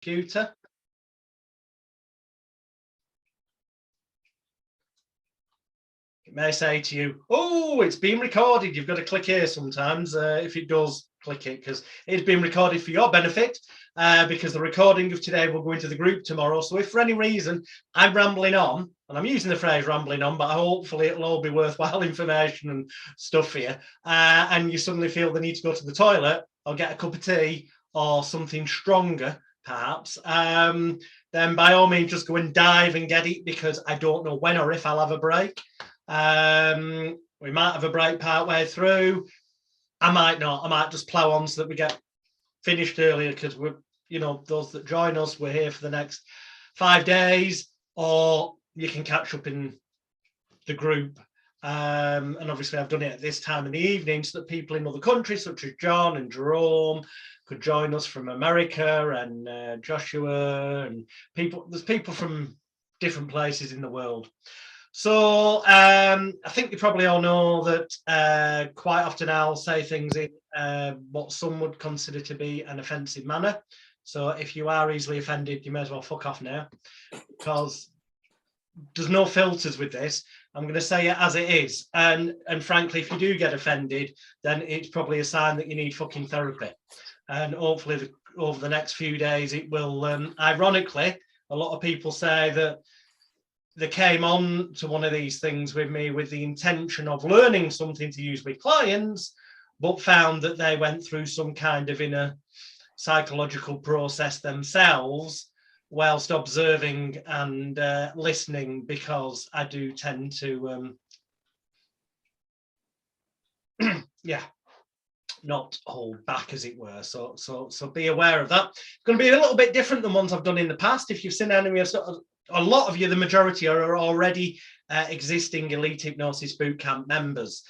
computer. It may say to you, oh, it's being recorded. You've got to click here sometimes. If it does, click it, because it's being recorded for your benefit, because the recording of today will go into the group tomorrow. So if for any reason I'm rambling on, and I'm using the phrase rambling on, but hopefully it'll all be worthwhile information and stuff for you, and you suddenly feel the need to go to the toilet or get a cup of tea or something stronger, perhaps, then by all means just go and dive and get it, because I don't know when or if I'll have a break. We might have a break part way through. I might not. I might just plow on so that we get finished earlier, because we're, you know, those that join us, we're here for the next 5 days, or you can catch up in the group. And obviously I've done it at this time in the evening so that people in other countries such as John and Jerome could join us from America, and Joshua, and people. There's people from different places in the world. So I think you probably all know that quite often I'll say things in what some would consider to be an offensive manner. So if you are easily offended, you may as well fuck off now, because there's no filters with this. I'm going to say it as it is. And frankly, if you do get offended, then it's probably a sign that you need fucking therapy. And hopefully over the next few days, it will, ironically, a lot of people say that they came on to one of these things with me with the intention of learning something to use with clients, but found that they went through some kind of inner psychological process themselves whilst observing and listening, because I do tend to, yeah, not hold back, as it were. So be aware of that. It's going to be a little bit different than ones I've done in the past. If you've seen any of sort of, a lot of you, the majority, are already existing Elite Hypnosis Bootcamp members.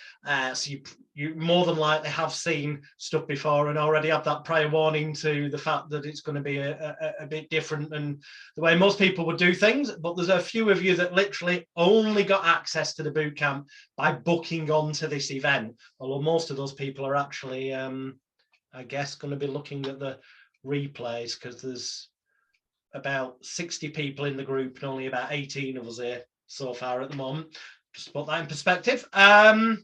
So you more than likely have seen stuff before and already have that prior warning to the fact that it's going to be a bit different than the way most people would do things. But there's a few of you that literally only got access to the bootcamp by booking onto this event, although most of those people are actually, I guess, going to be looking at the replays, because there's about 60 people in the group and only about 18 of us here so far at the moment. Just to put that in perspective. For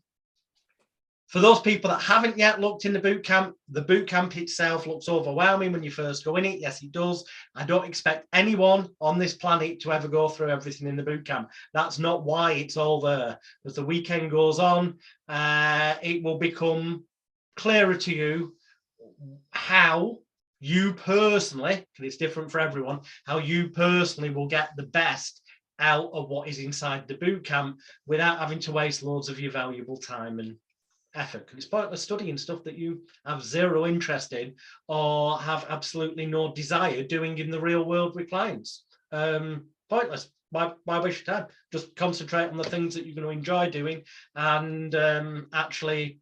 those people that haven't yet looked in the bootcamp itself looks overwhelming when you first go in it. Yes, it does. I don't expect anyone on this planet to ever go through everything in the bootcamp. That's not why it's all there. As the weekend goes on, it will become clearer to you how you personally, and it's different for everyone, how you personally will get the best out of what is inside the bootcamp without having to waste loads of your valuable time and effort. Because it's pointless studying stuff that you have zero interest in or have absolutely no desire doing in the real world with clients. Pointless. Why waste your time? Just concentrate on the things that you're going to enjoy doing, and actually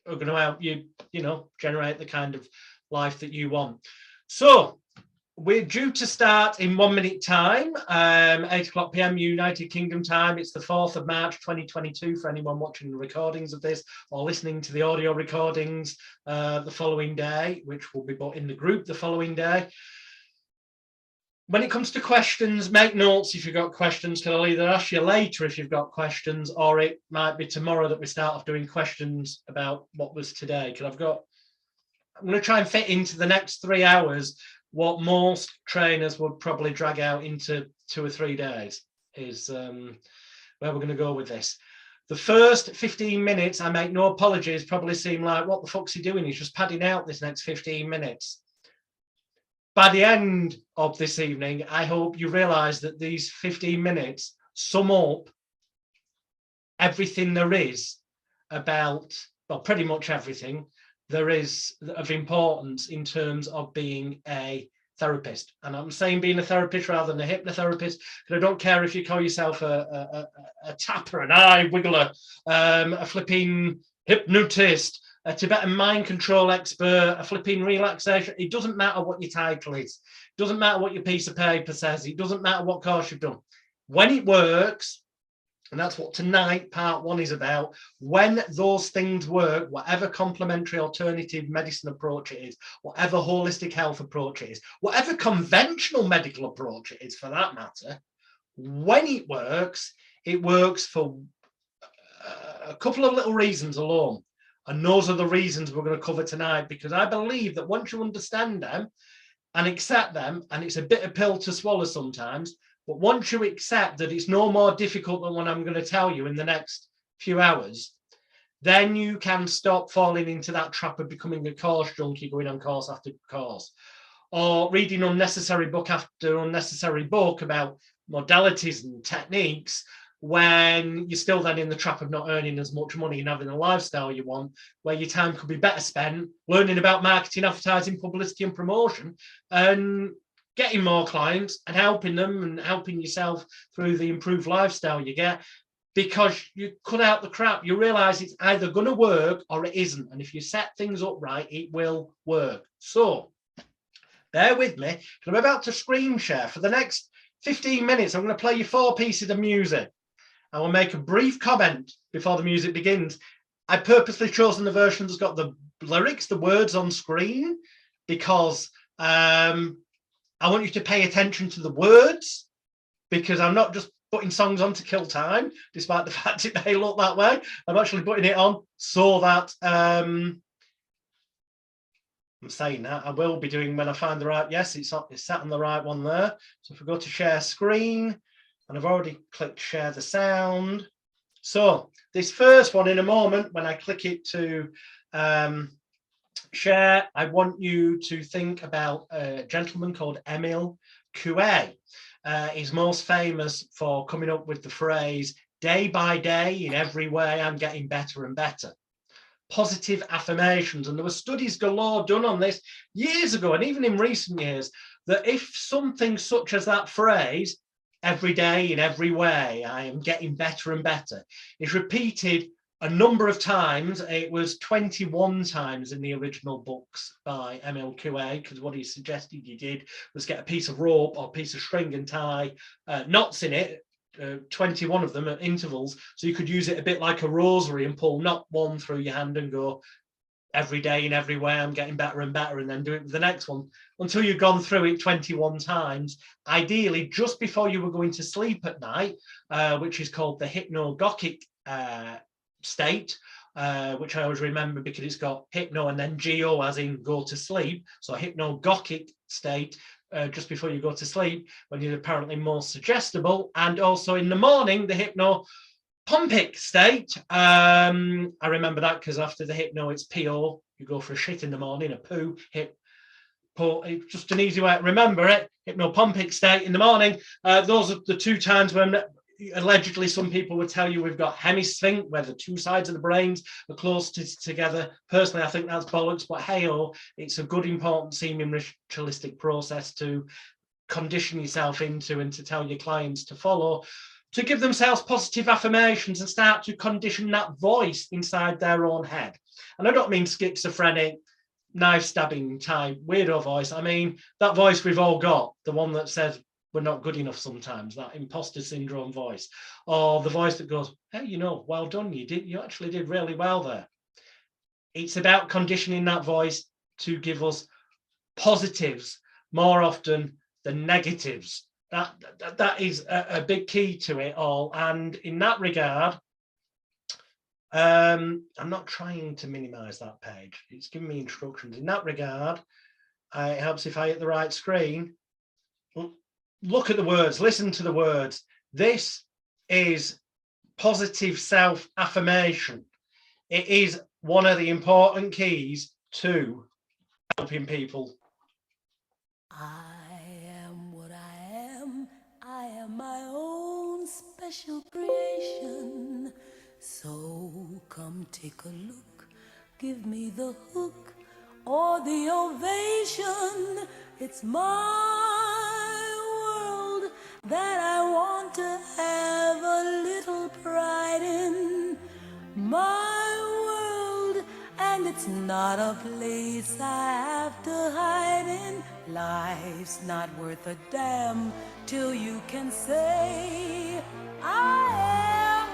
are going to help you, you know, generate the kind of life that you want. So we're due to start in 1 minute time, 8 o'clock p.m. United Kingdom time. It's the 4th of March 2022 for anyone watching the recordings of this or listening to the audio recordings the following day, which will be put in the group the following day. When it comes to questions, make notes if you've got questions, because I'll either ask you later if you've got questions, or it might be tomorrow that we start off doing questions about what was today. Because I'm going to try and fit into the next 3 hours what most trainers would probably drag out into 2 or 3 days, is where we're going to go with this. The first 15 minutes, I make no apologies, probably seem like, what the fuck's he doing? He's just padding out this next 15 minutes. By the end of this evening, I hope you realise that these 15 minutes sum up everything there is about, well, pretty much everything there is of importance in terms of being a therapist. And I'm saying being a therapist rather than a hypnotherapist, because I don't care if you call yourself a tapper, an eye wiggler, a flipping hypnotist, a Tibetan mind control expert, a flipping relaxation. It doesn't matter what your title is. It doesn't matter what your piece of paper says. It doesn't matter what course you've done. When it works, And that's what tonight, part 1, is about. When those things work, whatever complementary alternative medicine approach it is, whatever holistic health approach it is, whatever conventional medical approach it is for that matter, when it works for a couple of little reasons alone. And those are the reasons we're going to cover tonight, because I believe that once you understand them and accept them, and it's a bitter pill to swallow sometimes, but once you accept that it's no more difficult than what I'm going to tell you in the next few hours, then you can stop falling into that trap of becoming a course junkie, going on course after course, or reading unnecessary book after unnecessary book about modalities and techniques, when you're still then in the trap of not earning as much money and having the lifestyle you want, where your time could be better spent learning about marketing, advertising, publicity and promotion, and getting more clients and helping them and helping yourself through the improved lifestyle you get, because you cut out the crap. You realize it's either going to work or it isn't. And if you set things up right, it will work. So bear with me, because I'm about to screen share. For the next 15 minutes, I'm going to play you 4 pieces of music. I will make a brief comment before the music begins. I purposely chosen the version that's got the lyrics, the words on screen, because I want you to pay attention to the words, because I'm not just putting songs on to kill time, despite the fact it may look that way. I'm actually putting it on so that I'm saying that I will be doing when I find the right. Yes, it's set on the right one there. So if we go to share screen, and I've already clicked share the sound. So this first one, in a moment, when I click it to share, I want you to think about a gentleman called Emile Coué. He's most famous for coming up with the phrase, day by day, in every way, I'm getting better and better. Positive affirmations. And there were studies galore done on this years ago, and even in recent years, that if something such as that phrase, every day, in every way, I am getting better and better, is repeated a number of times. It was 21 times in the original books by Emile Coué, because what he suggested you did was get a piece of rope or piece of string and tie knots in it, 21 of them at intervals, so you could use it a bit like a rosary and pull knot 1 through your hand and go, every day in every way I'm getting better and better, and then do it with the next one until you've gone through it 21 times, ideally just before you were going to sleep at night, which is called the hypnagogic state, which I always remember because it's got hypno and then go, as in go to sleep. So hypnagogic state, just before you go to sleep, when you're apparently more suggestible. And also in the morning, the hypnopompic state. I remember that because after the hypno, it's PO. You go for a shit in the morning, a poo, it's just an easy way to remember it. Hypnopompic state in the morning. Those are the 2 times when allegedly some people would tell you we've got hemisync, where the 2 sides of the brains are close together. Personally, I think that's bollocks, but hey-oh, it's a good, important, seeming ritualistic process to condition yourself into and to tell your clients to follow, to give themselves positive affirmations and start to condition that voice inside their own head. And I don't mean schizophrenic, knife stabbing type weirdo voice. I mean that voice we've all got, the one that says we're not good enough sometimes, that imposter syndrome voice, or the voice that goes, hey, you know, well done, you actually did really well there. It's about conditioning that voice to give us positives more often than negatives. That is a big key to it all. And in that regard, I'm not trying to minimize that page. It's giving me instructions. In that regard, it helps if I hit the right screen. Look at the words, listen to the words. This is positive self-affirmation. It is one of the important keys to helping people. I am what I am. I am my own special creation. So come take a look. Give me the hook or the ovation. It's my world that I want to have a little pride in. My world, and it's not a place I have to hide in. Life's not worth a damn till you can say I am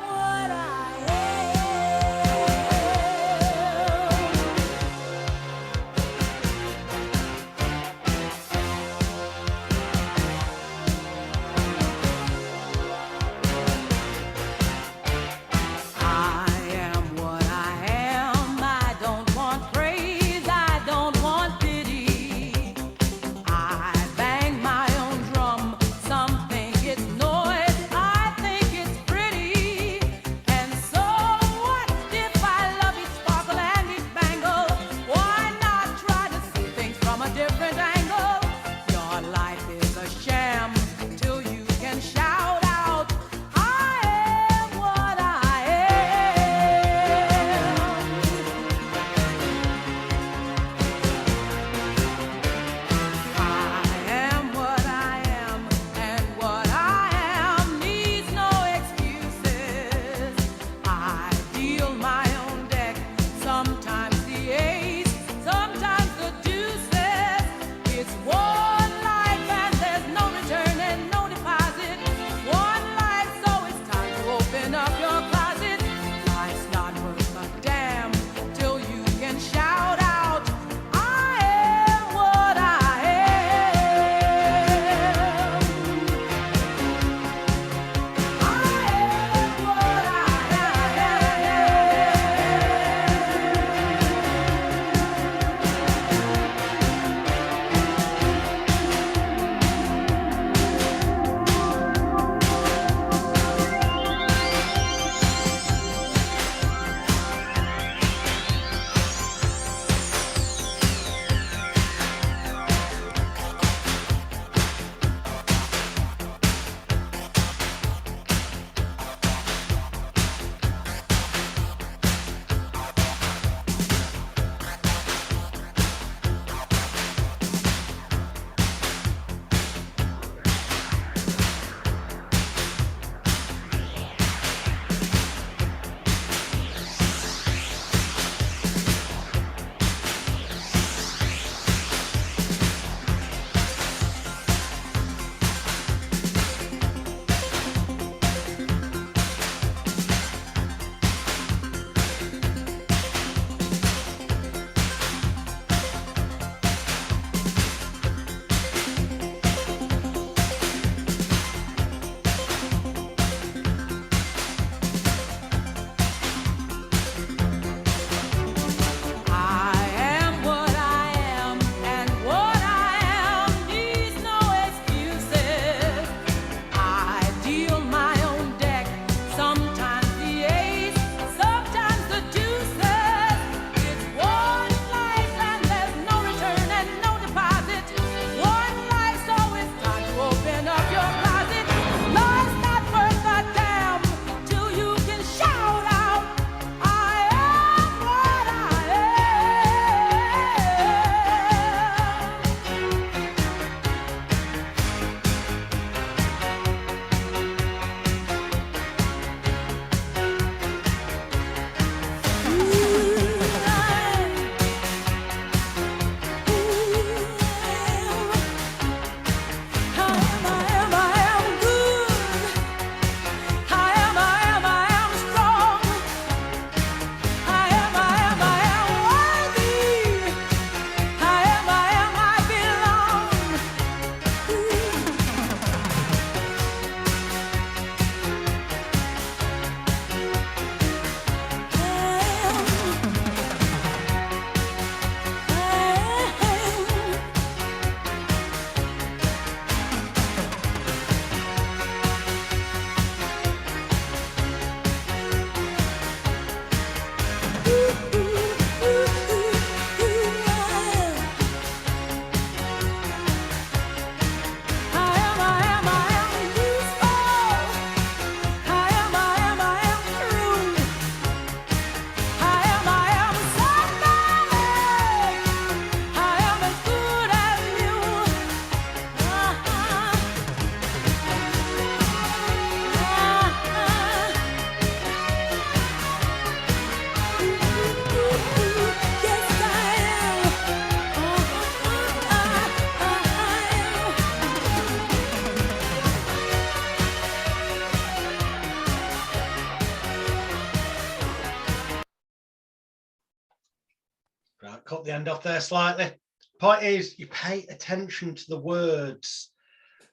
cut the end off there slightly. Point is, you pay attention to the words.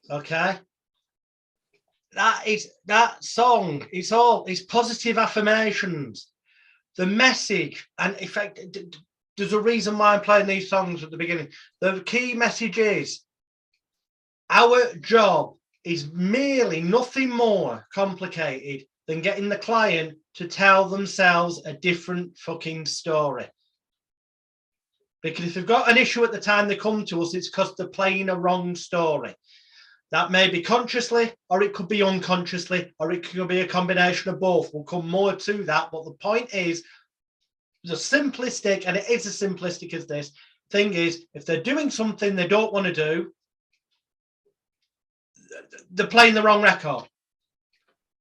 Okay. That song, it's positive affirmations. The message, and in fact, there's a reason why I'm playing these songs at the beginning. The key message is our job is merely nothing more complicated than getting the client to tell themselves a different fucking story. Because if they've got an issue at the time they come to us, it's because they're playing a wrong story. That may be consciously, or it could be unconsciously, or it could be a combination of both. We'll come more to that. But the point is, the simplistic, and it is as simplistic as this, thing is, if they're doing something they don't want to do, they're playing the wrong record.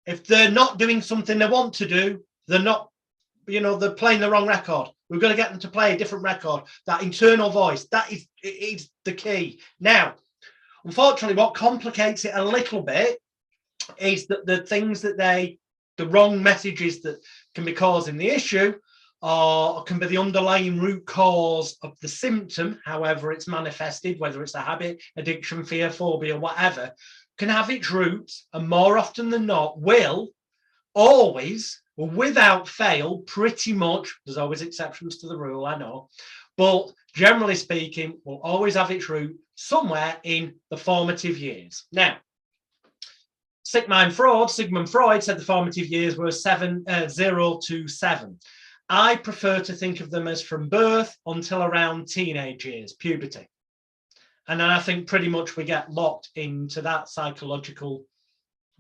If they're not doing something they want to do, they're not, they're playing the wrong record. We've got to get them to play a different record. That internal voice, that is the key. Now, unfortunately, what complicates it a little bit is that the things that the wrong messages that can be causing the issue, or can be the underlying root cause of the symptom, however it's manifested, whether it's a habit, addiction, fear, phobia, whatever, can have its roots, and more often than not will always, without fail, pretty much, there's always exceptions to the rule, I know, but generally speaking, will always have its root somewhere in the formative years. Now, Sigmund Freud said the formative years were 0 to 7. I prefer to think of them as from birth until around teenage years, puberty. And then I think pretty much we get locked into that psychological,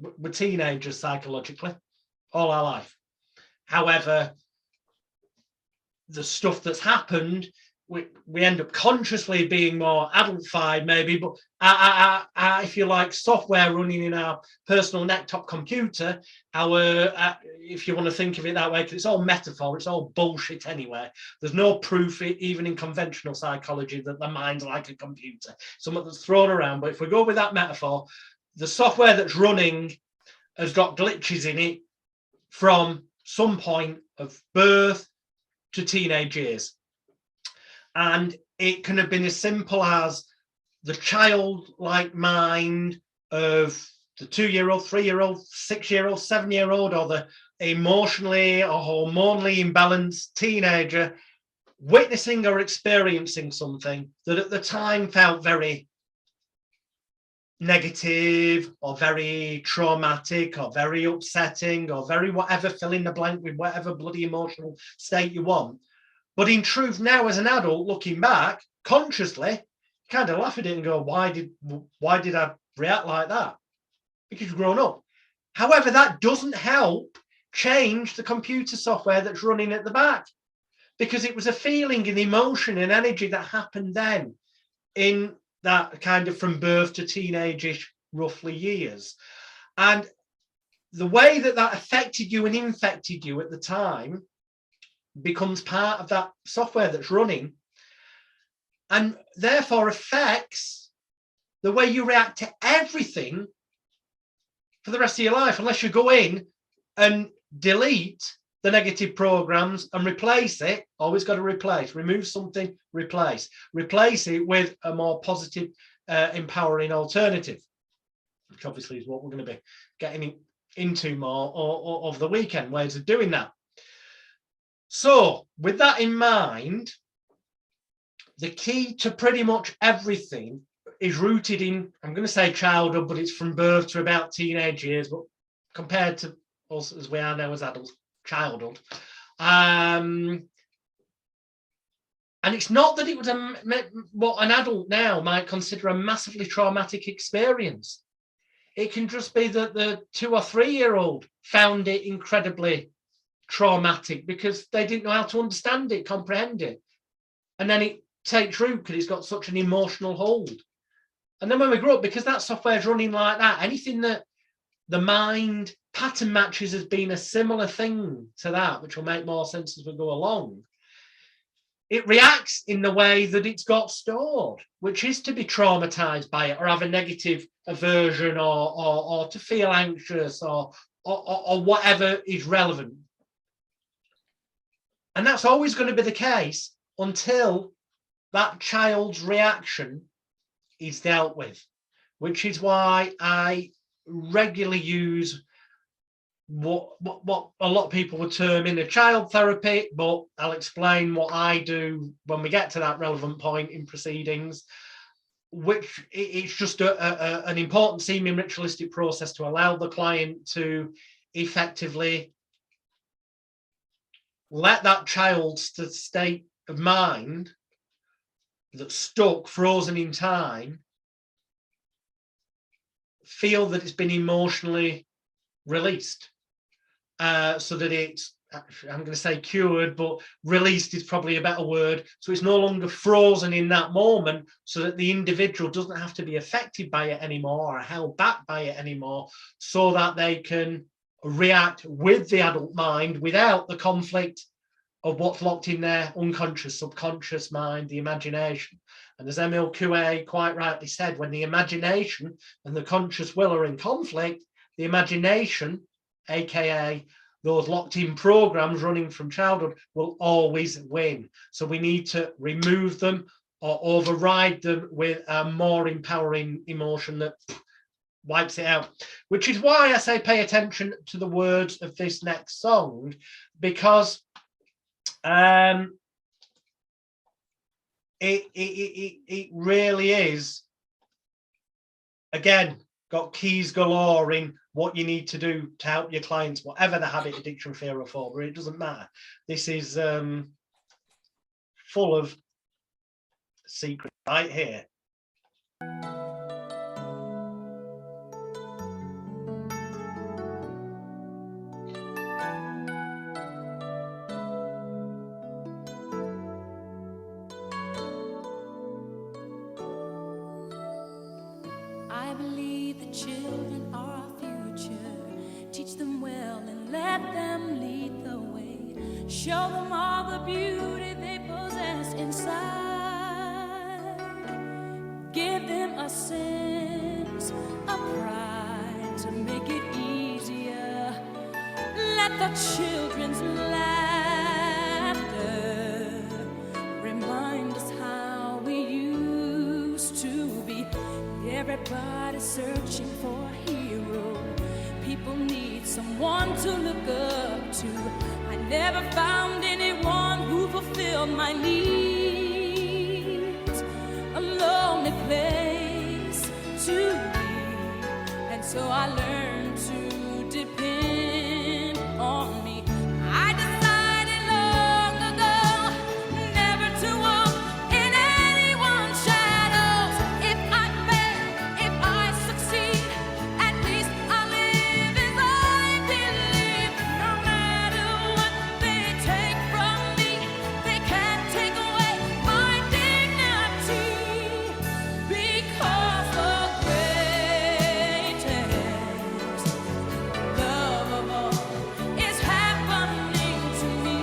we're teenagers psychologically all our life. However, the stuff that's happened, we end up consciously being more adultified maybe, but if you like, software running in our personal neck-top computer, if you want to think of it that way, because it's all metaphor, it's all bullshit anyway. There's no proof, even in conventional psychology, that the mind's like a computer, something that's thrown around. But if we go with that metaphor, the software that's running has got glitches in it from some point of birth to teenage years. And it can have been as simple as the childlike mind of the 2-year-old, 3-year-old, 6-year-old, 7-year-old, or the emotionally or hormonally imbalanced teenager witnessing or experiencing something that at the time felt very negative or very traumatic or very upsetting or very whatever, fill in the blank with whatever bloody emotional state you want. But in truth, now as an adult, looking back, consciously, you kind of laugh at it and go, why did I react like that? Because you've grown up. However, that doesn't help change the computer software that's running at the back, because it was a feeling and emotion and energy that happened then in that kind of from birth to teenage-ish roughly years. And the way that affected you and infected you at the time becomes part of that software that's running, and therefore affects the way you react to everything for the rest of your life, unless you go in and delete the negative programs and replace it. Always got to replace, remove something, replace it with a more positive, empowering alternative, which obviously is what we're going to be getting into more of the weekend, ways of doing that. So with that in mind, the key to pretty much everything is rooted in, I'm going to say childhood, but it's from birth to about teenage years, but compared to us as we are now as adults, childhood. And it's not that it was what an adult now might consider a massively traumatic experience. It can just be that the 2 or 3-year-old found it incredibly traumatic because they didn't know how to understand it, comprehend it. And then it takes root because it's got such an emotional hold. And then when we grow up, because that software's running like that, anything that the mind pattern matches as being a similar thing to that, which will make more sense as we go along, it reacts in the way that it's got stored, which is to be traumatized by it or have a negative aversion or to feel anxious or whatever is relevant. And that's always going to be the case until that child's reaction is dealt with, which is why I regularly use what a lot of people would term inner child therapy, but I'll explain what I do when we get to that relevant point in proceedings, which it's just an important seeming ritualistic process to allow the client to effectively let that child's state of mind that's stuck, frozen in time, feel that it's been emotionally released, so that it's, I'm going to say cured, but released is probably a better word. So it's no longer frozen in that moment, so that the individual doesn't have to be affected by it anymore or held back by it anymore, so that they can react with the adult mind without the conflict of what's locked in their unconscious, subconscious mind, the imagination. And as Emile Coué quite rightly said, when the imagination and the conscious will are in conflict, the imagination, aka those locked in programs running from childhood, will always win. So we need to remove them or override them with a more empowering emotion that wipes it out. Which is why I say pay attention to the words of this next song, because it really is, again, got keys galore in what you need to do to help your clients, whatever the habit, addiction, fear, or phobia. It doesn't matter. This is full of secrets right here. I believe the children are our future. Teach them well and let them lead the way. Show them all the beauty they possess inside. Give them a sense of pride to make it easier. Let the children's laughter remind us how we used to be. Everybody's searching for a hero. People need someone to look up to. I never found anyone who fulfilled my needs. A lonely place to be. And so I learned to depend on me. I decided long ago never to walk in anyone's shadows. If I fail, if I succeed, at least I'll live as I believe. No matter what they take from me, they can't take away my dignity. Because the greatest love of all is happening to me.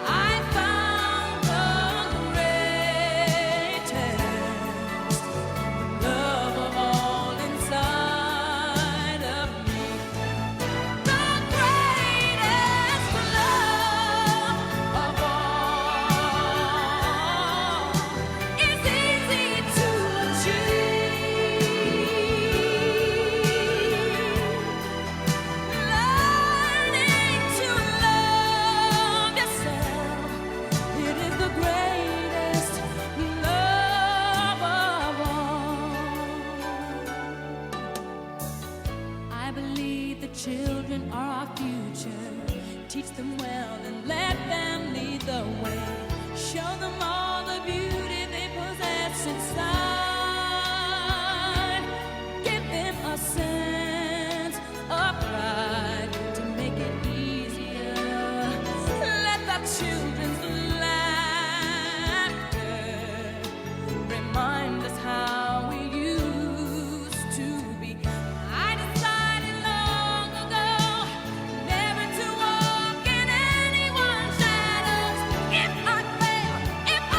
I found the greatest love of all inside of me. The greatest love of all is easy to achieve. Learning to love yourself, it is the greatest love of all. I believe the children are our future. Teach them well and let them lead the way. Show them all the beauty they possess inside. Give them a sense of pride to make it easier. Let the children's laughter remind us how we used to be. I decided long ago never to walk in anyone's shadows. If I fail, if I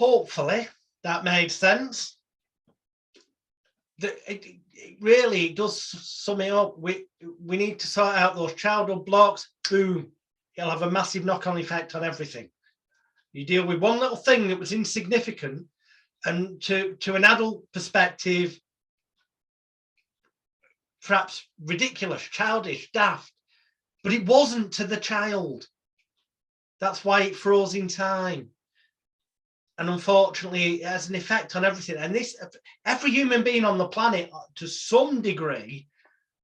hopefully that made sense. It really does sum it up. We need to sort out those childhood blocks. Boom, it'll have a massive knock-on effect on everything. You deal with one little thing that was insignificant, and to an adult perspective, perhaps ridiculous, childish, daft, but it wasn't to the child. That's why it froze in time. And unfortunately, it has an effect on everything. And this, every human being on the planet, to some degree,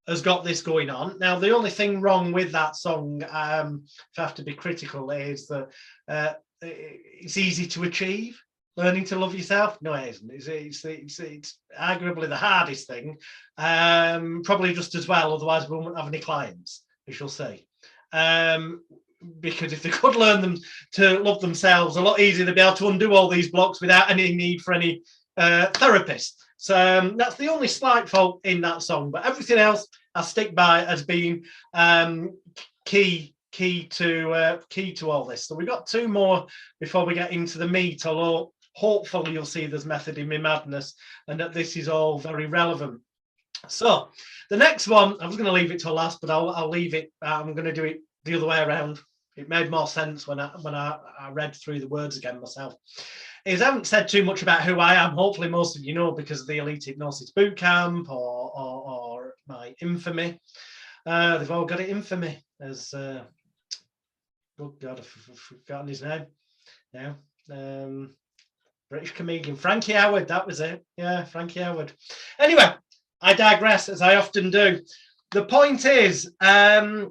has got this going on. Now, the only thing wrong with that song, if I have to be critical, is that it's easy to achieve. Learning to love yourself? No, it isn't. It's arguably the hardest thing. Probably just as well, otherwise we won't have any clients, we shall see. Because if they could learn them to love themselves, a lot easier to be able to undo all these blocks without any need for any therapist. So that's the only slight fault in that song, but everything else I stick by as being key to all this. So we've got two more before we get into the meat, although hopefully you'll see there's method in my madness and that this is all very relevant. So the next one, I was going to leave it till last, but I'll leave it. I'm going to do it the other way around. It made more sense when I read through the words again myself. I haven't said too much about who I am. Hopefully most of you know because of the Elite Hypnosis Bootcamp or my infamy. They've all got it infamy as oh God, I've forgotten his name now. British comedian Frankie Howard, that was it. Yeah, Frankie Howard. Anyway, I digress, as I often do. The point is, I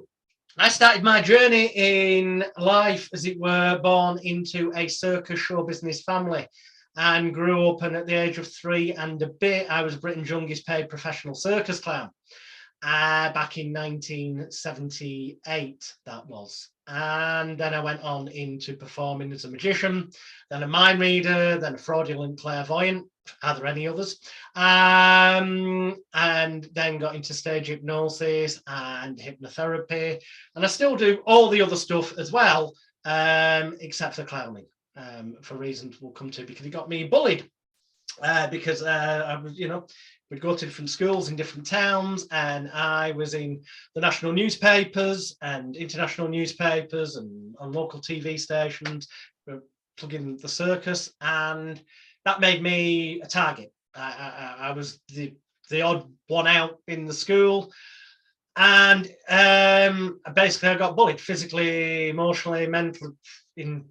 started my journey in life, as it were, born into a circus show business family and grew up, and at the age of 3 and a bit, I was Britain's youngest paid professional circus clown. Back in 1978, that was. And then I went on into performing as a magician, then a mind reader, then a fraudulent clairvoyant. Are there any others? And then got into stage hypnosis and hypnotherapy. And I still do all the other stuff as well, except for clowning, for reasons we'll come to, because it got me bullied. Because I was, we'd go to different schools in different towns, and I was in the national newspapers and international newspapers and on local TV stations, plugging the circus, and that made me a target. I was the odd one out in the school, and basically I got bullied physically, emotionally, mentally, in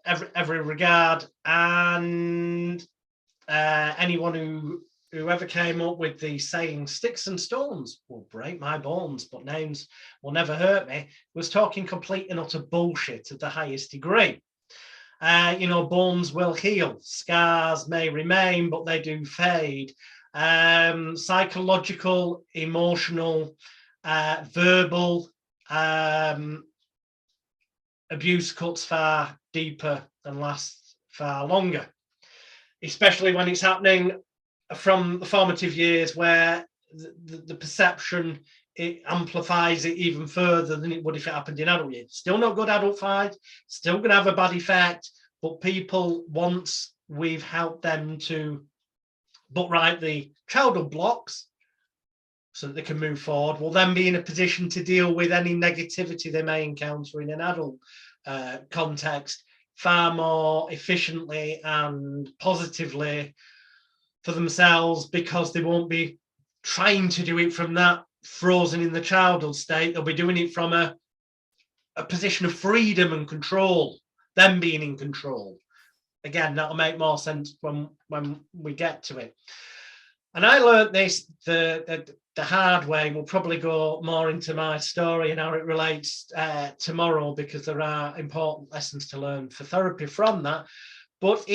every regard, and anyone who ever came up with the saying "sticks and stones will break my bones, but names will never hurt me" was talking complete and utter bullshit at the highest degree. Bones will heal, scars may remain, but they do fade. Psychological, emotional, verbal abuse cuts far deeper and lasts far longer, especially when it's happening from the formative years, where the perception, it amplifies it even further than it would if it happened in adult years. Still not good adult fight, still going to have a bad effect, but people, once we've helped them to put right the childhood blocks so that they can move forward, will then be in a position to deal with any negativity they may encounter in an adult context far more efficiently and positively for themselves, because they won't be trying to do it from that frozen in the childhood state. They'll be doing it from a position of freedom and control, them being in control. Again, that'll make more sense when we get to it. And I learned this the hard way. We'll probably go more into my story and how it relates tomorrow, because there are important lessons to learn for therapy from that. But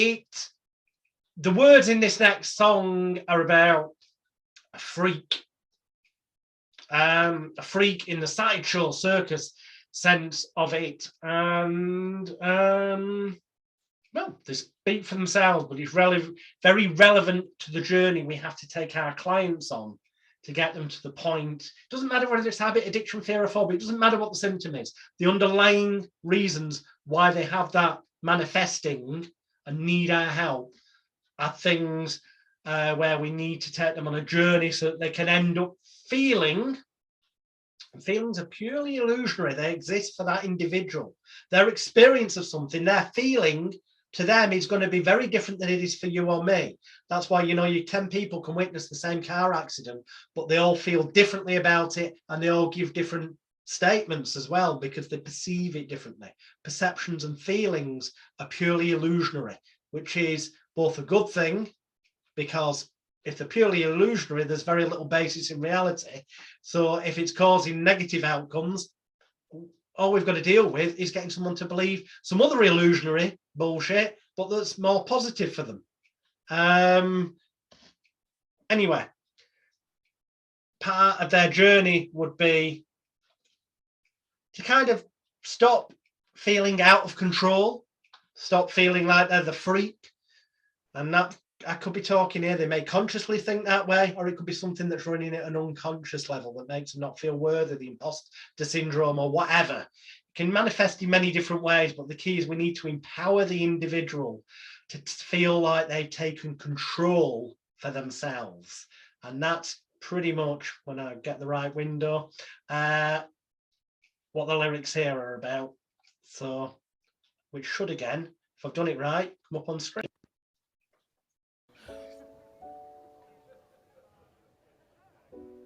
the words in this next song are about a freak. A freak in the sideshow circus sense of it. And they speak for themselves, but it's very relevant to the journey we have to take our clients on to get them to the point. It doesn't matter whether it's habit, addiction, fear, or phobia. It doesn't matter what the symptom is. The underlying reasons why they have that manifesting and need our help are things where we need to take them on a journey so that they can end up feeling. Feelings are purely illusionary. They exist for that individual. Their experience of something, their feeling to them is going to be very different than it is for you or me. That's why, you know, 10 people can witness the same car accident, but they all feel differently about it, and they all give different statements as well, because they perceive it differently. Perceptions and feelings are purely illusionary, which is both a good thing, because if they're purely illusionary, there's very little basis in reality. So if it's causing negative outcomes, all we've got to deal with is getting someone to believe some other illusionary bullshit, but that's more positive for them. Anyway, part of their journey would be to kind of stop feeling out of control, stop feeling like they're the freak. And that, I could be talking here, they may consciously think that way, or it could be something that's running at an unconscious level that makes them not feel worthy, the imposter syndrome or whatever. It can manifest in many different ways, but the key is we need to empower the individual to feel like they've taken control for themselves. And that's pretty much, when I get the right window, what the lyrics here are about. So, which should, again, if I've done it right, come up on screen.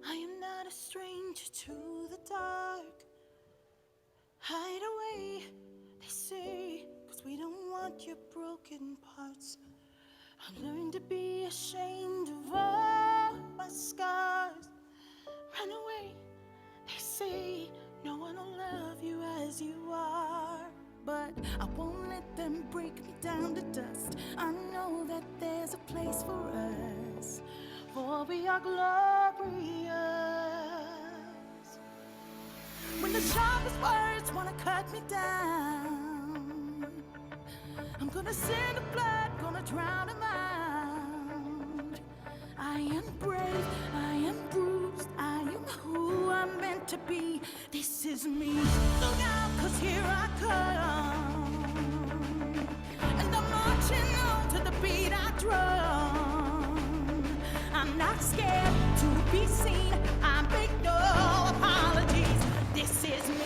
I am not a stranger to the dark. Hide away, they say, 'cause we don't want your broken parts. I learned to be ashamed of all my scars. Run away, they say, no one will love you as you are. But I won't let them break me down to dust. I know that there's a place for us, for we are glorious. When the sharpest words wanna cut me down, I'm gonna send the blood, gonna drown them out. I am brave, I am bruised, I am who I'm meant to be. This is me. Look out, 'cause here I come, and I'm marching on to the beat I drum. I'm not scared to be seen, I make no apologies. This is me.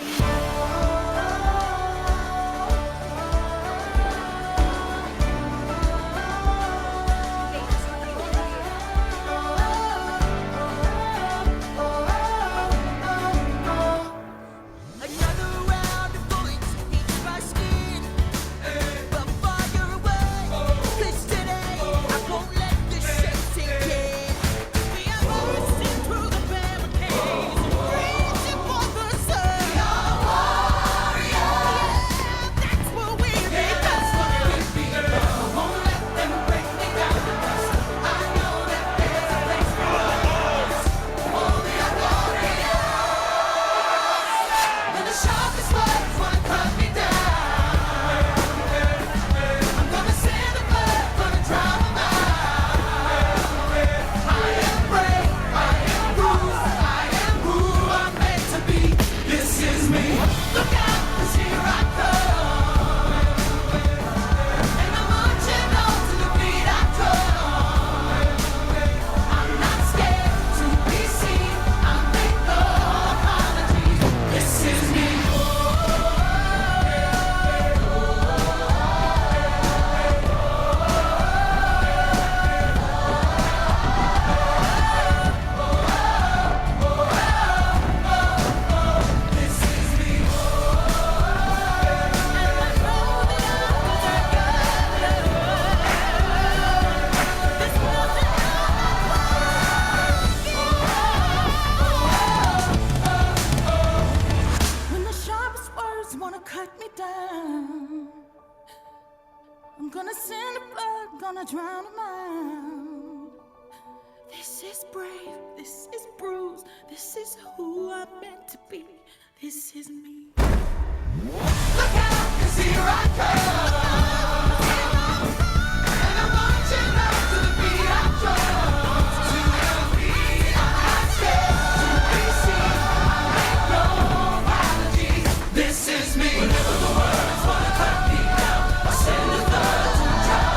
Whenever the words wanna cut me down, I send the blood to drown.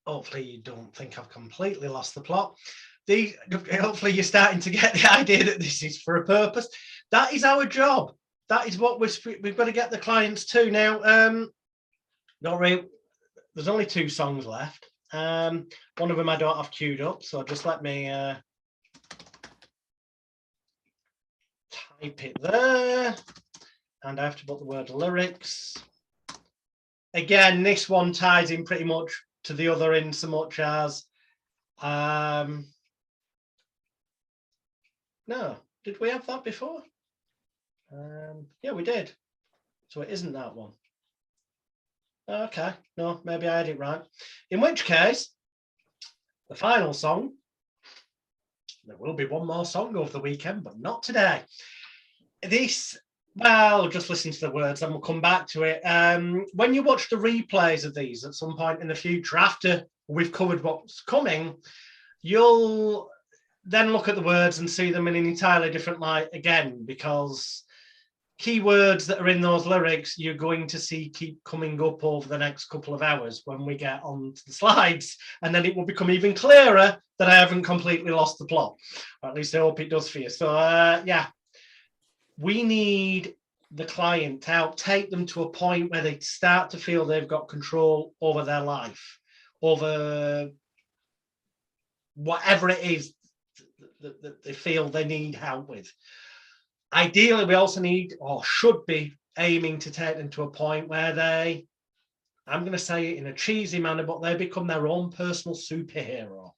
hopefully you don't think I've completely lost the plot. Hopefully you're starting to get the idea that this is for a purpose. That is our job. That is what we've got to get the clients to. Now, not really, there's only 2 songs left. One of them I don't have queued up, so just let me type it there. And I have to put the word lyrics. Again, this one ties in pretty much to the other in so much as no, did we have that before? Yeah, we did. So it isn't that one. Okay, no, maybe I had it right. In which case, the final song, there will be one more song over the weekend, but not today. This, well, just listen to the words and we'll come back to it. When you watch the replays of these at some point in the future, after we've covered what's coming, you'll then look at the words and see them in an entirely different light again, because keywords that are in those lyrics you're going to see keep coming up over the next couple of hours when we get onto the slides, and then it will become even clearer that I haven't completely lost the plot, or at least I hope it does for you. So yeah, we need the client to help take them to a point where they start to feel they've got control over their life, over whatever it is that they feel they need help with. Ideally, we also need, or should be, aiming to take them to a point where they, I'm going to say it in a cheesy manner, but they become their own personal superhero.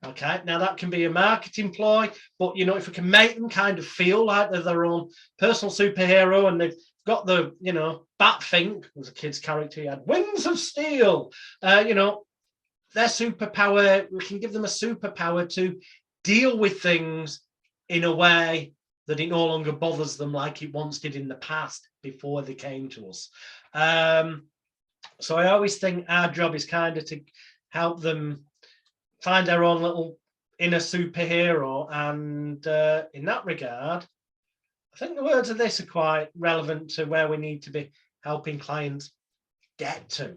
Okay, now that can be a marketing ploy, but you know, if we can make them kind of feel like they're their own personal superhero, and they've got the, you know, Batfink was a kid's character, he had wings of steel, you know, their superpower, we can give them a superpower to deal with things in a way that it no longer bothers them like it once did in the past before they came to us. So I always think our job is kind of to help them find their own little inner superhero, and in that regard, I think the words of this are quite relevant to where we need to be helping clients get to.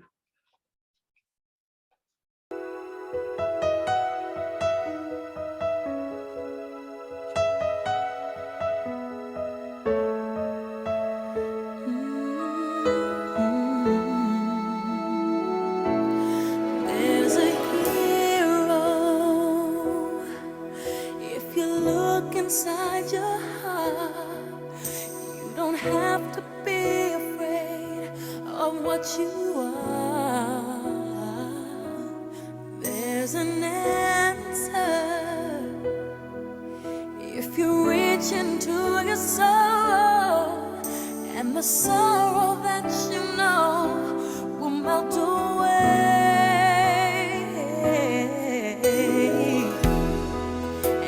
There's a hero if you look inside your heart. You don't have to be afraid of what you are. There's an answer if you reach into your soul, and the sorrow that you know will melt away.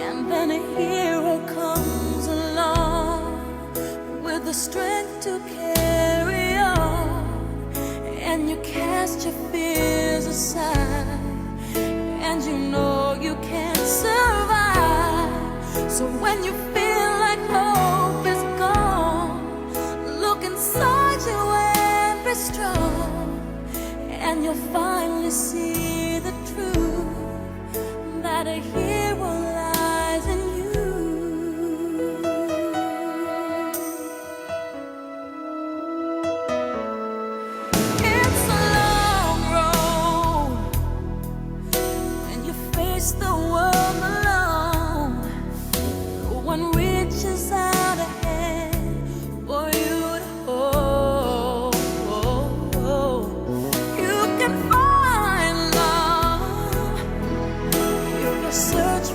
And then a hero comes along with the strength to carry on, and you cast your fears aside, and you know you can survive. So when you feel like hope is gone, look inside you and be strong, and you'll finally see the truth, that a hero lies in you. It's a long road when you face the world alone. No one reaches out a hand for you to hold. You can find love if you search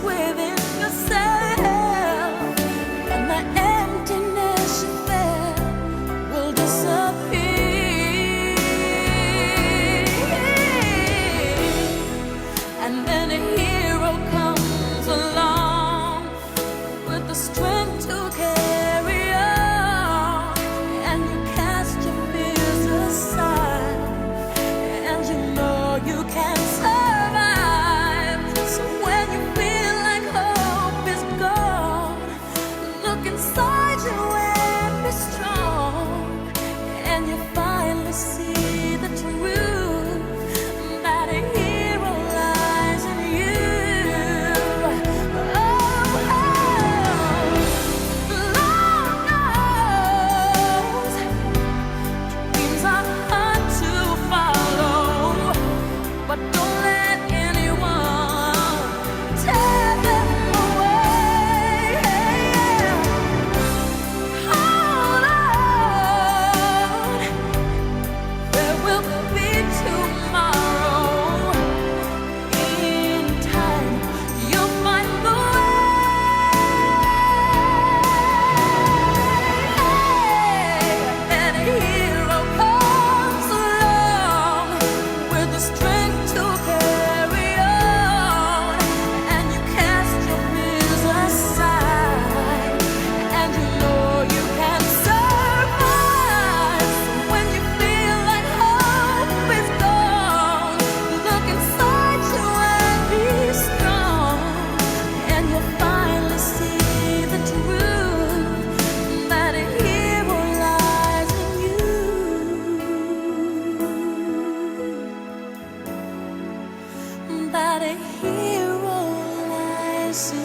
that a hero lies in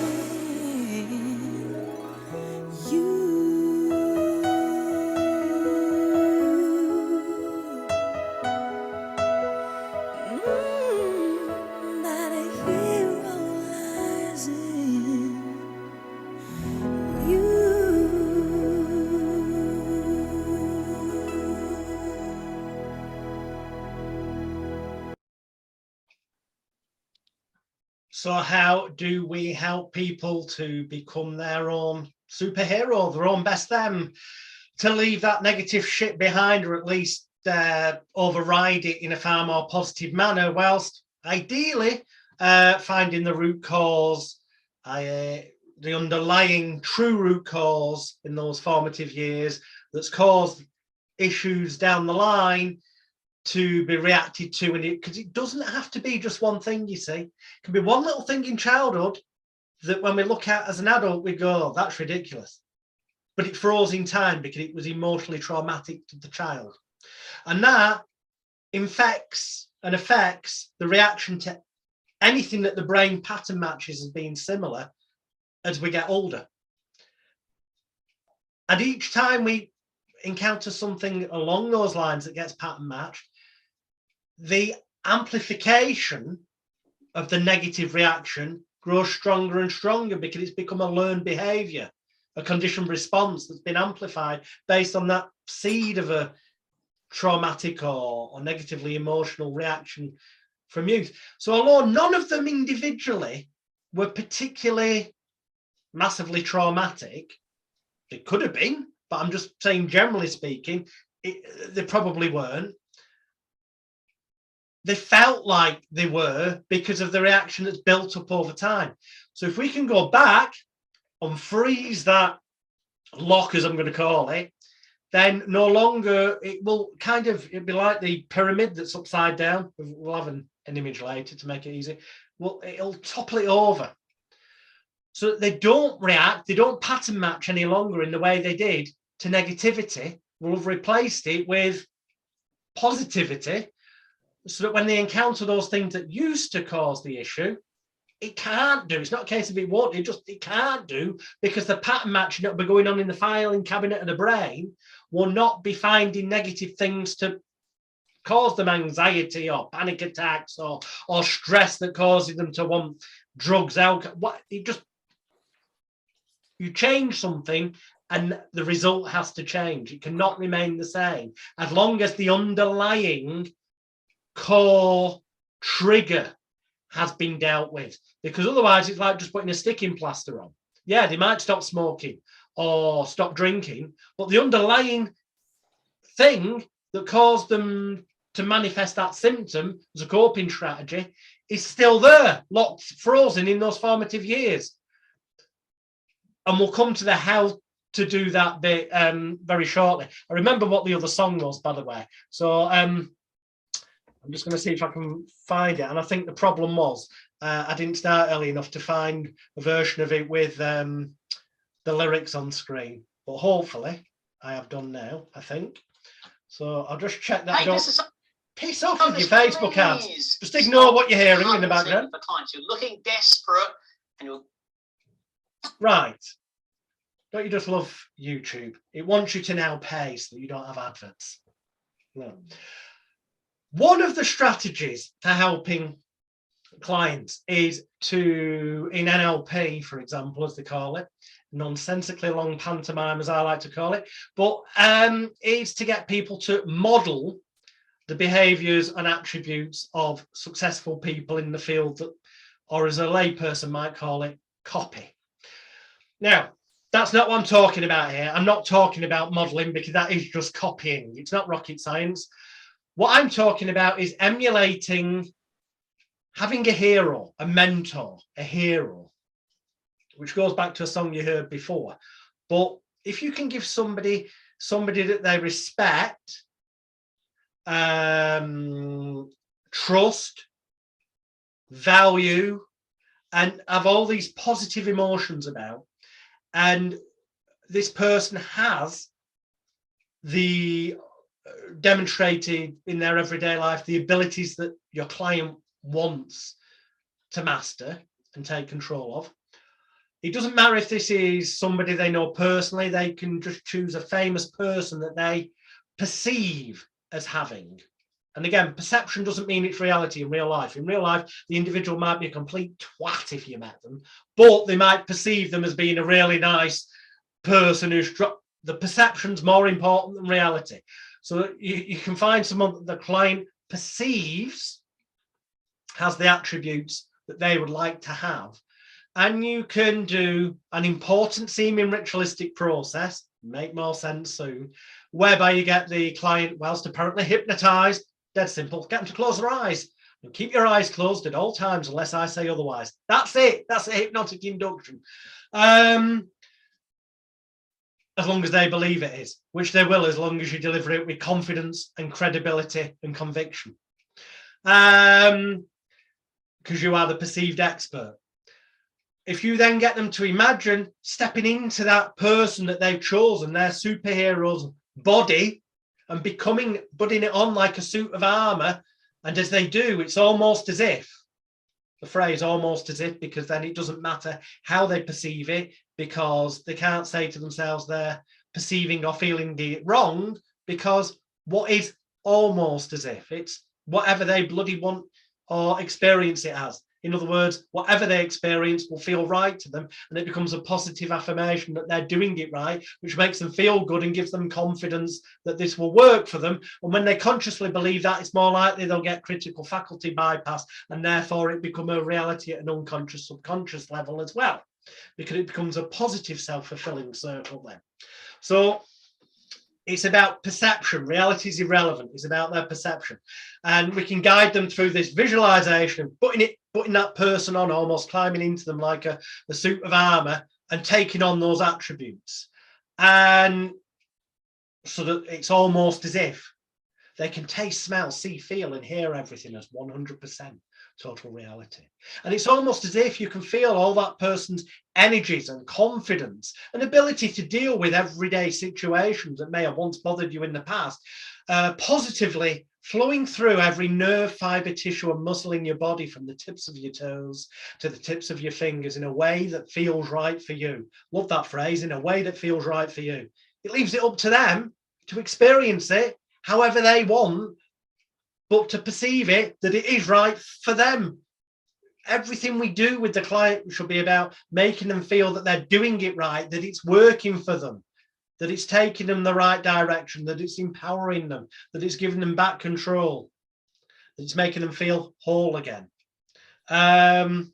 you. That a hero lies in you. So how do we help people to become their own superhero, their own best them, to leave that negative shit behind, or at least override it in a far more positive manner, whilst ideally finding the root cause, the underlying true root cause in those formative years that's caused issues down the line to be reacted to, and because it doesn't have to be just one thing, you see. It can be one little thing in childhood that when we look at as an adult, we go, oh, that's ridiculous. But it froze in time because it was emotionally traumatic to the child. And that infects and affects the reaction to anything that the brain pattern matches as being similar as we get older. And each time we encounter something along those lines that gets pattern matched, the amplification of the negative reaction grows stronger and stronger because it's become a learned behavior, a conditioned response that's been amplified based on that seed of a traumatic or negatively emotional reaction from youth. So although none of them individually were particularly massively traumatic, they could have been, but I'm just saying, generally speaking, they probably weren't. They felt like they were because of the reaction that's built up over time. So if we can go back and freeze that lock, as I'm going to call it, then no longer it will kind of, it'll be like the pyramid that's upside down. We'll have an image later to make it easy. Well, it'll topple it over. So that they don't react, they don't pattern match any longer in the way they did to negativity. We'll have replaced it with positivity, so that when they encounter those things that used to cause the issue, it can't do. It's not a case of it won't, it can't do, because the pattern matching that will be going on in the filing cabinet of the brain will not be finding negative things to cause them anxiety or panic attacks or stress that causes them to want drugs, alcohol. You change something and the result has to change. It cannot remain the same as long as the underlying core trigger has been dealt with, because otherwise it's like just putting a sticking plaster on. Yeah, they might stop smoking or stop drinking, but the underlying thing that caused them to manifest that symptom as a coping strategy is still there, locked, frozen in those formative years. And we'll come to the how to do that bit very shortly. I remember what the other song was, by the way. So I'm just going to see if I can find it. And I think the problem was I didn't start early enough to find a version of it with the lyrics on screen. But hopefully I have done now, I think. So I'll just check that. Hey, this is piss off with your Facebook ads. Just ignore what you're hearing in the background. For clients, you're looking desperate and you're... Right. Don't you just love YouTube? It wants you to now pay so that you don't have adverts. No. One of the strategies for helping clients is to, in NLP, for example, as they call it, nonsensically long pantomime, as I like to call it, but is to get people to model the behaviors and attributes of successful people in the field that, or as a layperson might call it, copy. Now, that's not what I'm talking about here. I'm not talking about modeling because that is just copying. It's not rocket science. What I'm talking about is emulating, having a hero, a mentor, a hero, which goes back to a song you heard before. But if you can give somebody that they respect, trust, value, and have all these positive emotions about, and this person has the demonstrated in their everyday life the abilities that your client wants to master and take control of. It doesn't matter if this is somebody they know personally. They can just choose a famous person that they perceive as having. And again, perception doesn't mean it's reality in real life. In real life, the individual might be a complete twat if you met them, but they might perceive them as being a really nice person who's the perception's more important than reality. So you can find someone that the client perceives has the attributes that they would like to have. And you can do an important seeming ritualistic process, make more sense soon, whereby you get the client, whilst apparently hypnotized, dead simple, get them to close their eyes and keep your eyes closed at all times unless I say otherwise. That's it. That's a hypnotic induction. As long as they believe it is, which they will, as long as you deliver it with confidence and credibility and conviction. Because you are the perceived expert. If you then get them to imagine stepping into that person that they've chosen, their superhero's body, and putting it on like a suit of armor, and as they do, it's almost as if, the phrase almost as if, because then it doesn't matter how they perceive it, because they can't say to themselves they're perceiving or feeling it wrong, because what is almost as if? It's whatever they bloody want or experience it as. In other words, whatever they experience will feel right to them, and it becomes a positive affirmation that they're doing it right, which makes them feel good and gives them confidence that this will work for them. And when they consciously believe that, it's more likely they'll get critical faculty bypass, and therefore it become a reality at an unconscious, subconscious level as well, because it becomes a positive self-fulfilling circle then. So it's about perception. Reality is irrelevant. It's about their perception. And we can guide them through this visualization, putting that person on, almost climbing into them like a suit of armor and taking on those attributes. And so that it's almost as if they can taste, smell, see, feel, and hear everything as 100% total reality. And it's almost as if you can feel all that person's energies and confidence and ability to deal with everyday situations that may have once bothered you in the past, positively flowing through every nerve, fiber, tissue, and muscle in your body, from the tips of your toes to the tips of your fingers, in a way that feels right for you. Love that phrase, in a way that feels right for you. It leaves it up to them to experience it however they want, but to perceive it that it is right for them. Everything we do with the client should be about making them feel that they're doing it right, that it's working for them, that it's taking them the right direction, that it's empowering them, that it's giving them back control, that it's making them feel whole again. So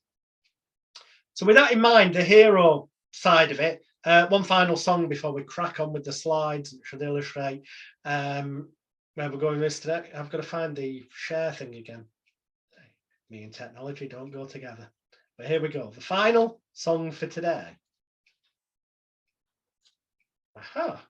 with that in mind, the hero side of it, one final song before we crack on with the slides, which should illustrate where we're going with this today. I've got to find the share thing again. Me and technology don't go together. But here we go. The final song for today. Aha.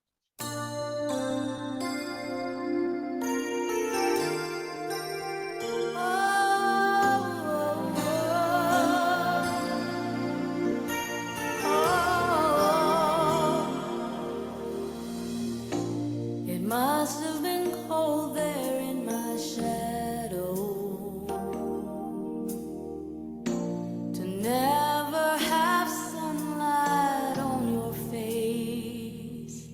It must have been cold there in my shadow to never have sunlight on your face.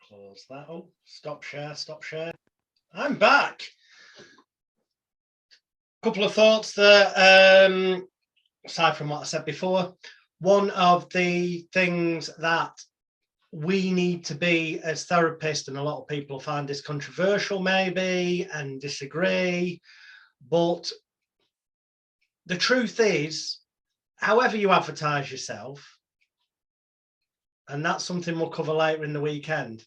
close that. Oh, stop share, stop share. I'm back. Couple of thoughts there. Aside from what I said before, one of the things that we need to be as therapists, and a lot of people find this controversial maybe and disagree, but the truth is, however you advertise yourself, and that's something we'll cover later in the weekend,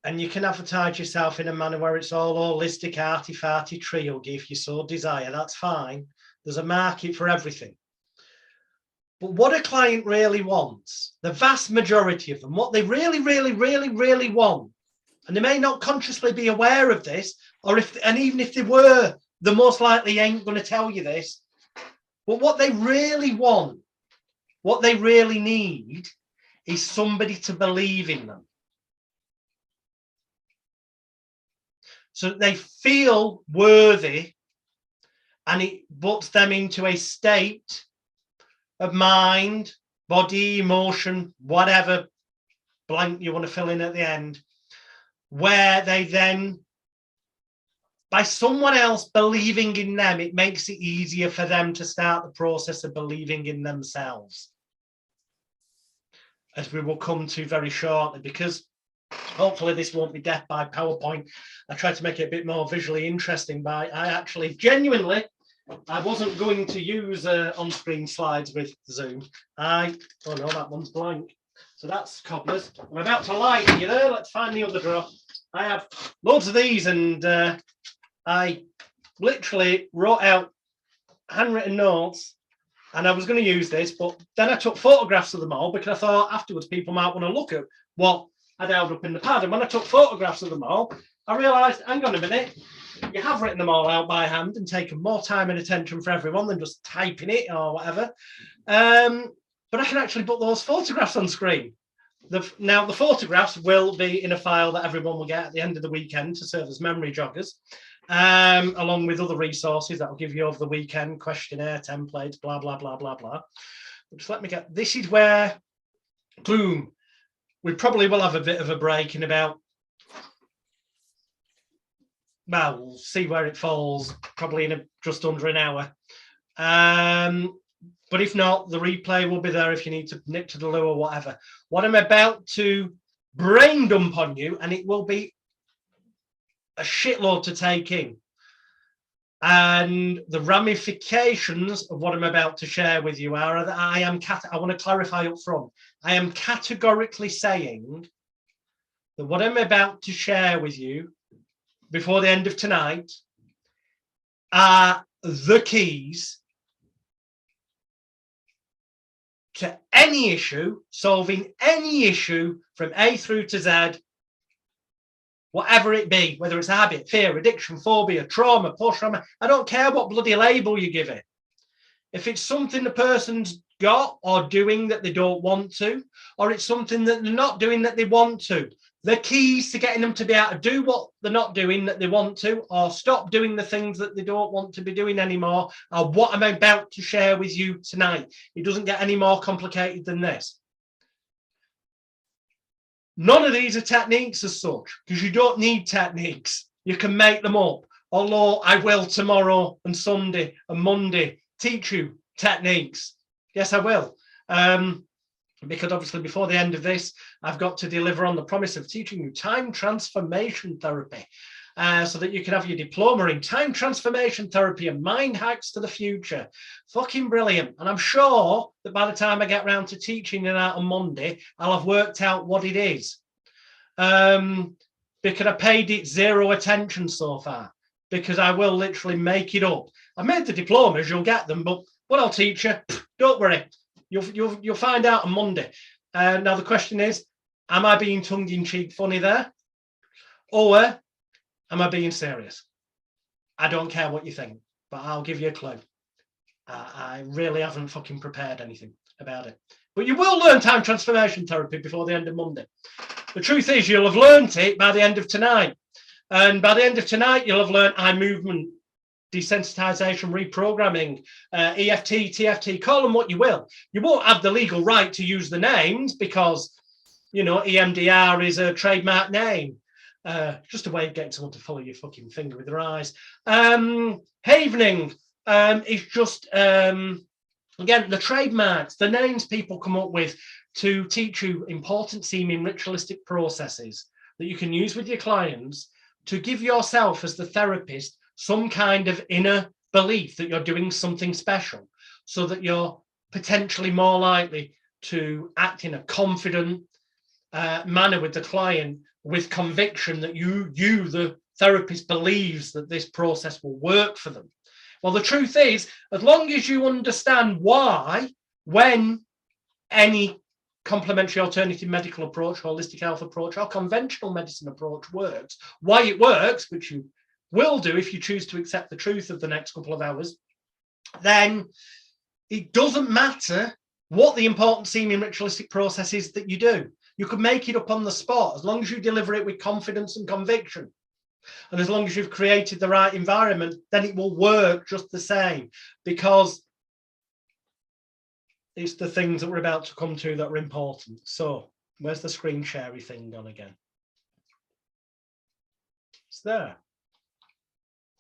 and you can advertise yourself in a manner where it's all holistic, arty-farty, tree-huggy if you so desire, that's fine. There's a market for everything. But what a client really wants, the vast majority of them, what they really, really, really, really want, and they may not consciously be aware of this, and even if they were, they most likely ain't going to tell you this, but what they really want, what they really need, is somebody to believe in them. So that they feel worthy, and it puts them into a state of mind, body, emotion, whatever blank you want to fill in at the end, where they then, by someone else believing in them, it makes it easier for them to start the process of believing in themselves, as we will come to very shortly, because hopefully this won't be death by PowerPoint. I tried to make it a bit more visually interesting by, I actually genuinely, I wasn't going to use on-screen slides with Zoom. Oh no, that one's blank. So that's cobblers. I'm about to lie to you there. Let's find the other drawer. I have loads of these, and I literally wrote out handwritten notes, and I was going to use this, but then I took photographs of them all because I thought afterwards people might want to look at what I'd held up in the pad. And when I took photographs of them all, I realised, hang on a minute, you have written them all out by hand and taken more time and attention for everyone than just typing it or whatever. But I can actually put those photographs on screen. Now, the photographs will be in a file that everyone will get at the end of the weekend to serve as memory joggers, along with other resources that will give you over the weekend, questionnaire, templates, blah, blah, blah, blah, blah. But just let me get, this is where, boom, we probably will have a bit of a break in about, well, we'll see where it falls, probably in just under an hour. But if not, the replay will be there if you need to nip to the loo or whatever. What I'm about to brain dump on you, and it will be a shitload to take in, and the ramifications of what I'm about to share with you are that I want to clarify up front. I am categorically saying that what I'm about to share with you before the end of tonight are the keys to any issue, solving any issue from A through to Z, whatever it be, whether it's habit, fear, addiction, phobia, trauma, post-trauma, I don't care what bloody label you give it. If it's something the person's got or doing that they don't want to, or it's something that they're not doing that they want to, the keys to getting them to be able to do what they're not doing that they want to, or stop doing the things that they don't want to be doing anymore, are what I'm about to share with you tonight. It doesn't get any more complicated than this. None of these are techniques as such, because you don't need techniques. You can make them up. Although I will tomorrow and Sunday and Monday teach you techniques. Yes, I will. Because obviously before the end of this, I've got to deliver on the promise of teaching you time transformation therapy, so that you can have your diploma in time transformation therapy and mind hacks to the future. Fucking brilliant. And I'm sure that by the time I get around to teaching it out on Monday, I'll have worked out what it is. Because I paid it zero attention so far, because I will literally make it up. I made the diplomas, you'll get them, but what I'll teach you, don't worry. You'll find out on Monday. Now the question is, am I being tongue-in-cheek funny there? Or am I being serious? I don't care what you think, but I'll give you a clue. I really haven't fucking prepared anything about it. But you will learn time transformation therapy before the end of Monday. The truth is, you'll have learned it by the end of tonight. And by the end of tonight, you'll have learned eye movement, desensitization, reprogramming, EFT, TFT, call them what you will. You won't have the legal right to use the names because you know, EMDR is a trademark name. Just a way of getting someone to follow your fucking finger with their eyes. Havening is just, again, the trademarks, the names people come up with to teach you important seeming ritualistic processes that you can use with your clients to give yourself as the therapist some kind of inner belief that you're doing something special, so that you're potentially more likely to act in a confident manner with the client, with conviction that you, the therapist, believes that this process will work for them. Well, the truth is, as long as you understand why, when any complementary alternative medical approach, holistic health approach, or conventional medicine approach works, why it works, which you will do if you choose to accept the truth of the next couple of hours, then it doesn't matter what the important seeming ritualistic process is that you do. You could make it up on the spot, as long as you deliver it with confidence and conviction. And as long as you've created the right environment, then it will work just the same, because it's the things that we're about to come to that are important. So where's the screen share-y thing gone again? It's there.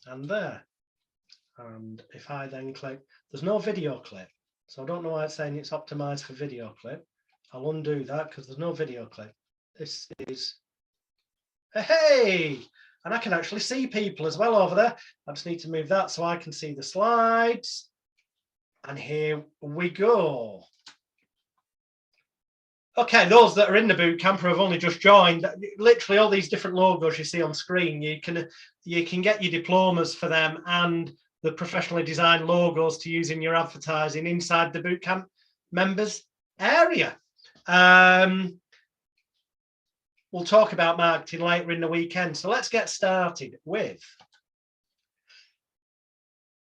And there. And if I then click, there's no video clip. So I don't know why it's saying it's optimized for video clip. I'll undo that because there's no video clip. This is, hey, and I can actually see people as well over there. I just need to move that so I can see the slides. And here we go. Okay, those that are in the boot camp or have only just joined, literally all these different logos you see on screen, you can get your diplomas for them and the professionally designed logos to use in your advertising inside the boot camp members area. We'll talk about marketing later in the weekend. So let's get started with,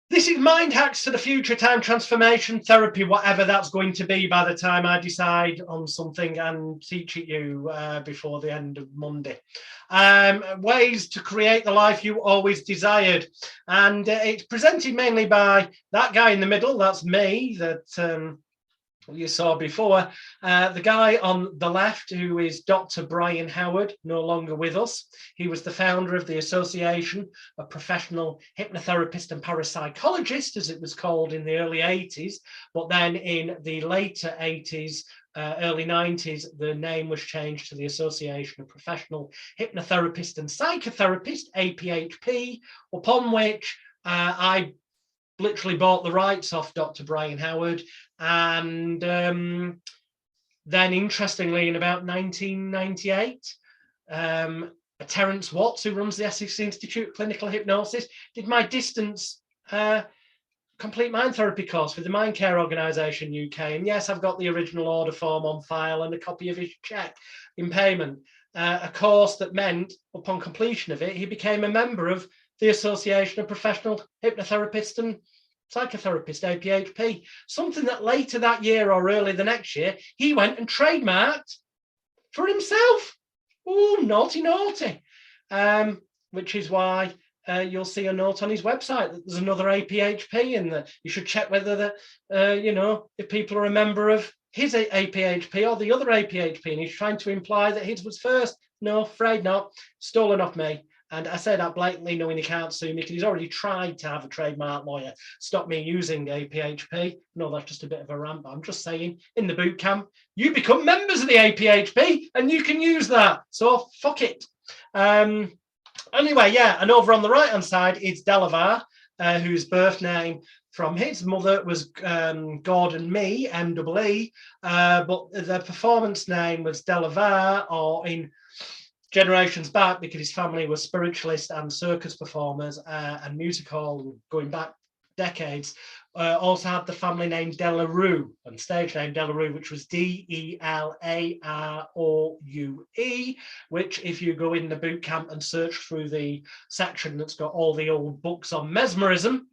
this is Mind Hacks for the Future, Time Transformation Therapy, whatever that's going to be by the time I decide on something and teach it you before the end of Monday. Ways to create the life you always desired. And it's presented mainly by that guy in the middle, that's me, that you saw before. The guy on the left, who is Dr. Brian Howard, no longer with us. He was the founder of the Association of Professional Hypnotherapists and Parapsychologists, as it was called in the early 80s. But then in the later 80s, early 90s, the name was changed to the Association of Professional Hypnotherapists and Psychotherapists, APHP, upon which I literally bought the rights off Dr. Brian Howard. And then, interestingly, in about 1998, Terence Watts, who runs the Essex Institute of Clinical Hypnosis, did my distance complete mind therapy course with the Mind Care Organisation UK. And yes, I've got the original order form on file and a copy of his cheque in payment. A course that meant, upon completion of it, he became a member of the Association of Professional Hypnotherapists and Psychotherapist, APHP, something that later that year or early the next year, he went and trademarked for himself. Oh, naughty, naughty. Which is why you'll see a note on his website that there's another APHP and that you should check whether you know, if people are a member of his APHP or the other APHP, and he's trying to imply that his was first. No, afraid not. Stolen off me. And I say that blatantly, knowing he can't sue me, because he's already tried to have a trademark lawyer stop me using APHP. No, that's just a bit of a rant, but I'm just saying, in the boot camp, you become members of the APHP and you can use that. So fuck it. Anyway, yeah, and over on the right-hand side, it's Delavar, whose birth name from his mother was Gordon Mee, M-E-E, but the performance name was Delavar, or in generations back, because his family was spiritualist and circus performers and music hall going back decades, also had the family name Delarue and stage name Delarue, which was D-E-L-A-R-O-U-E, which if you go in the boot camp and search through the section that's got all the old books on mesmerism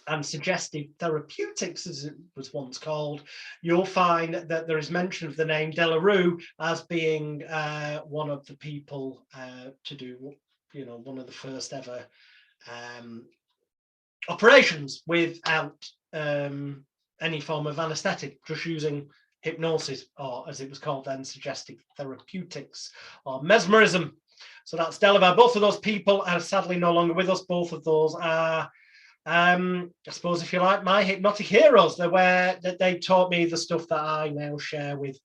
and suggestive therapeutics, as it was once called, you'll find that there is mention of the name Delarue as being one of the people to do, you know, one of the first ever operations without any form of anesthetic, just using hypnosis, or as it was called then, suggestive therapeutics, or mesmerism. So that's Delavar. Both of those people are sadly no longer with us. Both of those are, I suppose, if you like, my hypnotic heroes. They taught me the stuff that I now share with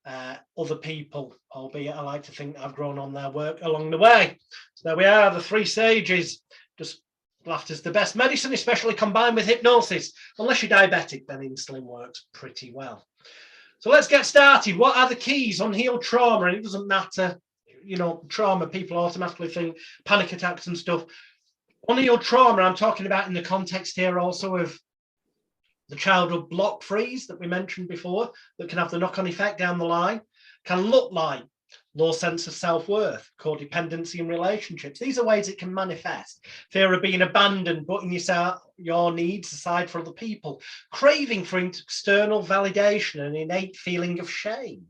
other people, albeit I like to think I've grown on their work along the way. So there we are, the three sages. Just laughter's the best medicine, especially combined with hypnosis. Unless you're diabetic, then insulin works pretty well. So let's get started. What are the keys? Unhealed trauma, and it doesn't matter, you know, trauma, people automatically think panic attacks and stuff. Unhealed trauma, I'm talking about in the context here also of the childhood block freeze that we mentioned before, that can have the knock-on effect down the line, can look like low sense of self-worth, codependency in relationships. These are ways it can manifest. Fear of being abandoned, putting your needs aside for other people, craving for external validation, an innate feeling of shame,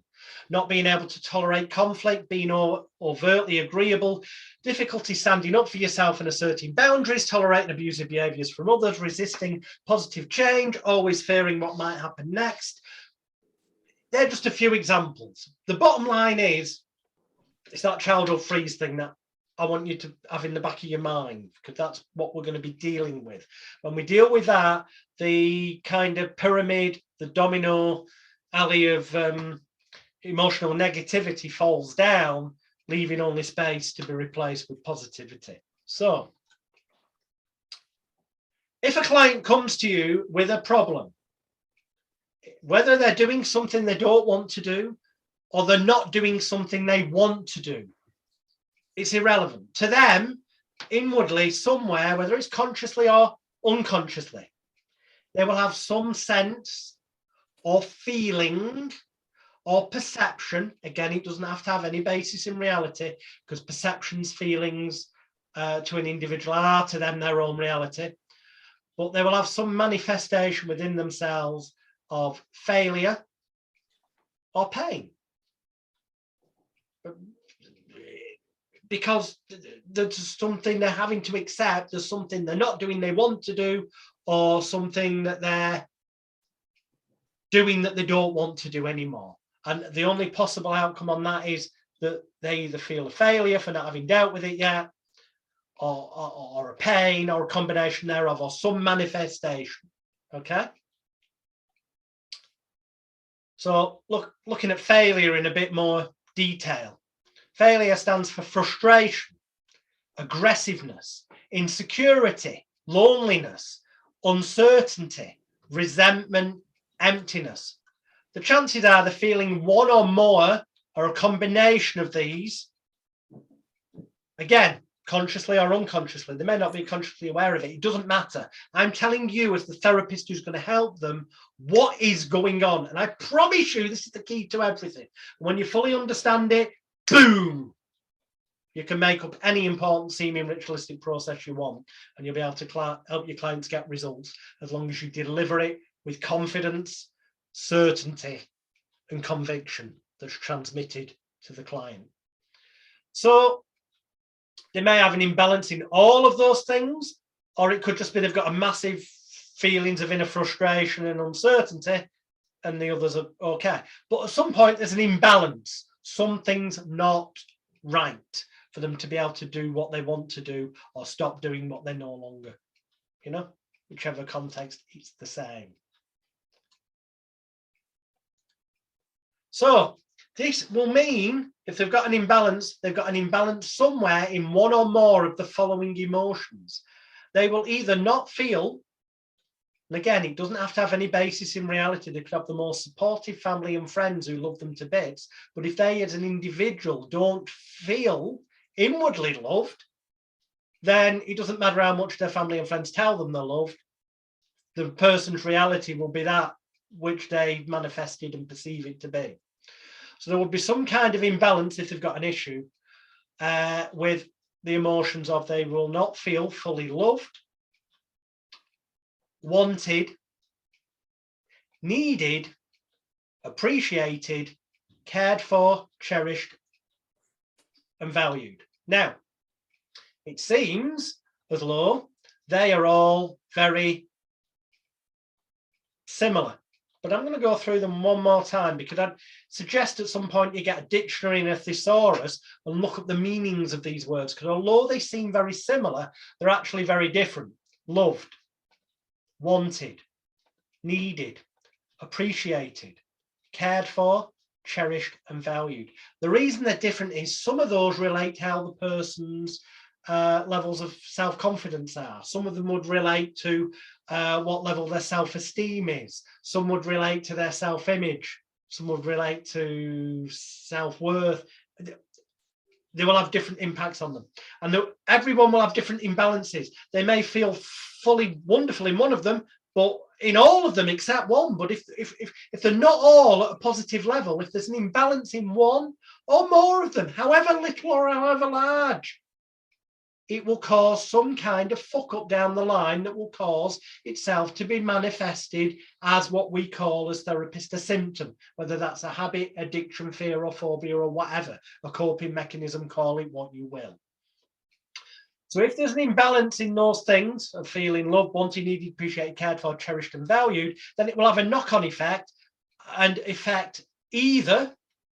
not being able to tolerate conflict, being overtly agreeable, difficulty standing up for yourself and asserting boundaries, tolerating abusive behaviors from others, resisting positive change, always fearing what might happen next. They're just a few examples. The bottom line is, it's that childhood freeze thing that I want you to have in the back of your mind, because that's what we're going to be dealing with. When we deal with that, the kind of pyramid, the domino alley of emotional negativity falls down, leaving only space to be replaced with positivity. So if a client comes to you with a problem, whether they're doing something they don't want to do or they're not doing something they want to do, it's irrelevant. To them, inwardly, somewhere, whether it's consciously or unconsciously, they will have some sense or feeling or perception. Again, it doesn't have to have any basis in reality, because perceptions, feelings to an individual are to them their own reality. But they will have some manifestation within themselves of failure or pain, because there's something they're having to accept, there's something they're not doing they want to do, or something that they're doing that they don't want to do anymore. And the only possible outcome on that is that they either feel a failure for not having dealt with it yet, or a pain, or a combination thereof, or some manifestation. Okay? So looking at failure in a bit more detail. Failure stands for frustration, aggressiveness, insecurity, loneliness, uncertainty, resentment, emptiness. The chances are they're feeling one or more or a combination of these, again, consciously or unconsciously. They may not be consciously aware of it. It doesn't matter. I'm telling you, as the therapist who's going to help them, what is going on. And I promise you, this is the key to everything. When you fully understand it, boom, you can make up any important seeming ritualistic process you want, and you'll be able to help your clients get results, as long as you deliver it with confidence, certainty, and conviction that's transmitted to the client. So they may have an imbalance in all of those things, or it could just be they've got a massive feelings of inner frustration and uncertainty, and the others are okay. But at some point, there's an imbalance. Something's not right for them to be able to do what they want to do, or stop doing what they're no longer. You know, whichever context, it's the same. So this will mean, if they've got an imbalance, they've got an imbalance somewhere in one or more of the following emotions. They will either not feel, and again, it doesn't have to have any basis in reality. They could have the most supportive family and friends who love them to bits. But if they as an individual don't feel inwardly loved, then it doesn't matter how much their family and friends tell them they're loved. The person's reality will be that which they manifested and perceive it to be. So there will be some kind of imbalance if they've got an issue with the emotions of they will not feel fully loved, wanted, needed, appreciated, cared for, cherished, and valued. Now, it seems as though they are all very similar. but I'm going to go through them one more time because I'd suggest at some point you get a dictionary and a thesaurus and look at the meanings of these words, because although they seem very similar, they're actually very different. Loved, wanted, needed, appreciated, cared for, cherished, and valued. The reason they're different is some of those relate to how the person's levels of self-confidence are. Some of them would relate to what level their self-esteem is. Some would relate to their self-image. Some would relate to self-worth. They will have different impacts on them. And everyone will have different imbalances. They may feel fully wonderful in one of them, but in all of them except one. But if they're not all at a positive level, if there's an imbalance in one or more of them, however little or however large, it will cause some kind of fuck up down the line that will cause itself to be manifested as what we call as therapists a symptom, whether that's a habit, addiction, fear or phobia or whatever, a coping mechanism, call it what you will. So if there's an imbalance in those things of feeling loved, wanted, needed, appreciated, cared for, cherished and valued, then it will have a knock-on effect and affect either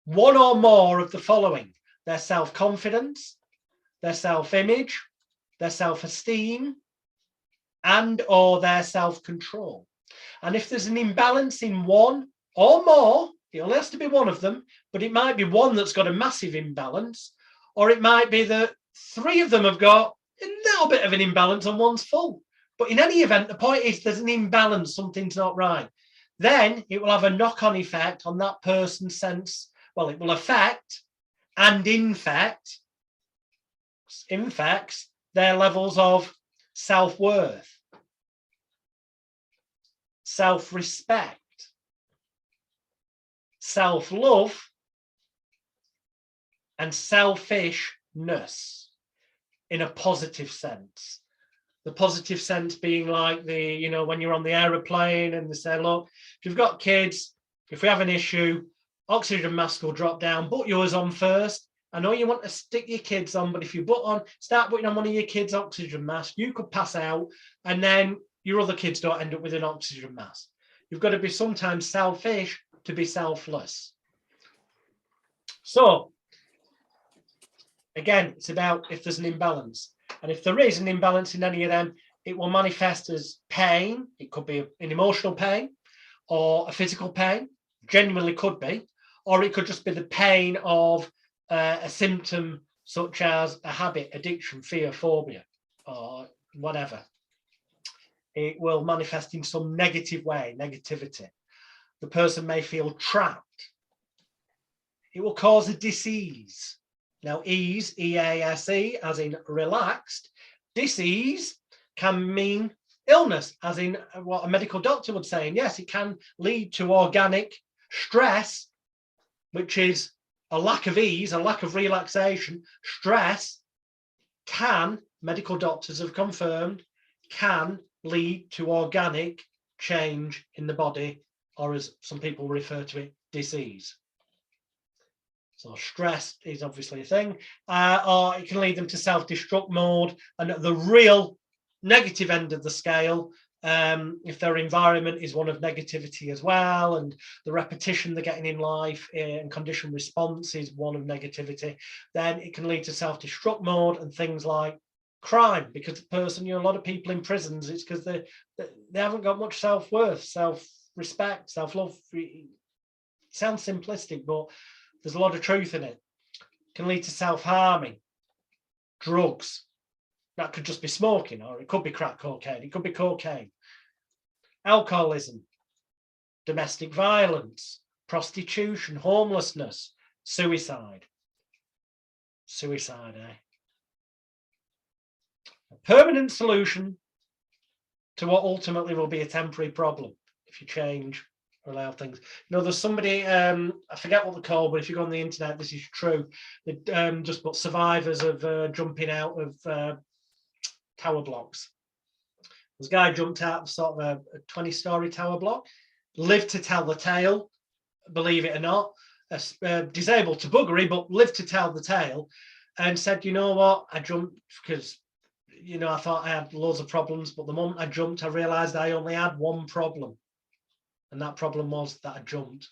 one or more of the following: their self-confidence, their self-image, their self-esteem, and or their self-control. And if there's an imbalance in one or more, it only has to be one of them, but it might be one that's got a massive imbalance, or it might be that three of them have got a little bit of an imbalance and one's full. But in any event, the point is there's an imbalance, something's not right. Then it will have a knock-on effect on that person's sense. Well, it will affect and infects their levels of self-worth, self-respect, self-love, and selfishness in a positive sense. The positive sense being like when you're on the aeroplane and they say, look, if you've got kids, if we have an issue, oxygen mask will drop down, put yours on first. I know you want to stick your kids on, but if you start putting on one of your kids' oxygen masks, you could pass out and then your other kids don't end up with an oxygen mask. You've got to be sometimes selfish to be selfless. So, again, it's about if there's an imbalance. And if there is an imbalance in any of them, it will manifest as pain. It could be an emotional pain or a physical pain, genuinely could be, or it could just be the pain of a symptom such as a habit, addiction, fear, phobia, or whatever. It will manifest in some negative way, negativity. The person may feel trapped. It will cause a disease. Now, ease, E-A-S-E, as in relaxed. Disease can mean illness, as in what a medical doctor would say. And yes, it can lead to organic stress, which is a lack of ease, a lack of relaxation. Stress can, medical doctors have confirmed, can lead to organic change in the body, or as some people refer to it, disease. So stress is obviously a thing, or it can lead them to self-destruct mode. And at the real negative end of the scale, if their environment is one of negativity as well, and the repetition they're getting in life and conditioned response is one of negativity, then it can lead to self-destruct mode and things like crime, because the person, a lot of people in prisons, it's because they haven't got much self-worth, self-respect, self-love. It sounds simplistic, but there's a lot of truth in it. It can lead to self-harming, drugs. That could just be smoking, or it could be crack cocaine. It could be cocaine. Alcoholism, domestic violence, prostitution, homelessness, suicide. Suicide, eh? A permanent solution to what ultimately will be a temporary problem if you change or allow things. There's somebody, I forget what they're called, but if you go on the internet, this is true. They just put survivors of jumping out of tower blocks. This guy jumped out of sort of a 20-story tower block, lived to tell the tale, believe it or not, disabled to buggery, but lived to tell the tale, and said, you know what, I jumped because, I thought I had loads of problems, but the moment I jumped, I realized I only had one problem. And that problem was that I jumped.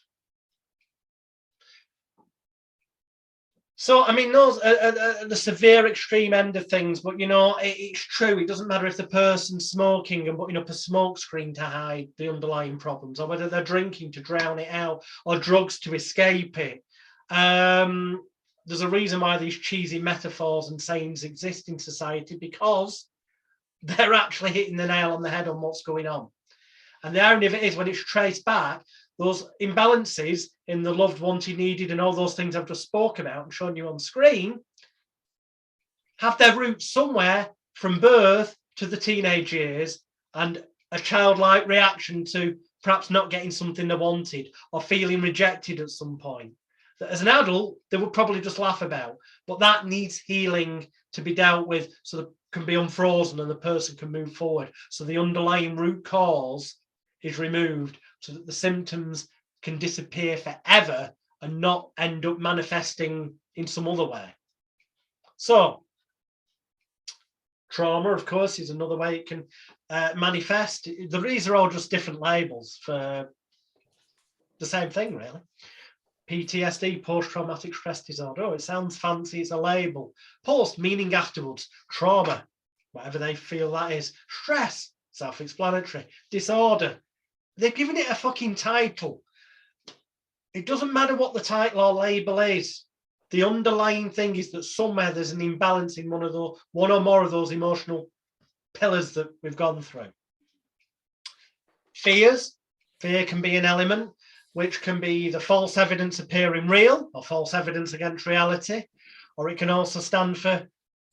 So, I mean, those are the severe extreme end of things, but, you know, it's true. It doesn't matter if the person's smoking and putting up a smoke screen to hide the underlying problems, or whether they're drinking to drown it out, or drugs to escape it. There's a reason why these cheesy metaphors and sayings exist in society, because they're actually hitting the nail on the head on what's going on. And the irony of it is, when it's traced back, those imbalances in the loved, wanted, needed, and all those things I've just spoken about and shown you on screen have their roots somewhere from birth to the teenage years, and a childlike reaction to perhaps not getting something they wanted, or feeling rejected at some point, that as an adult they would probably just laugh about, but that needs healing to be dealt with, so that can be unfrozen and the person can move forward, so the underlying root cause is removed, so that the symptoms can disappear forever and not end up manifesting in some other way. So trauma, of course, is another way it can manifest. These are all just different labels for the same thing, really. PTSD, post-traumatic stress disorder. Oh, it sounds fancy, it's a label. Post, meaning afterwards. Trauma, whatever they feel that is. Stress, self-explanatory. Disorder, they've given it a fucking title. It doesn't matter what the title or label is. The underlying thing is that somewhere there's an imbalance in one or more of those emotional pillars that we've gone through. Fears. Fear can be an element, which can be the false evidence appearing real, or false evidence against reality, or it can also stand for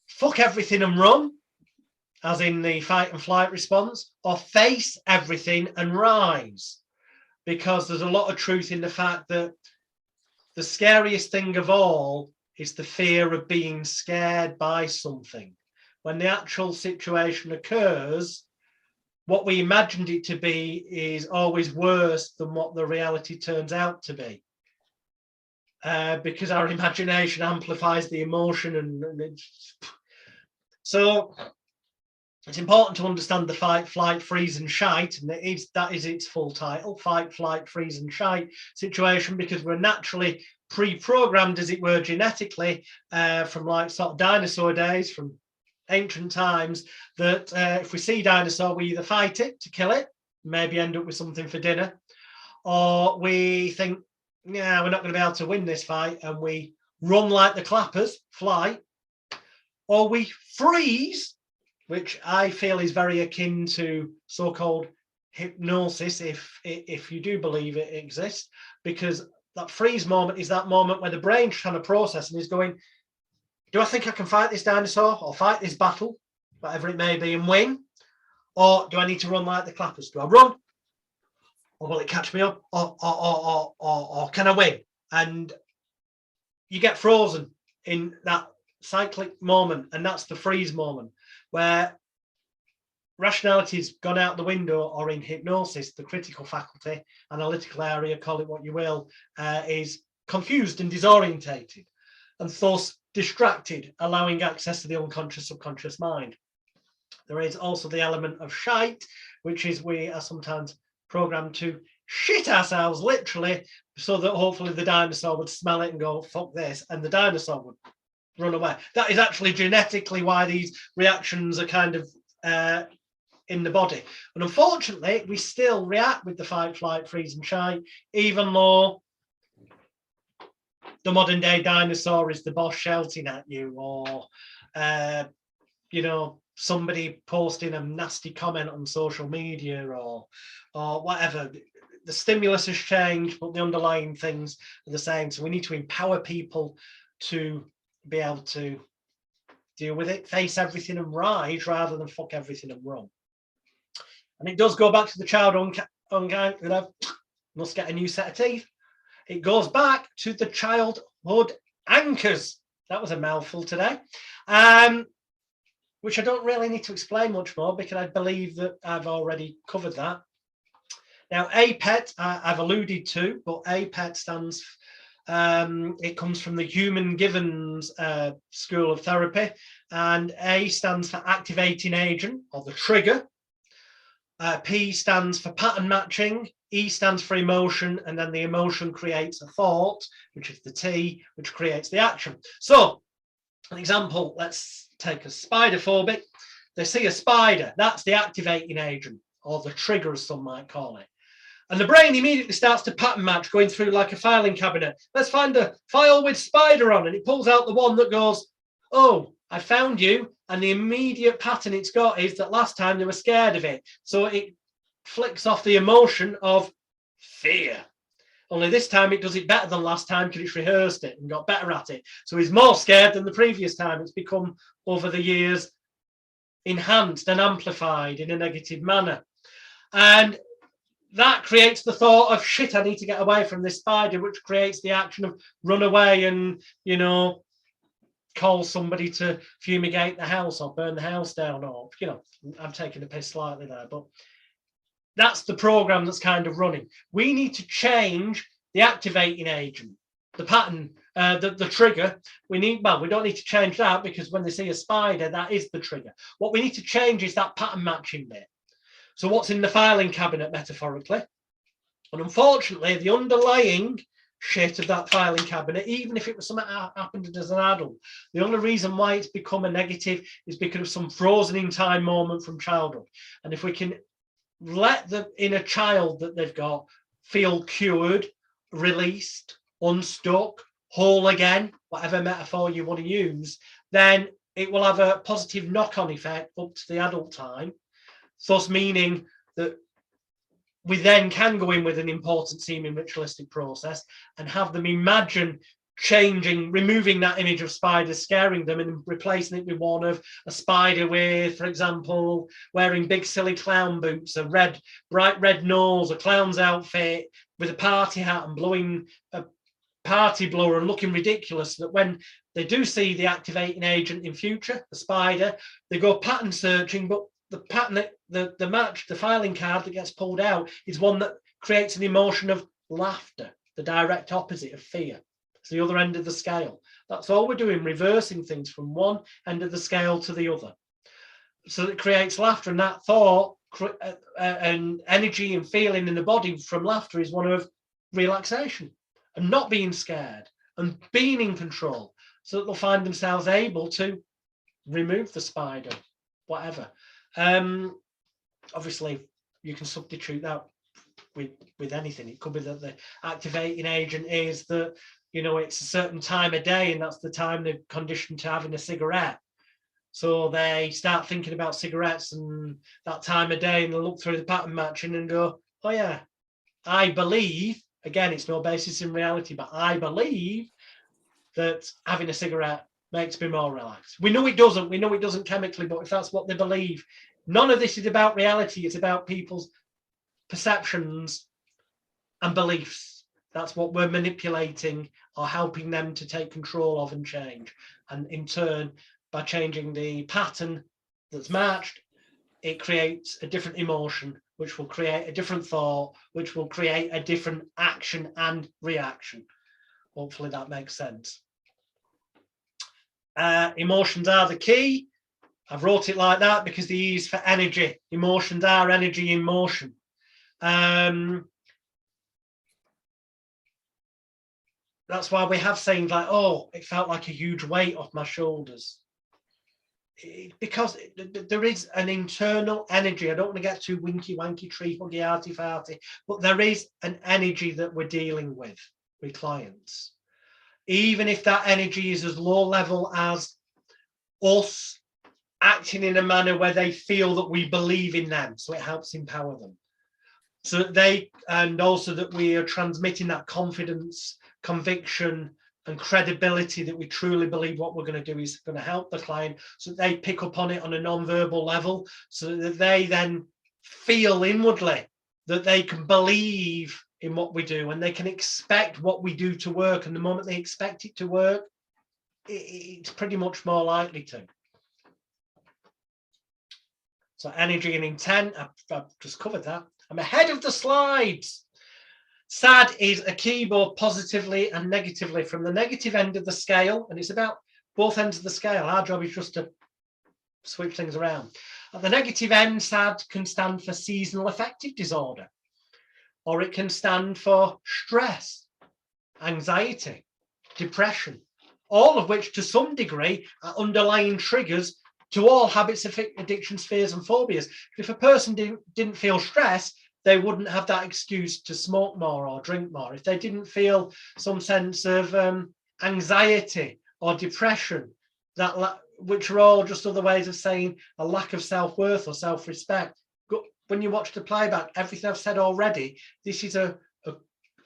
fuck everything and run, as in the fight and flight response, or face everything and rise, because there's a lot of truth in the fact that the scariest thing of all is the fear of being scared by something. When the actual situation occurs, what we imagined it to be is always worse than what the reality turns out to be. Because our imagination amplifies the emotion, and so it's important to understand the fight, flight, freeze and shite, and that is its full title, fight, flight, freeze and shite situation, because we're naturally pre-programmed, as it were, genetically, from like sort of dinosaur days, from ancient times, that if we see dinosaur, we either fight it to kill it, maybe end up with something for dinner, or we think, yeah, we're not going to be able to win this fight, and we run like the clappers, fly, or we freeze, which I feel is very akin to so-called hypnosis, if you do believe it exists, because that freeze moment is that moment where the brain's trying to process and is going, do I think I can fight this dinosaur or fight this battle, whatever it may be, and win? Or do I need to run like the clappers? Do I run? Or will it catch me up? Or can I win? And you get frozen in that cyclic moment, and that's the freeze moment, where rationality's gone out the window, or in hypnosis, the critical faculty, analytical area, call it what you will, is confused and disorientated, and thus distracted, allowing access to the unconscious, subconscious mind. There is also the element of shite, which is we are sometimes programmed to shit ourselves, literally, so that hopefully the dinosaur would smell it and go, fuck this, and the dinosaur would run away. That is actually genetically why these reactions are kind of in the body. And unfortunately, we still react with the fight, flight, freeze and shite, even though the modern day dinosaur is the boss shouting at you, or you know, somebody posting a nasty comment on social media, or whatever. The stimulus has changed, but the underlying things are the same. So we need to empower people to be able to deal with it, face everything and rise, rather than fuck everything and run. And it does go back to the child must get a new set of teeth. It goes back to the childhood anchors. That was a mouthful today, which I don't really need to explain much more, because I believe that I've already covered that. Now, APET, I've alluded to, but APET stands, it comes from the Human Givens School of Therapy, and A stands for activating agent, or the trigger. P stands for pattern matching, E stands for emotion, and then the emotion creates a thought, which is the T, which creates the action. So, an example, let's take a spider phobic. They see a spider, that's the activating agent, or the trigger, as some might call it. And the brain immediately starts to pattern match, going through like a filing cabinet. Let's find a file with spider on, and it pulls out the one that goes, oh, I found you. And the immediate pattern it's got is that last time they were scared of it. So it flicks off the emotion of fear. Only this time it does it better than last time because it's rehearsed it and got better at it. So he's more scared than the previous time. It's become, over the years, enhanced and amplified in a negative manner. And that creates the thought of, shit, I need to get away from this spider, which creates the action of run away and, you know, call somebody to fumigate the house or burn the house down, or, you know, I'm taking a piss slightly there, but that's the program that's kind of running. We need to change the activating agent, the pattern, the trigger. We don't need to change that, because when they see a spider, that is the trigger. What we need to change is that pattern matching bit. So what's in the filing cabinet, metaphorically? And unfortunately, the underlying shit of that filing cabinet, even if it was something that happened as an adult, the only reason why it's become a negative is because of some frozen in time moment from childhood. And if we can let the inner child that they've got feel cured, released, unstuck, whole again, whatever metaphor you want to use, then it will have a positive knock-on effect up to the adult time. Thus meaning that we then can go in with an important seeming ritualistic process and have them imagine changing, removing that image of spiders scaring them and replacing it with one of a spider with, for example, wearing big silly clown boots, a bright red nose, a clown's outfit with a party hat and blowing a party blower and looking ridiculous, so that when they do see the activating agent in future, the spider, they go pattern searching, but the pattern, the match, the filing card that gets pulled out is one that creates an emotion of laughter, the direct opposite of fear. It's the other end of the scale. That's all we're doing, reversing things from one end of the scale to the other. So it creates laughter, and that thought and energy and feeling in the body from laughter is one of relaxation and not being scared and being in control, so that they'll find themselves able to remove the spider, whatever. Obviously, you can substitute that with anything. It could be that the activating agent is that, you know, it's a certain time of day and that's the time they're conditioned to having a cigarette. So they start thinking about cigarettes and that time of day, and they look through the pattern matching and go, oh yeah, I believe, again, it's no basis in reality, but I believe that having a cigarette makes me more relaxed. We know it doesn't. We know it doesn't chemically, but if that's what they believe, none of this is about reality. It's about people's perceptions and beliefs. That's what we're manipulating or helping them to take control of and change. And in turn, by changing the pattern that's matched, it creates a different emotion, which will create a different thought, which will create a different action and reaction. Hopefully that makes sense. Emotions are the key. I've wrote it like that because the E is for energy. Emotions are energy in motion. That's why we have sayings like, oh, it felt like a huge weight off my shoulders. Because there is an internal energy. I don't want to get too winky, wanky, tree, huggy, arty, farty, but there is an energy that we're dealing with clients. Even if that energy is as low level as us acting in a manner where they feel that we believe in them, so it helps empower them. So that they, and also that we are transmitting that confidence, conviction, and credibility that we truly believe what we're going to do is going to help the client, so that they pick up on it on a non-verbal level, so that they then feel inwardly that they can believe in what we do and they can expect what we do to work. And the moment they expect it to work, it's pretty much more likely to. So energy and intent, I've just covered that. I'm ahead of the slides. SAD is a key both positively and negatively. From the negative end of the scale, and it's about both ends of the scale. Our job is just to switch things around. At the negative end, SAD can stand for seasonal affective disorder. or it can stand for stress, anxiety, depression, all of which to some degree are underlying triggers to all habits, addictions, fears and phobias. If a person didn't feel stress, they wouldn't have that excuse to smoke more or drink more. If they didn't feel some sense of anxiety or depression, which are all just other ways of saying a lack of self-worth or self-respect. When you watch the playback, everything I've said already, this is I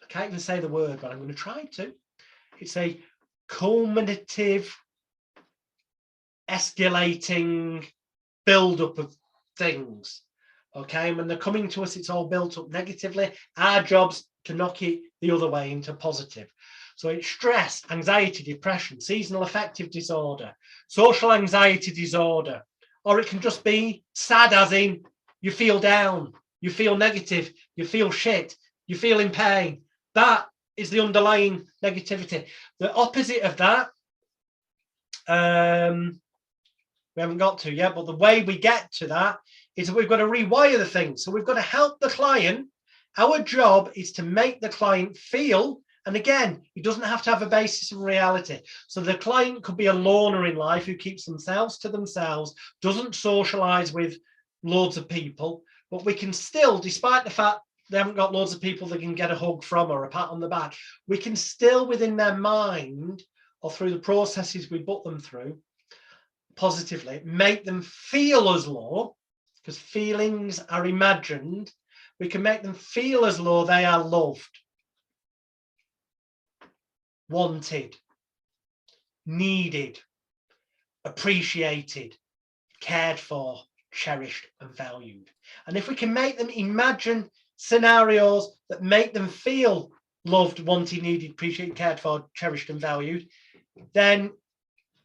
can't even say the word, but I'm going to try to. It's a culminative, escalating build-up of things. Okay, when they're coming to us, it's all built up negatively. Our job's to knock it the other way into positive. So it's stress, anxiety, depression, seasonal affective disorder, social anxiety disorder, or it can just be sad, as in you feel down, you feel negative, you feel shit, you feel in pain. That is the underlying negativity. The opposite of that, we haven't got to yet, but the way we get to that is that we've got to rewire the thing. So we've got to help the client. Our job is to make the client feel, and again, it doesn't have to have a basis in reality. So the client could be a loner in life who keeps themselves to themselves, doesn't socialize with loads of people, but we can still, despite the fact they haven't got loads of people they can get a hug from or a pat on the back, we can still within their mind or through the processes we put them through positively, make them feel as low, because feelings are imagined. We can make them feel as though they are loved, wanted, needed, appreciated, cared for, cherished and valued. And if we can make them imagine scenarios that make them feel loved, wanted, needed, appreciated, cared for, cherished and valued, then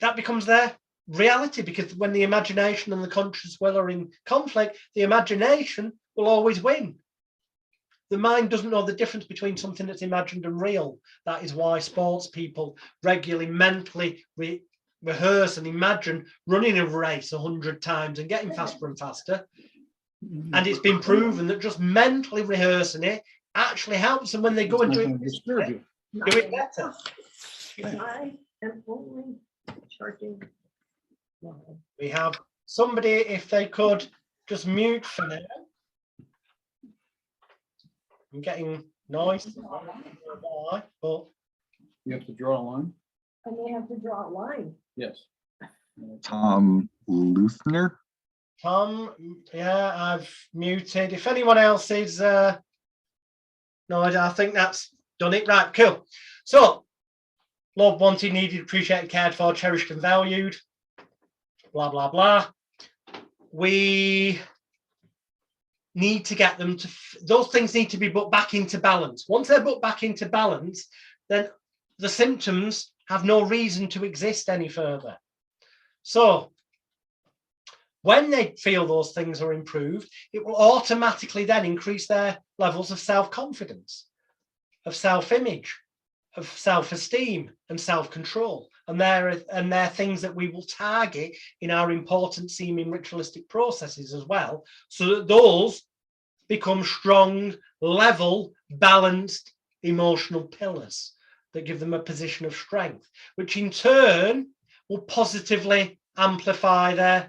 that becomes their reality, because when the imagination and the conscious will are in conflict, the imagination will always win. The mind doesn't know the difference between something that's imagined and real. That is why sports people regularly mentally rehearse and imagine running a race 100 times and getting faster and faster. And it's been proven that just mentally rehearsing it actually helps them when they go and do it better. I am only charging. We have somebody, if they could just mute for now. I'm getting noise, but You have to draw a line? And they have to draw a line. Yes. Tom Luthner. Tom, yeah, I've muted. If anyone else is, no, I think that's done it. Right, cool. So, loved, wanted, needed, appreciated, cared for, cherished and valued, blah, blah, blah. We need to get them to, those things need to be put back into balance. Once they're put back into balance, then the symptoms have no reason to exist any further. So when they feel those things are improved, it will automatically then increase their levels of self-confidence, of self-image, of self-esteem and self-control. And they're things that we will target in our important seeming ritualistic processes as well, so that those become strong, level, balanced emotional pillars that give them a position of strength, which in turn will positively amplify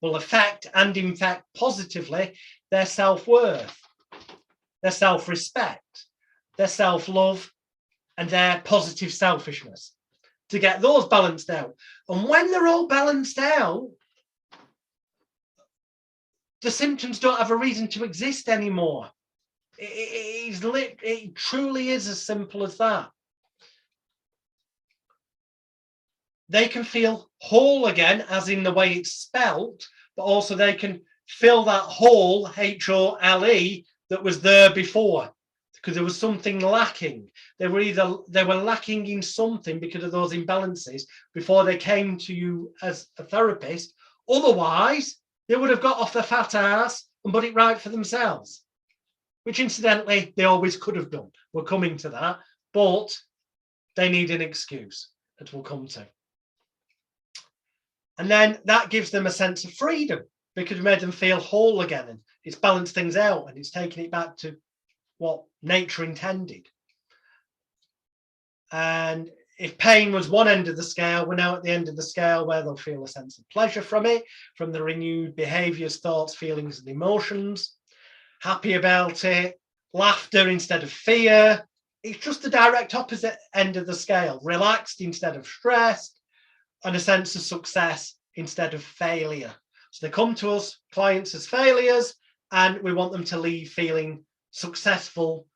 will affect and in fact positively their self-worth, their self-respect, their self-love, and their positive selfishness, to get those balanced out. And when they're all balanced out, the symptoms don't have a reason to exist anymore. It truly is as simple as that. They can feel whole again, as in the way it's spelt, but also they can fill that hole, H-O-L-E, that was there before, because there was something lacking. They were lacking in something because of those imbalances before they came to you as a therapist. Otherwise, they would have got off their fat ass and put it right for themselves, which incidentally, they always could have done. We're coming to that, but they need an excuse that we'll come to. And then that gives them a sense of freedom, because we made them feel whole again, and it's balanced things out, and it's taking it back to what nature intended. And if pain was one end of the scale, we're now at the end of the scale where they'll feel a sense of pleasure from it, from the renewed behaviors, thoughts, feelings, and emotions, happy about it, laughter instead of fear. It's just the direct opposite end of the scale, relaxed instead of stressed, and a sense of success instead of failure. So they come to us, clients, as failures, and we want them to leave feeling successful,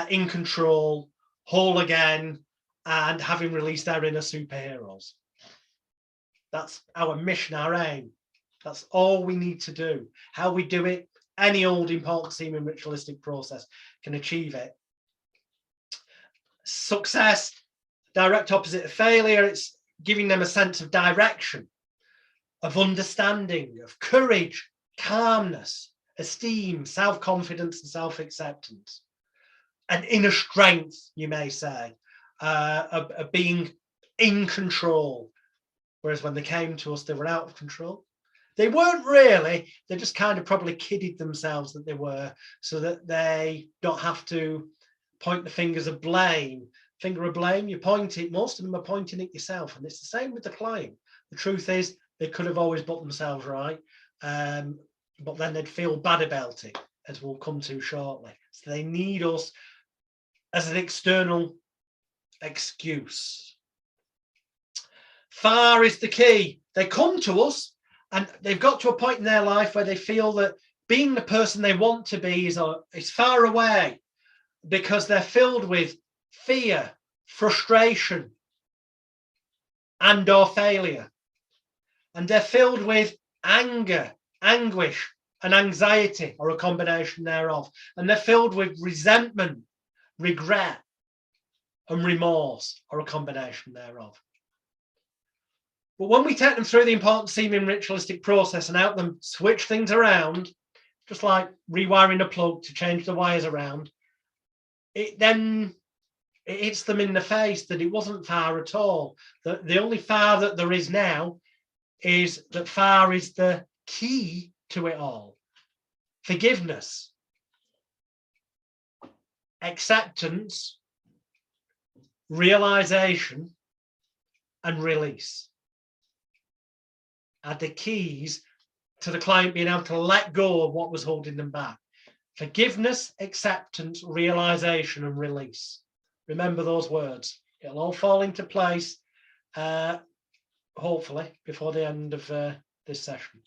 in control, whole again, and having released their inner superheroes. That's our mission, our aim. That's all we need to do. How we do it, any old important seeming ritualistic process can achieve it. Success, direct opposite of failure, it's giving them a sense of direction, of understanding, of courage, calmness, esteem, self-confidence, and self-acceptance. An inner strength, you may say, of being in control. Whereas when they came to us, they were out of control. They weren't really, they just kind of probably kidded themselves that they were, so that they don't have to point the fingers of blame. Finger of blame, you point it, most of them are pointing it yourself. And it's the same with the client. The truth is, they could have always put themselves right, but then they'd feel bad about it, as we'll come to shortly. So they need us as an external excuse. Far is the key. They come to us and they've got to a point in their life where they feel that being the person they want to be is far away, because they're filled with fear, frustration, and or failure. And they're filled with anger, anguish, and anxiety, or a combination thereof. And they're filled with resentment, regret, and remorse, or a combination thereof. But when we take them through the important seeming ritualistic process and help them switch things around, just like rewiring a plug to change the wires around, it hits them in the face that it wasn't far at all. That the only far that there is now is that far is the key to it all. Forgiveness, acceptance, realization, and release are the keys to the client being able to let go of what was holding them back. Forgiveness, acceptance, realization, and release. Remember those words. It'll all fall into place, hopefully, before the end of this session.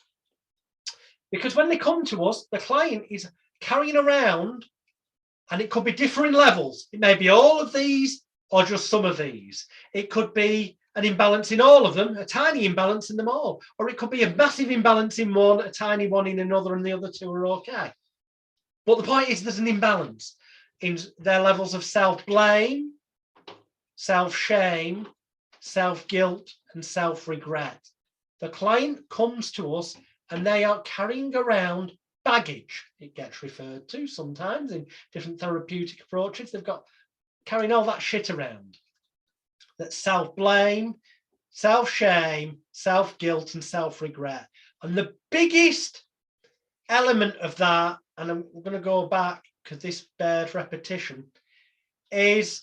Because when they come to us, the client is carrying around, and it could be differing levels. It may be all of these or just some of these. It could be an imbalance in all of them, a tiny imbalance in them all. Or it could be a massive imbalance in one, a tiny one in another, and the other two are okay. But the point is there's an imbalance in their levels of self-blame, self-shame, self-guilt, and self-regret. The client comes to us and they are carrying around baggage. It gets referred to sometimes in different therapeutic approaches. They've got carrying all that shit around. That's self-blame, self-shame, self-guilt, and self-regret. And the biggest element of that, and I'm going to go back because this bears repetition, is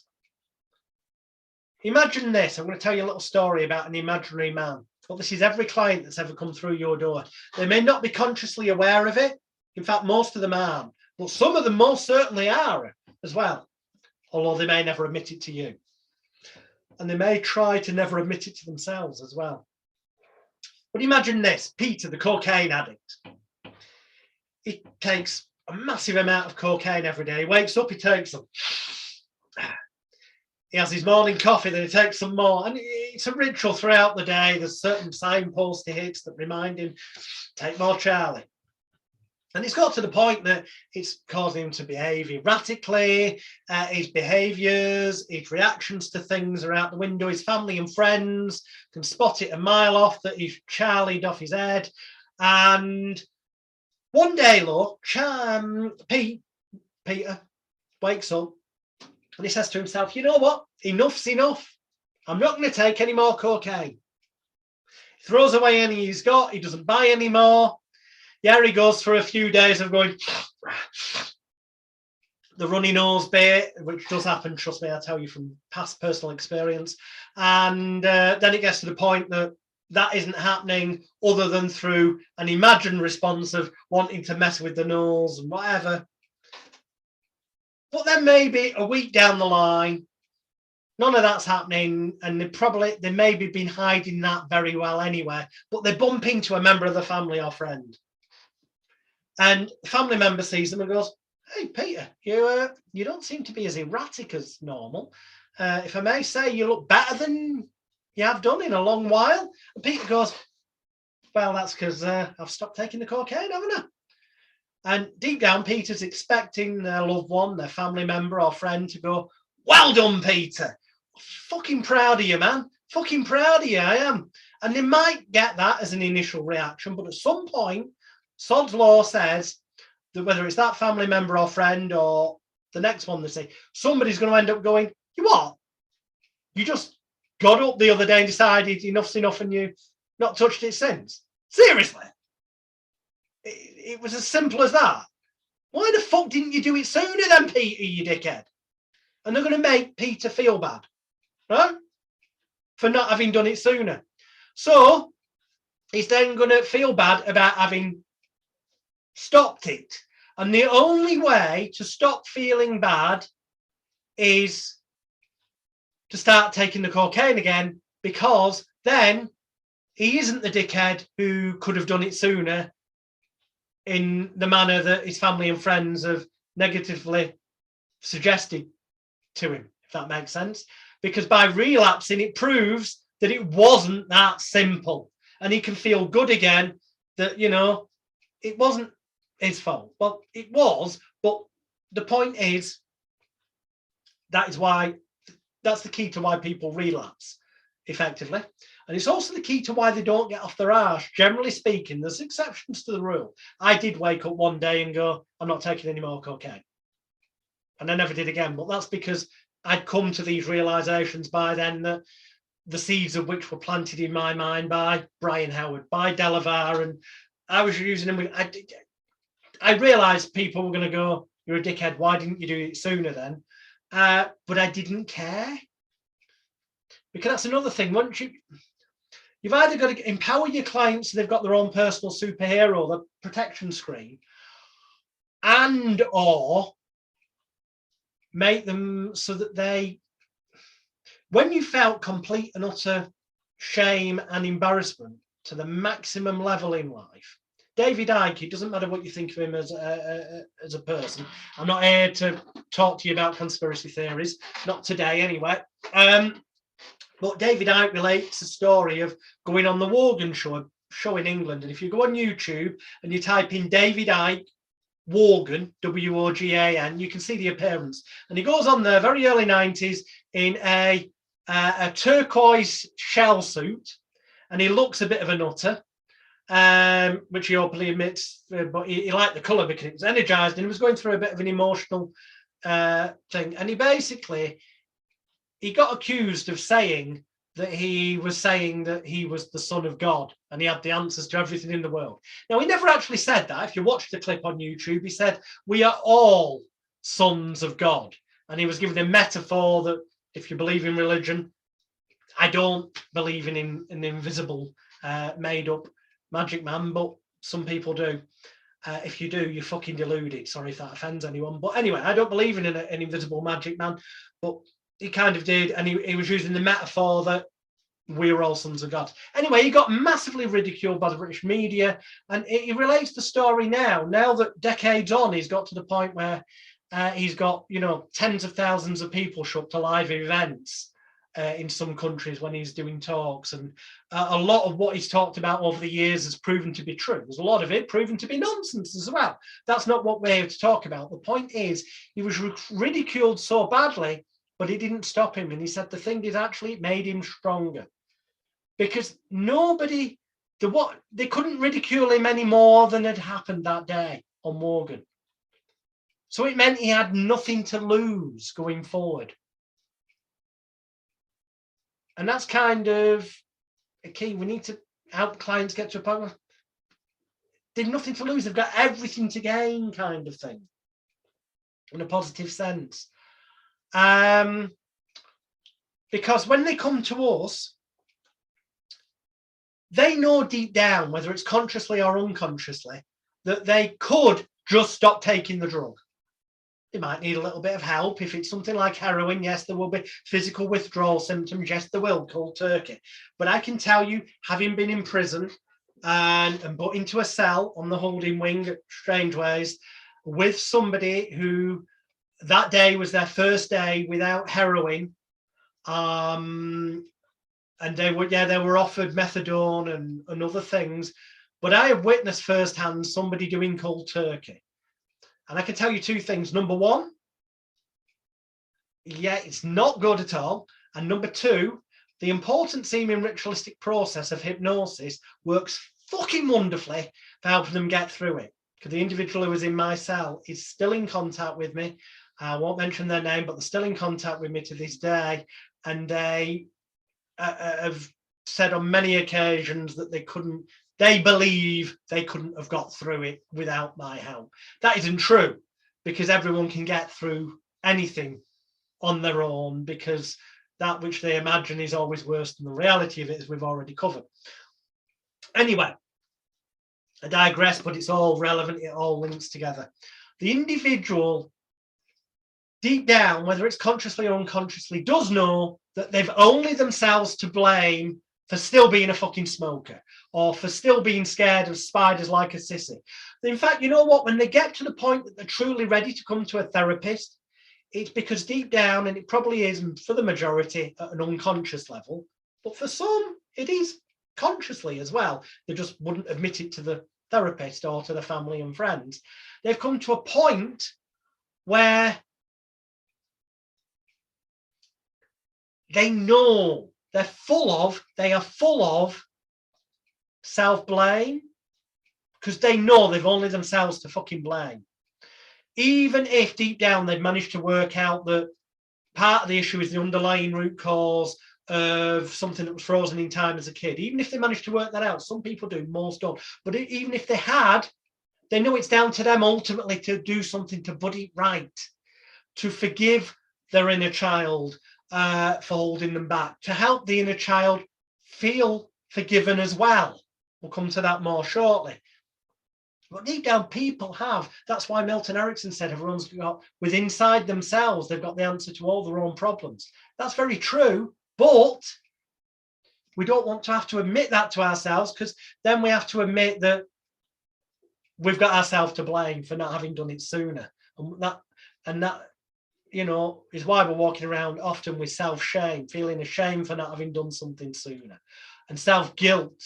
imagine this. I'm going to tell you a little story about an imaginary man. Well, this is every client that's ever come through your door. They may not be consciously aware of it. In fact, most of them aren't. But some of them most certainly are as well, although they may never admit it to you. And they may try to never admit it to themselves as well. But imagine this, Peter, the cocaine addict. He takes a massive amount of cocaine every day. He wakes up, he takes some. He has his morning coffee, then he takes some more. And it's a ritual throughout the day. There's certain signposts he hits that remind him, take more Charlie. And it's got to the point that it's causing him to behave erratically. His behaviours, his reactions to things are out the window. His family and friends can spot it a mile off that he's Charlied off his head. And one day, look, Peter wakes up and he says to himself, you know what? Enough's enough. I'm not going to take any more cocaine. He throws away any he's got. He doesn't buy any more. Yeah, he goes for a few days of going, the runny nose bit, which does happen, trust me, I tell you from past personal experience. And then it gets to the point that that isn't happening other than through an imagined response of wanting to mess with the nose and whatever. But then maybe a week down the line, none of that's happening, and they maybe been hiding that very well anyway, but they bump into a member of the family or friend. And the family member sees them and goes, "Hey, Peter, you don't seem to be as erratic as normal. If I may say, you look better than you have done in a long while." And Peter goes, "Well, that's because I've stopped taking the cocaine, haven't I?" And deep down, Peter's expecting their loved one, their family member or friend to go, "Well done, Peter. Fucking proud of you, man. Fucking proud of you, I am." And they might get that as an initial reaction, but at some point, Sod's Law says that whether it's that family member or friend or the next one they say, somebody's going to end up going, "You what? You just got up the other day and decided enough's enough and you not touched it since? Seriously?" It was as simple as that. Why the fuck didn't you do it sooner then, Peter, you dickhead? And they're going to make Peter feel bad, right? For not having done it sooner. So he's then going to feel bad about having stopped it. And the only way to stop feeling bad is to start taking the cocaine again, because then he isn't the dickhead who could have done it sooner in the manner that his family and friends have negatively suggested to him, if that makes sense. Because by relapsing, it proves that it wasn't that simple. And he can feel good again that, it wasn't his fault. Well, it was, but the point is, that's the key to why people relapse effectively. And it's also the key to why they don't get off their arse. Generally speaking, there's exceptions to the rule. I did wake up one day and go, "I'm not taking any more cocaine." And I never did again. But that's because I'd come to these realizations by then, that the seeds of which were planted in my mind by Brian Howard, by Delavar, and I was using them. I realized people were going to go, "You're a dickhead. Why didn't you do it sooner then?" But I didn't care. Because that's another thing. Once you've either got to empower your clients so they've got their own personal superhero, the protection screen, and or make them so that when you felt complete and utter shame and embarrassment to the maximum level in life. David Icke, it doesn't matter what you think of him as a person. I'm not here to talk to you about conspiracy theories, not today anyway. But David Icke relates a story of going on the Wogan show in England. And if you go on YouTube and you type in David Icke Wogan, W-O-G-A-N, you can see the appearance. And he goes on there very early 90s in a turquoise shell suit, and he looks a bit of a nutter, which he openly admits, but he liked the colour because it was energised, and he was going through a bit of an emotional thing. And he got accused of saying that he was the son of God and he had the answers to everything in the world. Now, he never actually said that. If you watch the clip on YouTube, he said, "We are all sons of God." And he was given a metaphor that if you believe in religion, I don't believe in an invisible, made-up magic man, but some people do. If you do, you're fucking deluded. Sorry if that offends anyone. But anyway, I don't believe in an invisible magic man, but he kind of did, and he was using the metaphor that we're all sons of God. Anyway, he got massively ridiculed by the British media, and he relates the story now that decades on, he's got to the point where he's got, tens of thousands of people show up to live events in some countries when he's doing talks, and a lot of what he's talked about over the years has proven to be true. There's a lot of it proven to be nonsense as well. That's not what we're here to talk about. The point is, he was ridiculed so badly, but it didn't stop him. And he said the thing is, actually, it made him stronger, because they couldn't ridicule him any more than had happened that day on Morgan. So it meant he had nothing to lose going forward. And that's kind of a key. We need to help clients get to a point where they've nothing to lose. They've got everything to gain, kind of thing. in a positive sense. Because when they come to us, they know deep down, whether it's consciously or unconsciously, that they could just stop taking the drug. They might need a little bit of help. If it's something like heroin, yes, there will be physical withdrawal symptoms. Yes, there will, cold turkey. But I can tell you, having been in prison and put into a cell on the holding wing at Strangeways with somebody who that day was their first day without heroin, and they were offered methadone and other things, but I have witnessed firsthand somebody doing cold turkey. And I can tell you two things. Number one, yeah, it's not good at all. And number two, the important seeming ritualistic process of hypnosis works fucking wonderfully for helping them get through it. Because the individual who was in my cell is still in contact with me. I won't mention their name, but they're still in contact with me to this day. And they have said on many occasions that they believe they couldn't have got through it without my help. That isn't true, because everyone can get through anything on their own, because that which they imagine is always worse than the reality of it, as we've already covered. Anyway, I digress, but it's all relevant. It all links together. The individual, deep down, whether it's consciously or unconsciously, does know that they've only themselves to blame for still being a fucking smoker, or for still being scared of spiders like a sissy. In fact, you know what? When they get to the point that they're truly ready to come to a therapist, it's because deep down, and it probably is for the majority at an unconscious level, but for some, it is consciously as well. They just wouldn't admit it to the therapist or to the family and friends. They've come to a point where they know they are full of self-blame, because they know they've only themselves to fucking blame. Even if deep down they've managed to work out that part of the issue is the underlying root cause of something that was frozen in time as a kid. Even if they managed to work that out, some people do, most don't. But even if they had, they know it's down to them ultimately to do something to put it right, to forgive their inner child for holding them back, to help the inner child feel forgiven as well. We'll come to that more shortly. But deep down, people have. That's why Milton Erickson said everyone's got, within inside themselves, they've got the answer to all their own problems. That's very true, but we don't want to have to admit that to ourselves, because then we have to admit that we've got ourselves to blame for not having done it sooner. And that, you know, is why we're walking around often with self-shame, feeling ashamed for not having done something sooner, and self-guilt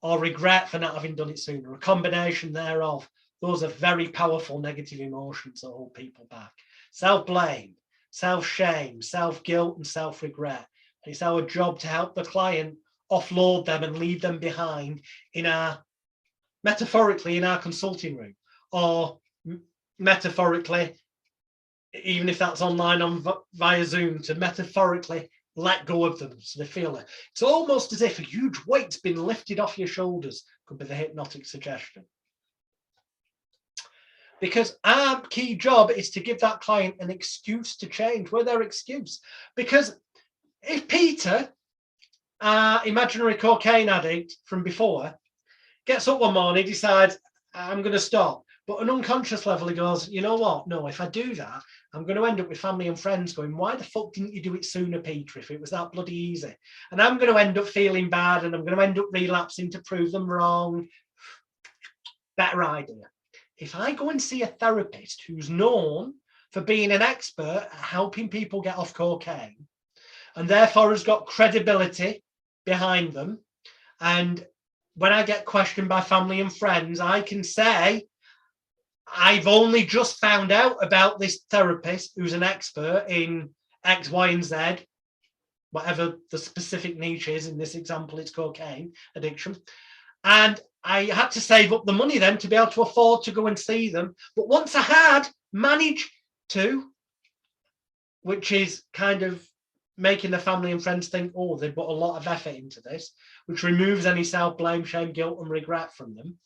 or regret for not having done it sooner, a combination thereof. Those are very powerful negative emotions that hold people back. Self-blame, self-shame, self-guilt, and self-regret. And it's our job to help the client offload them and leave them behind in our, metaphorically, in our consulting room, or metaphorically, even if that's online via Zoom, to metaphorically let go of them so they feel it. It's almost as if a huge weight's been lifted off your shoulders, could be the hypnotic suggestion. Because our key job is to give that client an excuse to change. We're their excuse. Because if Peter, our imaginary cocaine addict from before, gets up one morning, decides, I'm going to stop. But on an unconscious level, he goes, you know what? No, if I do that, I'm going to end up with family and friends going, why the fuck didn't you do it sooner, Peter, if it was that bloody easy? And I'm going to end up feeling bad, and I'm going to end up relapsing to prove them wrong. Better idea. If I go and see a therapist who's known for being an expert at helping people get off cocaine, and therefore has got credibility behind them, and when I get questioned by family and friends, I can say, I've only just found out about this therapist who's an expert in X, Y, and Z, whatever the specific niche is. In this example, it's cocaine addiction. And I had to save up the money then to be able to afford to go and see them. But once I had managed to, which is kind of making the family and friends think, oh, they've put a lot of effort into this, which removes any self-blame, shame, guilt, and regret from them.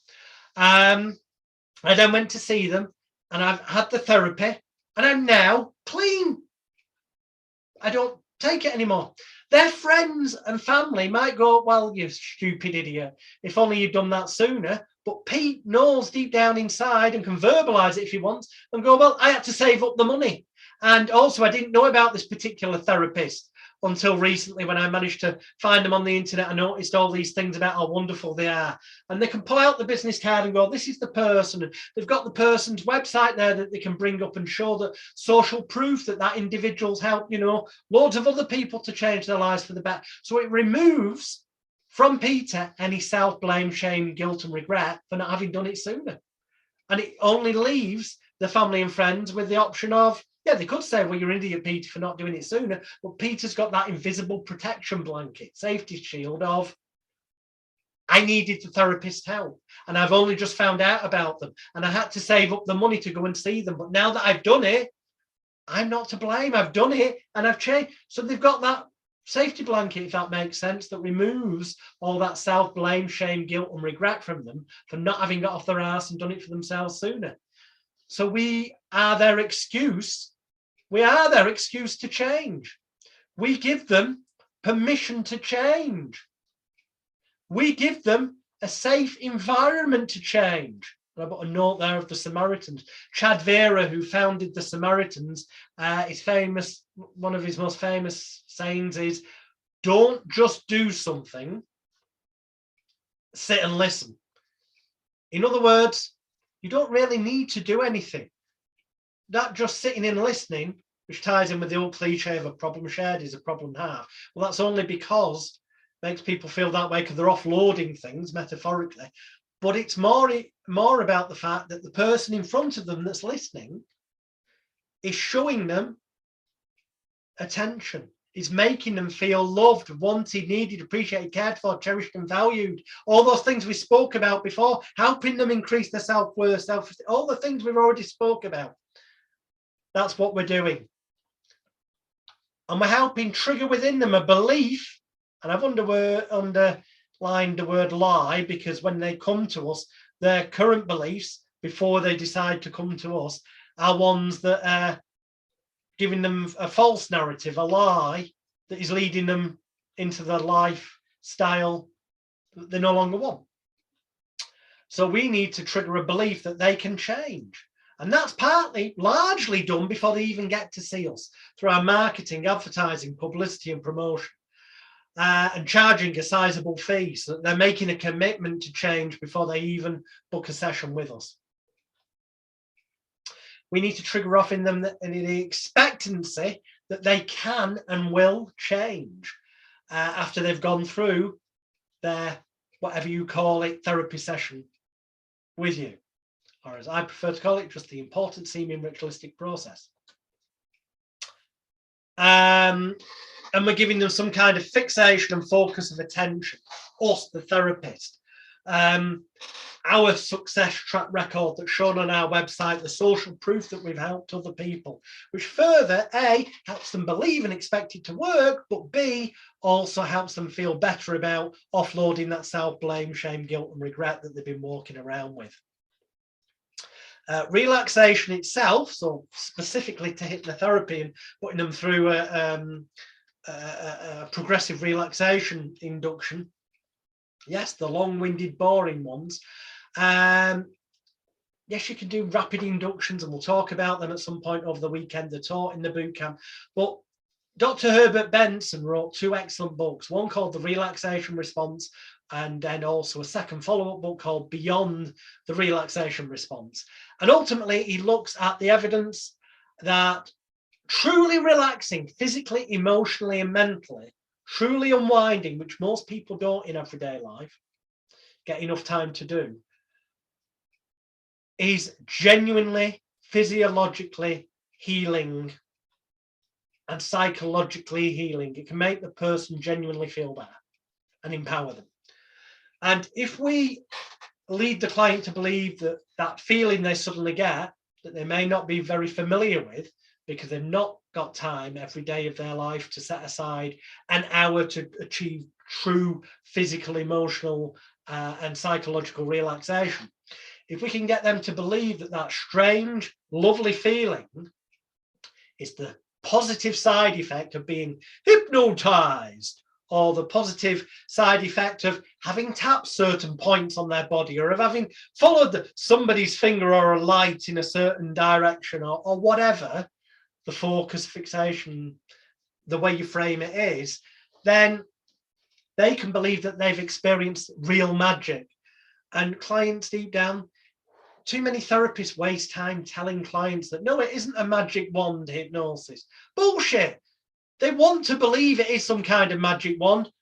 I then went to see them, and I've had the therapy, and I'm now clean. I don't take it anymore. Their friends and family might go, well, you stupid idiot, if only you'd done that sooner. But Pete knows deep down inside and can verbalise it if he wants and go, well, I had to save up the money. And also, I didn't know about this particular therapist until recently when I managed to find them on the internet. I noticed all these things about how wonderful they are. And they can pull out the business card and go, this is the person. And they've got the person's website there that they can bring up and show that social proof that that individual's helped, you know, loads of other people to change their lives for the better. So it removes from Peter any self-blame, shame, guilt and regret for not having done it sooner. And it only leaves the family and friends with the option of, yeah, they could say, well, you're an idiot, Peter, for not doing it sooner. But Peter's got that invisible protection blanket, safety shield of, I needed the therapist's help and I've only just found out about them and I had to save up the money to go and see them. But now that I've done it, I'm not to blame. I've done it and I've changed. So they've got that safety blanket, if that makes sense, that removes all that self-blame, shame, guilt and regret from them for not having got off their ass and done it for themselves sooner. So we are their excuse. We are their excuse to change. We give them permission to change. We give them a safe environment to change. And I've got a note there of the Samaritans. Chad Vera, who founded the Samaritans, is famous. One of his most famous sayings is, don't just do something, sit and listen. In other words, you don't really need to do anything. That just sitting and listening, which ties in with the old cliche of a problem shared is a problem half. Well, that's only because it makes people feel that way because they're offloading things metaphorically. But it's more about the fact that the person in front of them that's listening is showing them attention, is making them feel loved, wanted, needed, appreciated, cared for, cherished and valued. All those things we spoke about before, helping them increase their self-worth, self-esteem, all the things we've already spoke about. That's what we're doing. And we're helping trigger within them a belief, and I've underlined the word lie, because when they come to us, their current beliefs, before they decide to come to us, are ones that are giving them a false narrative, a lie that is leading them into the lifestyle that they no longer want. So we need to trigger a belief that they can change. And that's largely done before they even get to see us, through our marketing, advertising, publicity and promotion, and charging a sizable fee. So they're making a commitment to change before they even book a session with us. We need to trigger off in them the expectancy that they can and will change after they've gone through their, whatever you call it, therapy session with you. Or as I prefer to call it, just the important seeming ritualistic process. And we're giving them some kind of fixation and focus of attention, us, the therapist. Our success track record that's shown on our website, the social proof that we've helped other people, which further, A, helps them believe and expect it to work, but B, also helps them feel better about offloading that self-blame, shame, guilt and regret that they've been walking around with. Relaxation itself, so specifically to hypnotherapy and putting them through a progressive relaxation induction. Yes, the long-winded, boring ones. Yes, you can do rapid inductions, and we'll talk about them at some point over the weekend. They're taught in the boot camp. But Dr. Herbert Benson wrote 2 excellent books, one called The Relaxation Response, and then also a second follow-up book called Beyond the Relaxation Response. And ultimately, he looks at the evidence that truly relaxing physically, emotionally, and mentally, truly unwinding, which most people don't in everyday life get enough time to do, is genuinely physiologically healing and psychologically healing. It can make the person genuinely feel better and empower them. And if we lead the client to believe that that feeling they suddenly get, that they may not be very familiar with, because they've not got time every day of their life to set aside an hour to achieve true physical, emotional, and psychological relaxation. if we can get them to believe that that strange, lovely feeling is the positive side effect of being hypnotized, or the positive side effect of having tapped certain points on their body, or of having followed somebody's finger or a light in a certain direction, or whatever the focus, fixation, the way you frame it is, then they can believe that they've experienced real magic. And clients deep down, too many therapists waste time telling clients that, no, it isn't a magic wand hypnosis. Bullshit. They want to believe it is some kind of magic wand.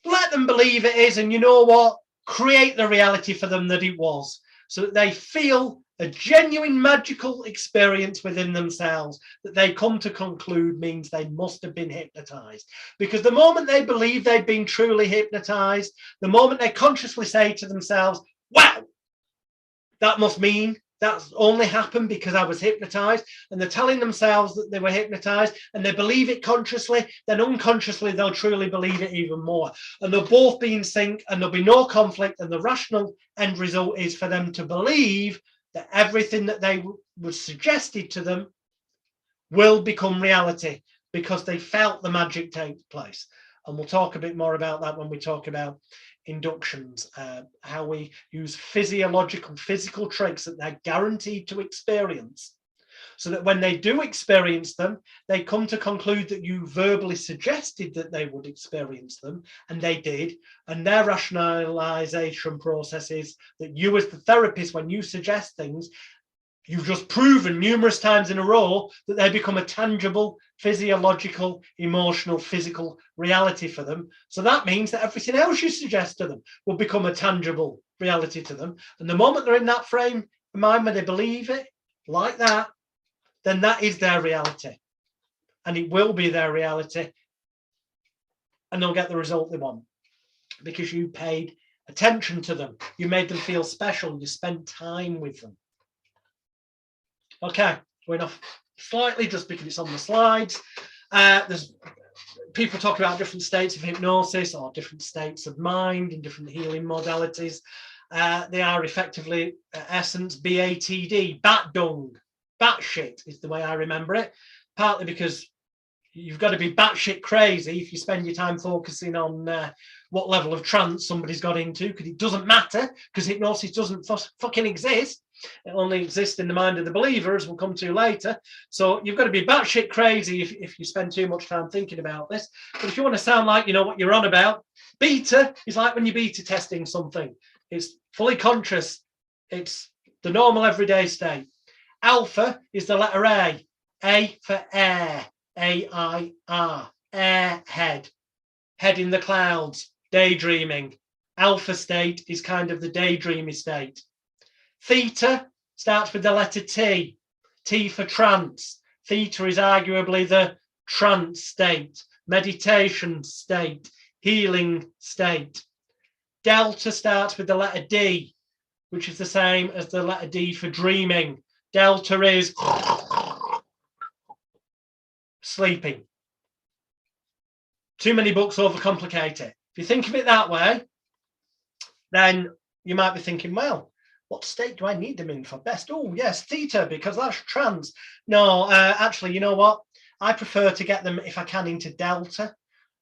Let them believe it is, and you know what? Create the reality for them that it was, so that they feel a genuine magical experience within themselves that they come to conclude means they must have been hypnotized. Because the moment they believe they've been truly hypnotized, the moment they consciously say to themselves, wow, that must mean that's only happened because I was hypnotized, and they're telling themselves that they were hypnotized, and they believe it consciously, then unconsciously they'll truly believe it even more. And they'll both be in sync, and there'll be no conflict, and the rational end result is for them to believe that everything that they was suggested to them will become reality because they felt the magic take place. And we'll talk a bit more about that when we talk about inductions, how we use physical tricks that they're guaranteed to experience, so that when they do experience them, they come to conclude that you verbally suggested that they would experience them, and they did. And their rationalization process is that you, as the therapist, when you suggest things, you've just proven numerous times in a row that they become a tangible, physiological, emotional, physical reality for them. So that means that everything else you suggest to them will become a tangible reality to them. And the moment they're in that frame of mind where they believe it like that, then that is their reality. And it will be their reality. And they'll get the result they want because you paid attention to them. You made them feel special. You spent time with them. Okay, going off slightly just because it's on the slides. There's people talk about different states of hypnosis or different states of mind and different healing modalities. They are effectively essence, BATD, bat dung, bat shit is the way I remember it, partly because you've got to be batshit crazy if you spend your time focusing on what level of trance somebody's got into, because it doesn't matter, because hypnosis doesn't fucking exist. It only exists in the mind of the believer, as we'll come to later. So you've got to be batshit crazy if you spend too much time thinking about this. But if you want to sound like you know what you're on about, beta is like when you're beta testing something. It's fully conscious. It's the normal everyday state. Alpha is the letter A for air, A-I-R, airhead, head in the clouds, daydreaming. Alpha state is kind of the daydreamy state. Theta starts with the letter T, T for trance. Theta is arguably the trance state, meditation state, healing state. Delta starts with the letter D, which is the same as the letter D for dreaming. Delta is sleeping. Too many books overcomplicate it. If you think of it that way, then you might be thinking, well, what state do I need them in for best? Oh, yes, theta, because that's trance. No, actually, you know what? I prefer to get them, if I can, into delta,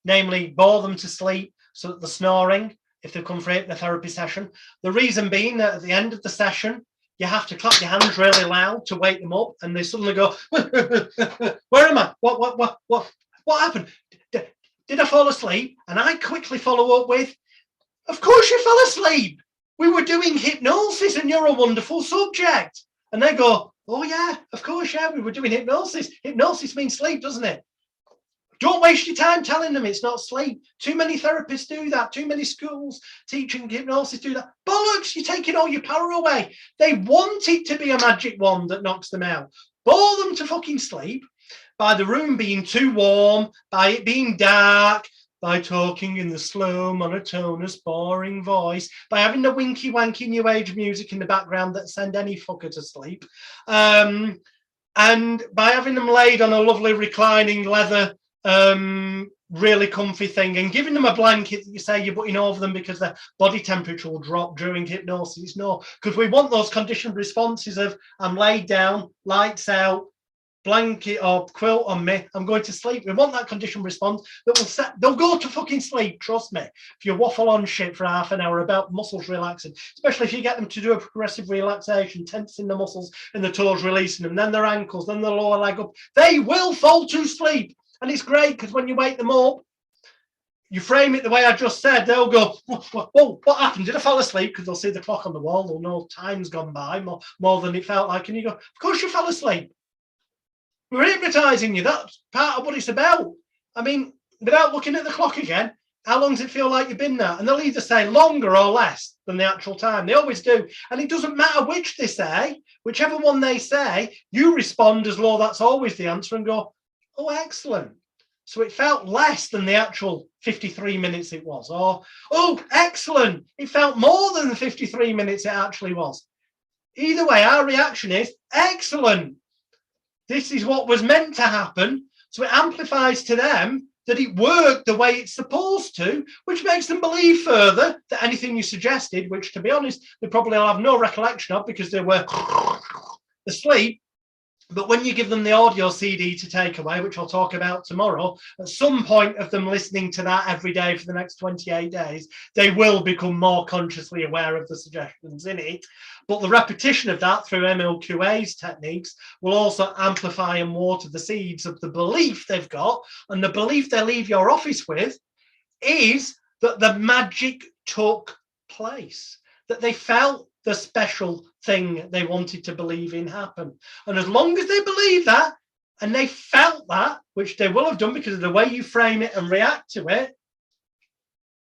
namely bore them to sleep so that they're snoring if they come for a hypnotherapy session. The reason being that at the end of the session, you have to clap your hands really loud to wake them up, and they suddenly go, where am I? What happened? Did I fall asleep? And I quickly follow up with, of course you fell asleep. We were doing hypnosis and you're a wonderful subject. And they go, oh yeah, of course, yeah, we were doing hypnosis. Hypnosis means sleep, doesn't it? Don't waste your time telling them it's not sleep. Too many therapists do that. Too many schools teaching hypnosis do that. Bollocks, you're taking all your power away. They want it to be a magic wand that knocks them out. Bore them to fucking sleep by the room being too warm, by it being dark, by talking in the slow, monotonous, boring voice, by having the winky wanky new age music in the background that send any fucker to sleep, and by having them laid on a lovely reclining leather really comfy thing, and giving them a blanket that you say you're putting over them because their body temperature will drop during hypnosis. No, because we want those conditioned responses of I'm laid down, lights out, blanket or quilt on me, I'm going to sleep. We want that conditioned response that will set, they'll go to fucking sleep, trust me. If you waffle on shit for half an hour about muscles relaxing, especially if you get them to do a progressive relaxation, tensing the muscles in the toes, releasing them, then their ankles, then the lower leg up, they will fall to sleep. And it's great because when you wake them up, you frame it the way I just said, they'll go, whoa, what happened? Did I fall asleep? Because they'll see the clock on the wall, they'll know time's gone by more than it felt like. And you go, of course you fell asleep. We're hypnotizing you. That's part of what it's about. I mean, without looking at the clock again, how long does it feel like you've been there? And they'll either say longer or less than the actual time. They always do. And it doesn't matter which they say, whichever one they say, you respond as though that's always the answer and go, oh, excellent. So it felt less than the actual 53 minutes it was. Or, oh, excellent. It felt more than the 53 minutes it actually was. Either way, our reaction is excellent. This is what was meant to happen. So it amplifies to them that it worked the way it's supposed to, which makes them believe further that anything you suggested, which to be honest, they probably have no recollection of because they were asleep. But when you give them the audio CD to take away, which I'll talk about tomorrow, at some point of them listening to that every day for the next 28 days, they will become more consciously aware of the suggestions in it. But the repetition of that through MLQA's techniques will also amplify and water the seeds of the belief they've got. And the belief they leave your office with is that the magic took place, that they felt the special thing they wanted to believe in happen. And as long as they believe that and they felt that, which they will have done because of the way you frame it and react to it,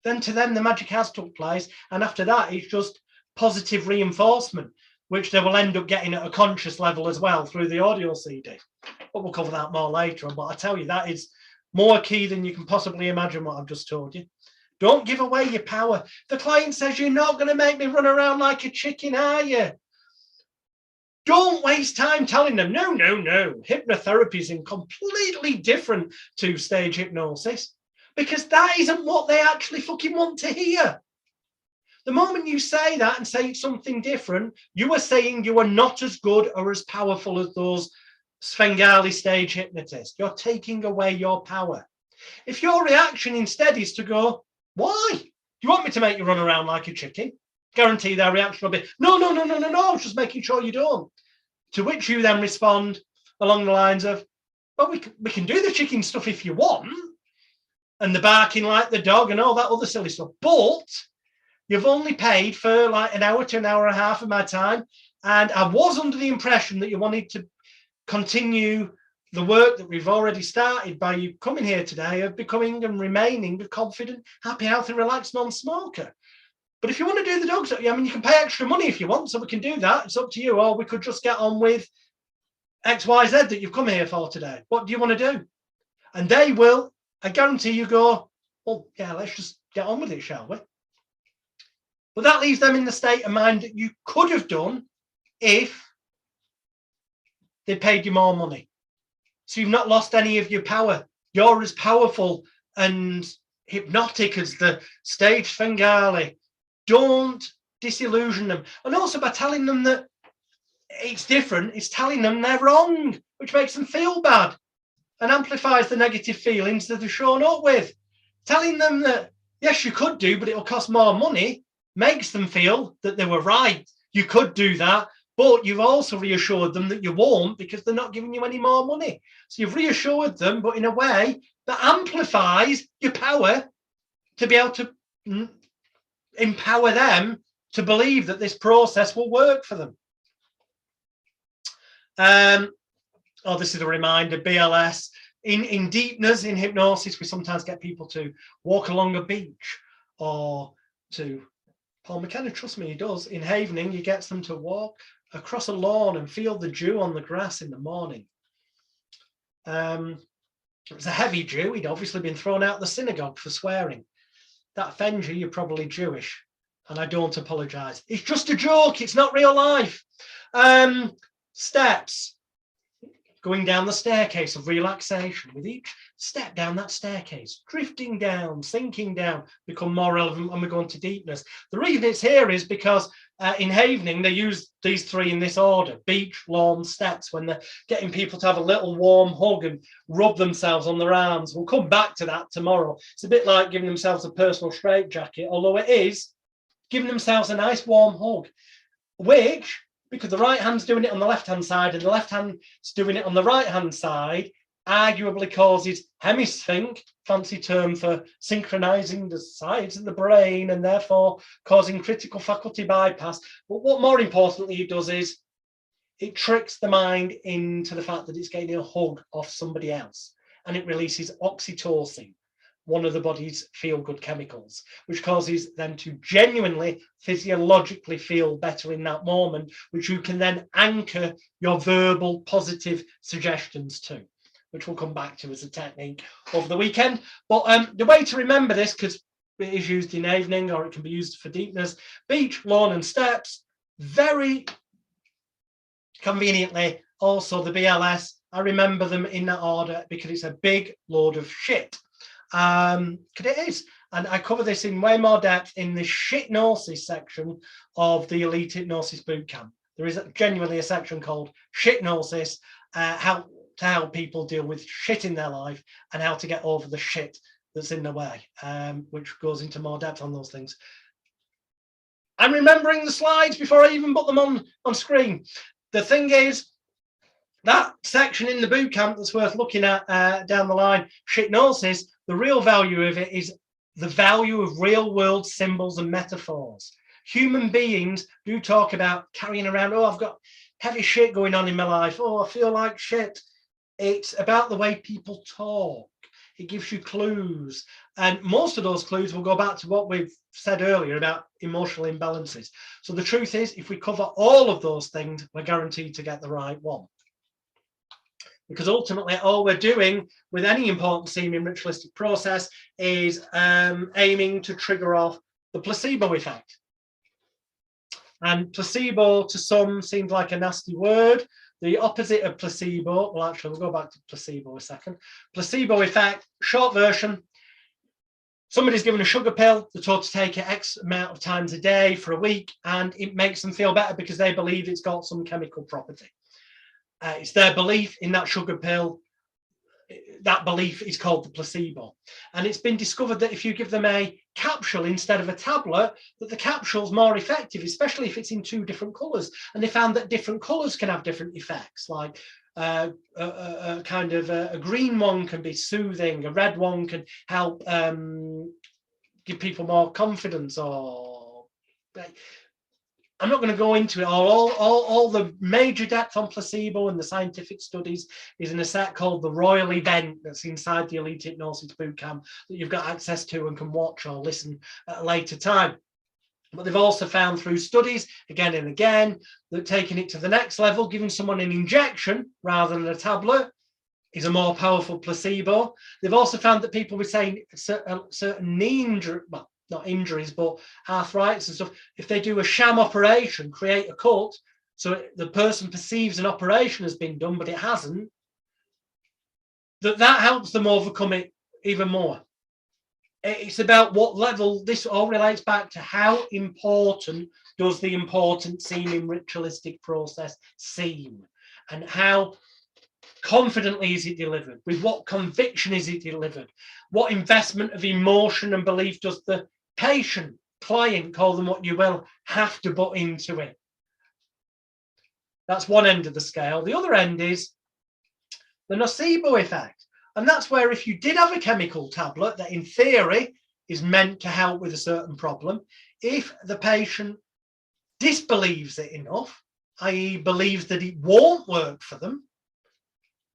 then to them the magic has took place. And after that, it's just positive reinforcement, which they will end up getting at a conscious level as well through the audio CD. But we'll cover that more later on. But I tell you, that is more key than you can possibly imagine what I've just told you. Don't give away your power. The client says, you're not going to make me run around like a chicken, are you? Don't waste time telling them, no. Hypnotherapy is completely different to stage hypnosis because that isn't what they actually fucking want to hear. The moment you say that and say it's something different, you are saying you are not as good or as powerful as those Svengali stage hypnotists. You're taking away your power. If your reaction instead is to go, why? You want me to make you run around like a chicken? Guarantee their reaction will be, no, I was just making sure you don't. To which you then respond along the lines of, well, we can do the chicken stuff if you want, and the barking like the dog and all that other silly stuff, but you've only paid for like an hour to an hour and a half of my time, and I was under the impression that you wanted to continue the work that we've already started by you coming here today of becoming and remaining a confident, happy, healthy, relaxed non-smoker. But if you want to do the dogs, I mean, you can pay extra money if you want, so we can do that. It's up to you. Or we could just get on with X, Y, Z that you've come here for today. What do you want to do? And they will, I guarantee you go, well, yeah, let's just get on with it, shall we? But that leaves them in the state of mind that you could have done if they paid you more money. So you've not lost any of your power. You're as powerful and hypnotic as the stage Svengali. Don't disillusion them. And also by telling them that it's different, it's telling them they're wrong, which makes them feel bad and amplifies the negative feelings that they're shown up with. Telling them that, yes, you could do, but it'll cost more money, makes them feel that they were right. You could do that, but you've also reassured them that you won't because they're not giving you any more money. So you've reassured them, but in a way that amplifies your power to be able to empower them to believe that this process will work for them. This is a reminder, BLS. In deepness, in hypnosis, we sometimes get people to walk along a beach or to, Paul McKenna, trust me, he does. In Havening, he gets them to walk across a lawn and feel the dew on the grass in the morning. It was a heavy Jew. He'd obviously been thrown out of the synagogue for swearing. That offends you, you're probably Jewish. And I don't apologize. It's just a joke. It's not real life. Steps. going down the staircase of relaxation. With each step down that staircase, drifting down, sinking down, become more relevant when we go into deepness. The reason it's here is because in Havening, they use these three in this order: beach, lawn, steps, when they're getting people to have a little warm hug and rub themselves on their arms. We'll come back to that tomorrow. It's a bit like giving themselves a personal straitjacket, although it is giving themselves a nice warm hug, which, because the right hand's doing it on the left-hand side and the left hand's doing it on the right-hand side, arguably causes hemisync, fancy term for synchronizing the sides of the brain and therefore causing critical faculty bypass. But what more importantly it does is it tricks the mind into the fact that it's getting a hug off somebody else, and it releases oxytocin, one of the body's feel-good chemicals, which causes them to genuinely physiologically feel better in that moment, which you can then anchor your verbal positive suggestions to, which we'll come back to as a technique over the weekend. But the way to remember this, because it is used in evening or it can be used for deepness: beach, lawn and steps. Very conveniently, also the BLS, I remember them in that order because it's a big load of shit. Because it is, and I cover this in way more depth in the SHITNOSIS section of the Elite Hypnosis Bootcamp. There is genuinely a section called SHITNOSIS, how to help people deal with shit in their life and how to get over the shit that's in the way, which goes into more depth on those things. I'm remembering the slides before I even put them on screen. The thing is, that section in the bootcamp that's worth looking at down the line, SHITNOSIS, the real value of it is the value of real world symbols and metaphors. Human beings do talk about carrying around, oh, I've got heavy shit going on in my life. Oh, I feel like shit. It's about the way people talk. It gives you clues. And most of those clues will go back to what we've said earlier about emotional imbalances. So the truth is, if we cover all of those things, we're guaranteed to get the right one. Because ultimately, all we're doing with any important seeming ritualistic process is aiming to trigger off the placebo effect. And placebo to some seems like a nasty word. The opposite of placebo, well, actually, we'll go back to placebo a second. Placebo effect, short version: somebody's given a sugar pill, they're told to take it X amount of times a day for a week, and it makes them feel better because they believe it's got some chemical property. It's their belief in that sugar pill. That belief is called the placebo. And it's been discovered that if you give them a capsule instead of a tablet, that the capsule's more effective, especially if it's in two different colours. And they found that different colours can have different effects, like a green one can be soothing, a red one can help give people more confidence, or I'm not going to go into it. All the major depth on placebo and the scientific studies is in a set called the Royal Event that's inside the Elite Hypnosis Bootcamp that you've got access to and can watch or listen at a later time. But they've also found through studies again and again that taking it to the next level, giving someone an injection rather than a tablet, is a more powerful placebo. They've also found that people with saying certain knee injury, well, not injuries, but arthritis and stuff, if they do a sham operation, create a cut, so the person perceives an operation has been done, but it hasn't, that helps them overcome it even more. It's about what level. This all relates back to how important does the important seeming ritualistic process seem, and how confidently is it delivered, with what conviction is it delivered, what investment of emotion and belief does the patient, client, call them what you will, have to put into it. That's one end of the scale. The other end is the nocebo effect. And that's where if you did have a chemical tablet that in theory is meant to help with a certain problem, if the patient disbelieves it enough, i.e. believes that it won't work for them,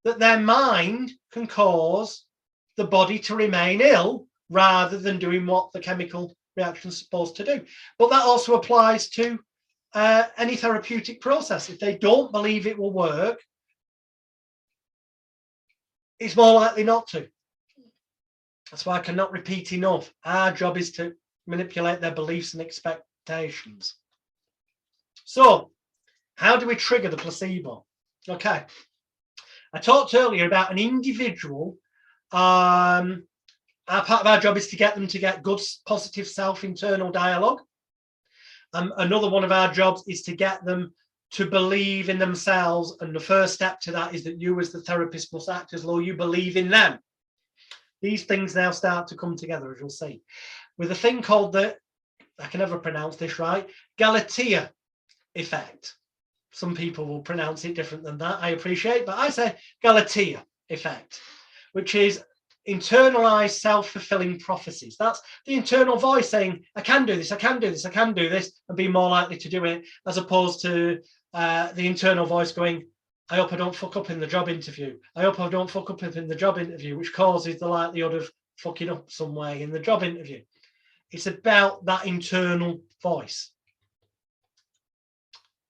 that their mind can cause the body to remain ill rather than doing what the chemical reaction is supposed to do. But that also applies to any therapeutic process. If they don't believe it will work, it's more likely not to. That's why I cannot repeat enough. Our job is to manipulate their beliefs and expectations. So, how do we trigger the placebo? Okay. I talked earlier about an individual. Part of our job is to get them to get good, positive self-internal dialogue. Another one of our jobs is to get them to believe in themselves. And the first step to that is that you as the therapist must act as though you believe in them. These things now start to come together, as you'll see, with a thing called the, I can never pronounce this right, Galatea effect. Some people will pronounce it different than that, I appreciate, but I say Galatea effect, which is internalized self-fulfilling prophecies. That's the internal voice saying, I can do this, I can do this, I can do this, and be more likely to do it, as opposed to the internal voice going, I hope I don't fuck up in the job interview. I hope I don't fuck up in the job interview, which causes the likelihood of fucking up some way in the job interview. It's about that internal voice.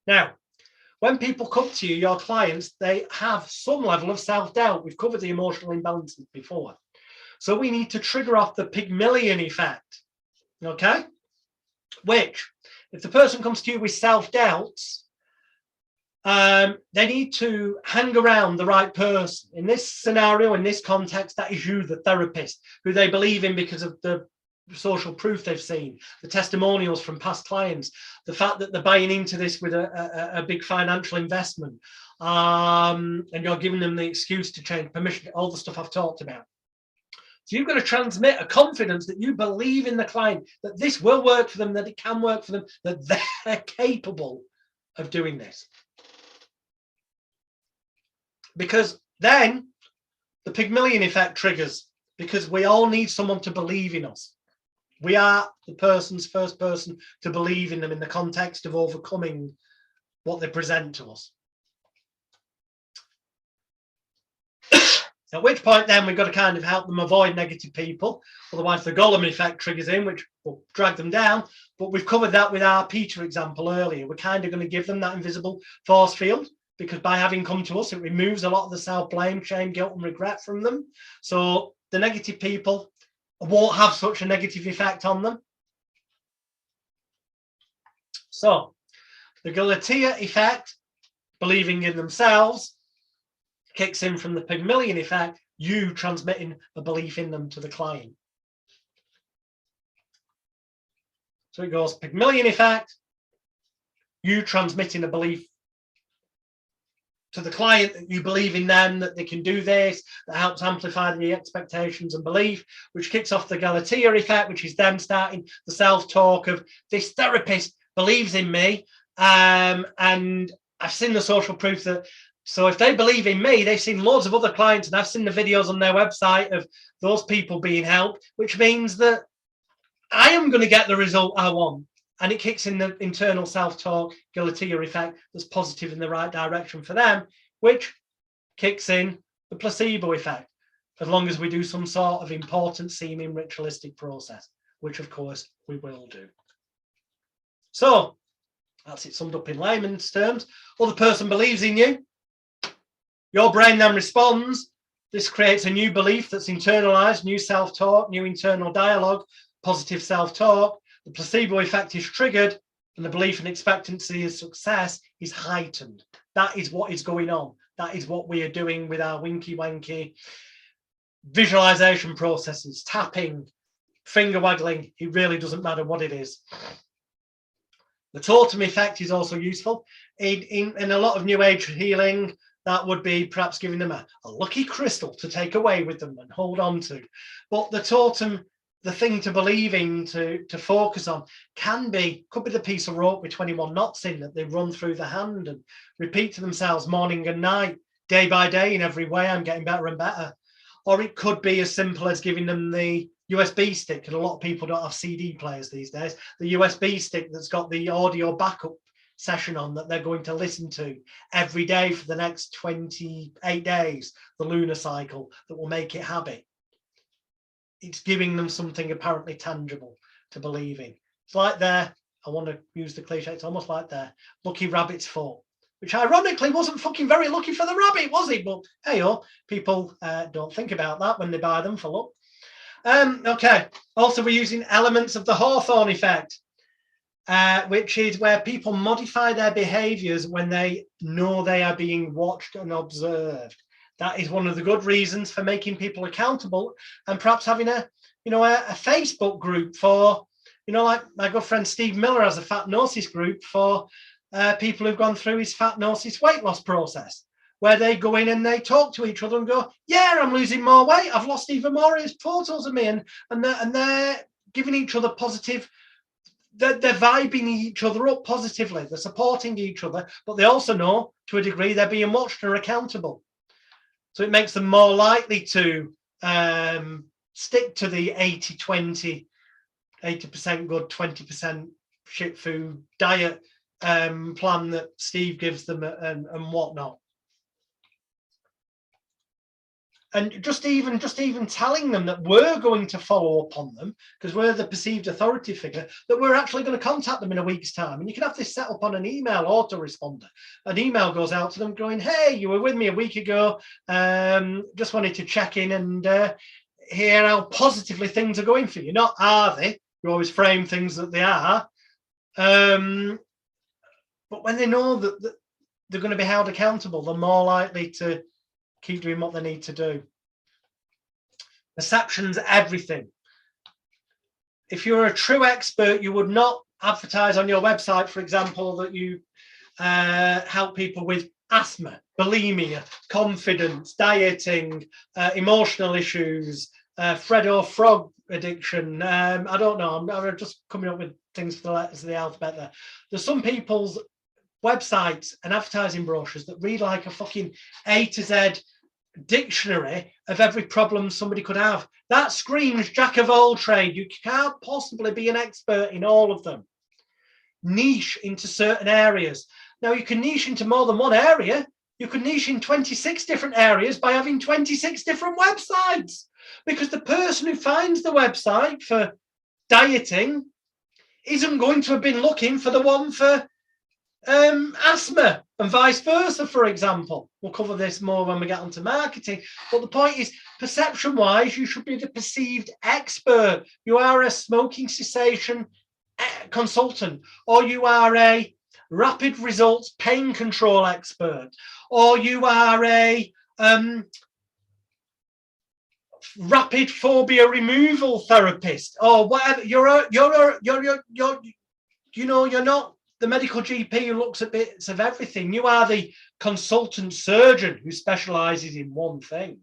Now, when people come to you, your clients, they have some level of self-doubt. We've covered the emotional imbalances before. So we need to trigger off the Pygmalion effect, okay? Which, if the person comes to you with self-doubts, they need to hang around the right person. In this scenario, in this context, that is you, the therapist, who they believe in because of the social proof they've seen, the testimonials from past clients, the fact that they're buying into this with a big financial investment, and you're giving them the excuse to change, permission, all the stuff I've talked about. So you've got to transmit a confidence that you believe in the client, that this will work for them, that it can work for them, that they're capable of doing this. Because then the Pygmalion effect triggers, because we all need someone to believe in us. We are the person's first person to believe in them in the context of overcoming what they present to us. At which point then we've got to kind of help them avoid negative people. Otherwise the Golem effect triggers in, which will drag them down. But we've covered that with our Peter example earlier. We're kind of going to give them that invisible force field, because by having come to us, it removes a lot of the self-blame, shame, guilt and regret from them. So the negative people won't have such a negative effect on them. So the Galatea effect, believing in themselves, kicks in from the Pygmalion effect, you transmitting a belief in them to the client. So it goes Pygmalion effect, you transmitting a belief to the client that you believe in them, that they can do this, that helps amplify the expectations and belief, which kicks off the Galatea effect, which is them starting the self-talk of, this therapist believes in me, and I've seen the social proof that, so if they believe in me, they've seen loads of other clients, and I've seen the videos on their website of those people being helped, which means that I am going to get the result I want. And it kicks in the internal self-talk Galatea effect that's positive in the right direction for them, which kicks in the placebo effect, as long as we do some sort of important seeming ritualistic process, which of course we will do. So that's it summed up in layman's terms. Other person believes in you. Your brain then responds. This creates a new belief that's internalized, new self-talk, new internal dialogue, positive self-talk. The placebo effect is triggered, and the belief and expectancy of success is heightened. That is what is going on. That is what we are doing with our winky-wanky visualization processes, tapping, finger waggling. It really doesn't matter what it is. The totem effect is also useful. In a lot of New Age healing, that would be perhaps giving them a lucky crystal to take away with them and hold on to. But the totem, the thing to believe in, to focus on, could be the piece of rope with 21 knots in that they run through the hand and repeat to themselves morning and night, day by day, in every way, I'm getting better and better. Or it could be as simple as giving them the USB stick, and a lot of people don't have CD players these days, the USB stick that's got the audio backup session on that they're going to listen to every day for the next 28 days, the lunar cycle, that will make it habit. It's giving them something apparently tangible to believe in. It's like their, I want to use the cliche, it's almost like their lucky rabbit's foot, which ironically wasn't fucking very lucky for the rabbit, was it? But hey, people don't think about that when they buy them for luck. Okay, also we're using elements of the Hawthorne effect, which is where people modify their behaviors when they know they are being watched and observed. That is one of the good reasons for making people accountable, and perhaps having a Facebook group for, like my good friend Steve Miller has a Hypnosis group for people who've gone through his Hypnosis weight loss process, where they go in and they talk to each other and go, yeah, I'm losing more weight. I've lost even more. Here's photos of me. And they're giving each other positive, they're vibing each other up positively. They're supporting each other, but they also know to a degree they're being watched and accountable. So it makes them more likely to stick to the 80-20, 80% good, 20% shit food diet plan that Steve gives them and whatnot. And just even telling them that we're going to follow up on them, because we're the perceived authority figure, that we're actually going to contact them in a week's time. And you can have this set up on an email autoresponder. An email goes out to them going, hey, you were with me a week ago. Just wanted to check in and hear how positively things are going for you. Not are they? You always frame things that they are. But when they know that they're going to be held accountable, they're more likely to keep doing what they need to do. Perception's everything. If you're a true expert, you would not advertise on your website, for example, that you help people with asthma, bulimia, confidence, dieting, emotional issues, Fred or Frog addiction. I don't know. I'm just coming up with things for the letters of the alphabet there. There's some people's websites and advertising brochures that read like a fucking A to Z dictionary of every problem somebody could have. That screams jack of all trade. You can't possibly be an expert in all of them. Niche into certain areas. Now you can niche into more than one area. You can niche in 26 different areas by having 26 different websites, because the person who finds the website for dieting isn't going to have been looking for the one for asthma, and vice versa, for example. We'll cover this more when we get onto marketing. But the point is, perception-wise, you should be the perceived expert. You are a smoking cessation consultant, or you are a rapid results pain control expert, or you are a rapid phobia removal therapist, or whatever. You're not the medical GP who looks at bits of everything. You are the consultant surgeon who specializes in one thing.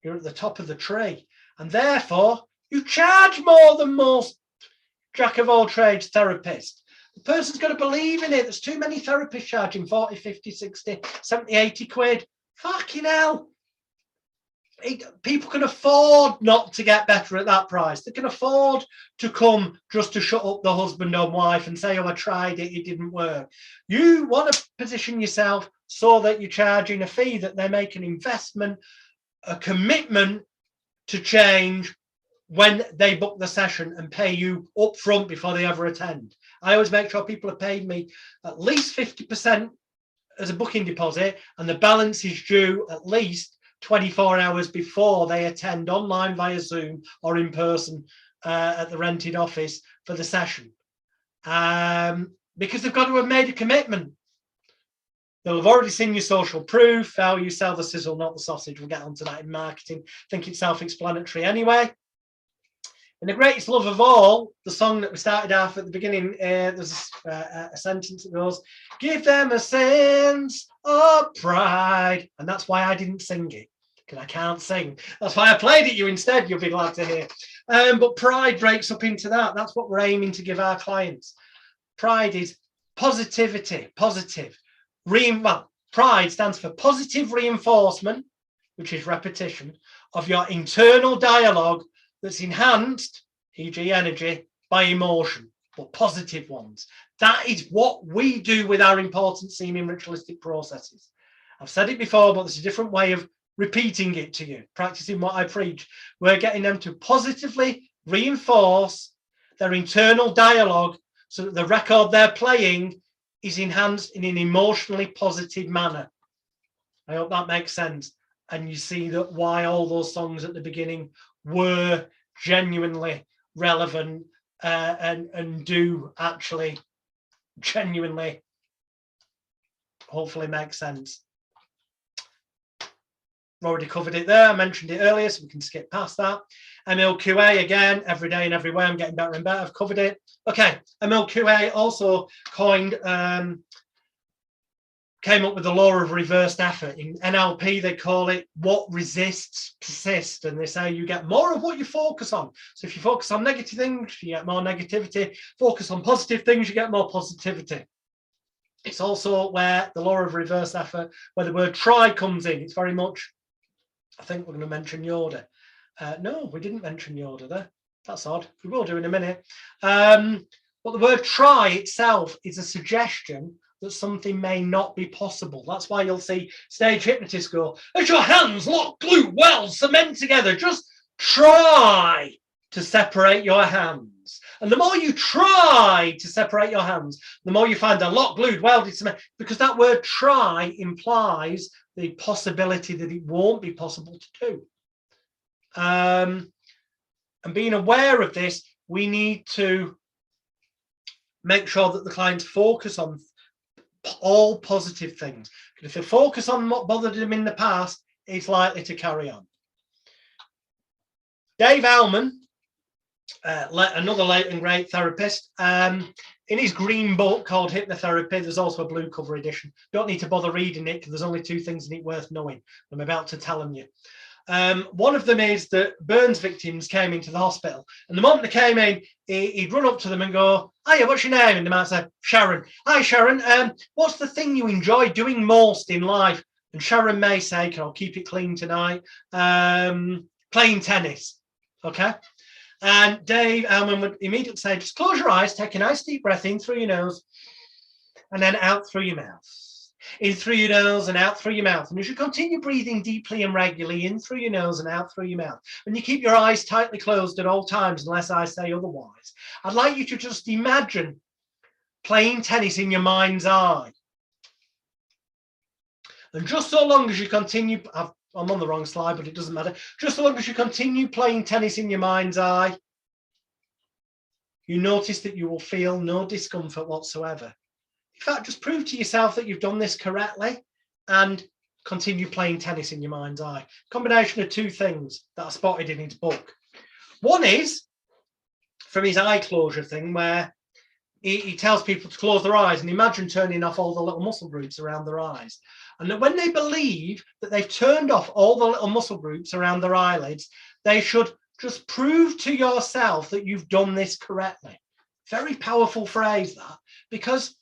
You're at the top of the tree, and therefore you charge more than most jack of all trades therapists. The person's got to believe in it. There's too many therapists charging 40, 50, 60, 70, 80 quid. Fucking hell. People can afford not to get better at that price. They can afford to come just to shut up the husband or wife and say, oh, I tried it, it didn't work. You want to position yourself so that you're charging a fee, that they make an investment, a commitment to change when they book the session and pay you up front before they ever attend. I always make sure people have paid me at least 50% as a booking deposit, and the balance is due at least 24 hours before they attend online via Zoom or in person at the rented office for the session. Because they've got to have made a commitment. They'll have already seen your social proof, how you sell the sizzle, not the sausage. We'll get onto that in marketing. I think it's self-explanatory anyway. And the greatest love of all, the song that we started off at the beginning, there's a sentence that goes, give them a sense of pride. And that's why I didn't sing it, because I can't sing. That's why I played it you instead, you'll be glad to hear. But pride breaks up into that. That's what we're aiming to give our clients. Pride is positivity, positive. Pride stands for positive reinforcement, which is repetition, of your internal dialogue that's enhanced, e.g. energy, by emotion, but positive ones. That is what we do with our important seeming ritualistic processes. I've said it before, but there's a different way of repeating it to you, practicing what I preach. We're getting them to positively reinforce their internal dialogue so that the record they're playing is enhanced in an emotionally positive manner. I hope that makes sense. And you see that why all those songs at the beginning were genuinely relevant and do actually genuinely hopefully make sense. Already covered it there. I mentioned it earlier, so we can skip past that. MLQA, again, every day and every way, I'm getting better and better. I've covered it. Okay, MLQA also coined, came up with the law of reversed effort. In NLP, they call it what resists persists, and they say you get more of what you focus on. So if you focus on negative things, you get more negativity. Focus on positive things, you get more positivity. It's also where the law of reverse effort, where the word try comes in. It's very much, I think we're going to mention Yoda. No, we didn't mention Yoda there. That's odd. We will do in a minute. But the word try itself is a suggestion that something may not be possible. That's why you'll see stage hypnotists go, as your hands lock, glue, weld, cement together, just try to separate your hands. And the more you try to separate your hands, the more you find they're locked, glued, welded, cement, because that word try implies the possibility that it won't be possible to do. And being aware of this, we need to make sure that the clients focus on all positive things. If they focus on what bothered them in the past, it's likely to carry on. Dave Allman, another late and great therapist, in his green book called Hypnotherapy, there's also a blue cover edition. Don't need to bother reading it because there's only 2 things in it worth knowing. I'm about to tell them you. One of them is that burns victims came into the hospital, and the moment they came in, he'd run up to them and go, "Hiya, what's your name?" And they might say, "Sharon." "Hi, Sharon. What's the thing you enjoy doing most in life?" And Sharon may say, "Can I keep it clean tonight?" Playing tennis. Okay. And Dave Allman would immediately say, "Just close your eyes, take a nice deep breath in through your nose, and then out through your mouth. In through your nose and out through your mouth." And as you continue breathing deeply and regularly in through your nose and out through your mouth, and you keep your eyes tightly closed at all times unless I say otherwise, I'd like you to just imagine playing tennis in your mind's eye. And just so long as you continue, I'm on the wrong slide, but it doesn't matter. Just so long as you continue playing tennis in your mind's eye, you notice that you will feel no discomfort whatsoever. In fact, just prove to yourself that you've done this correctly and continue playing tennis in your mind's eye. Combination of 2 things that I spotted in his book. One is from his eye closure thing, where he tells people to close their eyes and imagine turning off all the little muscle groups around their eyes. And that when they believe that they've turned off all the little muscle groups around their eyelids, they should just prove to yourself that you've done this correctly. Very powerful phrase, that, because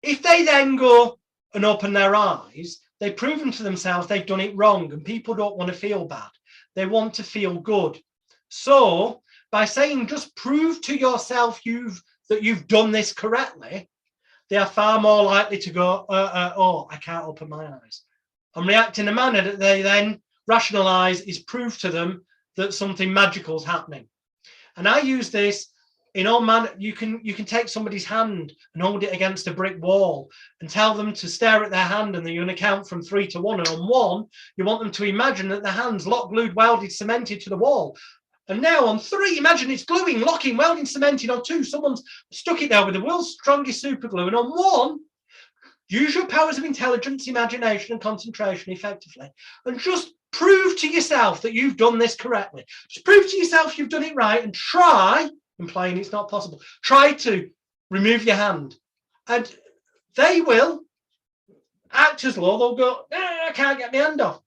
if they then go and open their eyes, they've proven to themselves they've done it wrong, and people don't want to feel bad. They want to feel good. So by saying just prove to yourself that you've done this correctly, they are far more likely to go, oh, I can't open my eyes, and react in a manner that they then rationalize is proof to them that something magical is happening. And I use this in all manner. You can take somebody's hand and hold it against a brick wall and tell them to stare at their hand, and then you're going to count from 3 to 1. And on 1, you want them to imagine that their hand's locked, glued, welded, cemented to the wall. And now on 3, imagine it's gluing, locking, welding, cementing. On 2, someone's stuck it there with the world's strongest super glue. And on 1, use your powers of intelligence, imagination, and concentration effectively, and just prove to yourself that you've done this correctly. Just prove to yourself you've done it right, and try, implying it's not possible, try to remove your hand. And they will act as though they'll go, I can't get my hand off,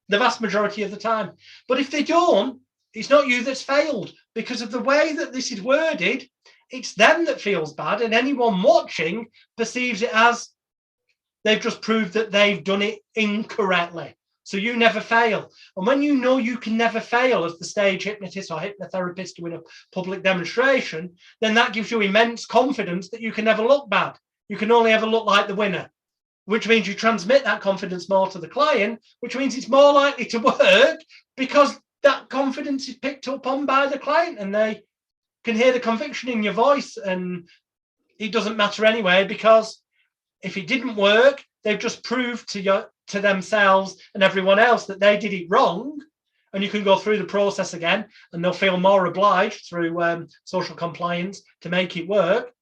the vast majority of the time. But if they don't, it's not you that's failed, because of the way that this is worded. It's them that feels bad, and anyone watching perceives it as they've just proved that they've done it incorrectly. So you never fail. And when you know you can never fail as the stage hypnotist or hypnotherapist doing a public demonstration, then that gives you immense confidence that you can never look bad. You can only ever look like the winner, which means you transmit that confidence more to the client, which means it's more likely to work because that confidence is picked up on by the client, and they can hear the conviction in your voice. And it doesn't matter anyway, because if it didn't work, they've just proved to themselves and everyone else that they did it wrong. And you can go through the process again, and they'll feel more obliged through social compliance to make it work.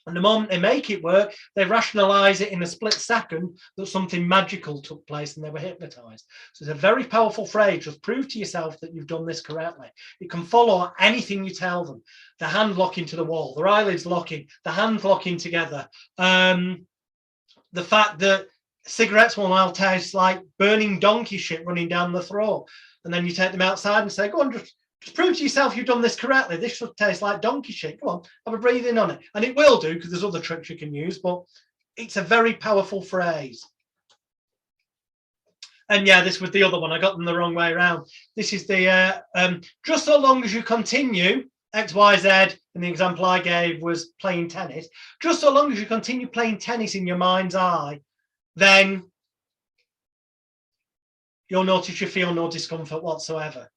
And the moment they make it work, they rationalize it in a split second that something magical took place and they were hypnotized. So it's a very powerful phrase. Just prove to yourself that you've done this correctly. You can follow anything you tell them. The hand locking to the wall, their eyelids locking, the hands locking together. The fact that cigarettes will now taste like burning donkey shit running down the throat. And then you take them outside and say, go on, just prove to yourself you've done this correctly. This should taste like donkey shit. Go on, have a breathe in on it. And it will do, because there's other tricks you can use, but it's a very powerful phrase. And yeah, this was the other one. I got them the wrong way around. This is the, just so long as you continue, X, Y, Z, and the example I gave was playing tennis. Just so long as you continue playing tennis in your mind's eye, then you'll notice you feel no discomfort whatsoever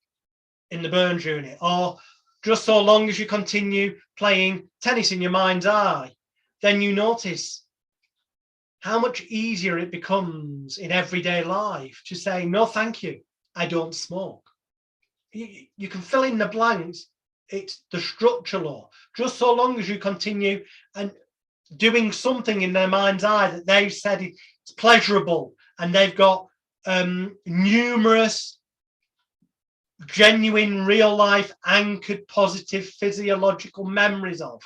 in the burns unit. Or just so long as you continue playing tennis in your mind's eye, then you notice how much easier it becomes in everyday life to say, no, thank you, I don't smoke. You can fill in the blanks. It's the structure law. Just so long as you continue and doing something in their mind's eye that they've said it's pleasurable, and they've got numerous genuine, real life, anchored, positive physiological memories of.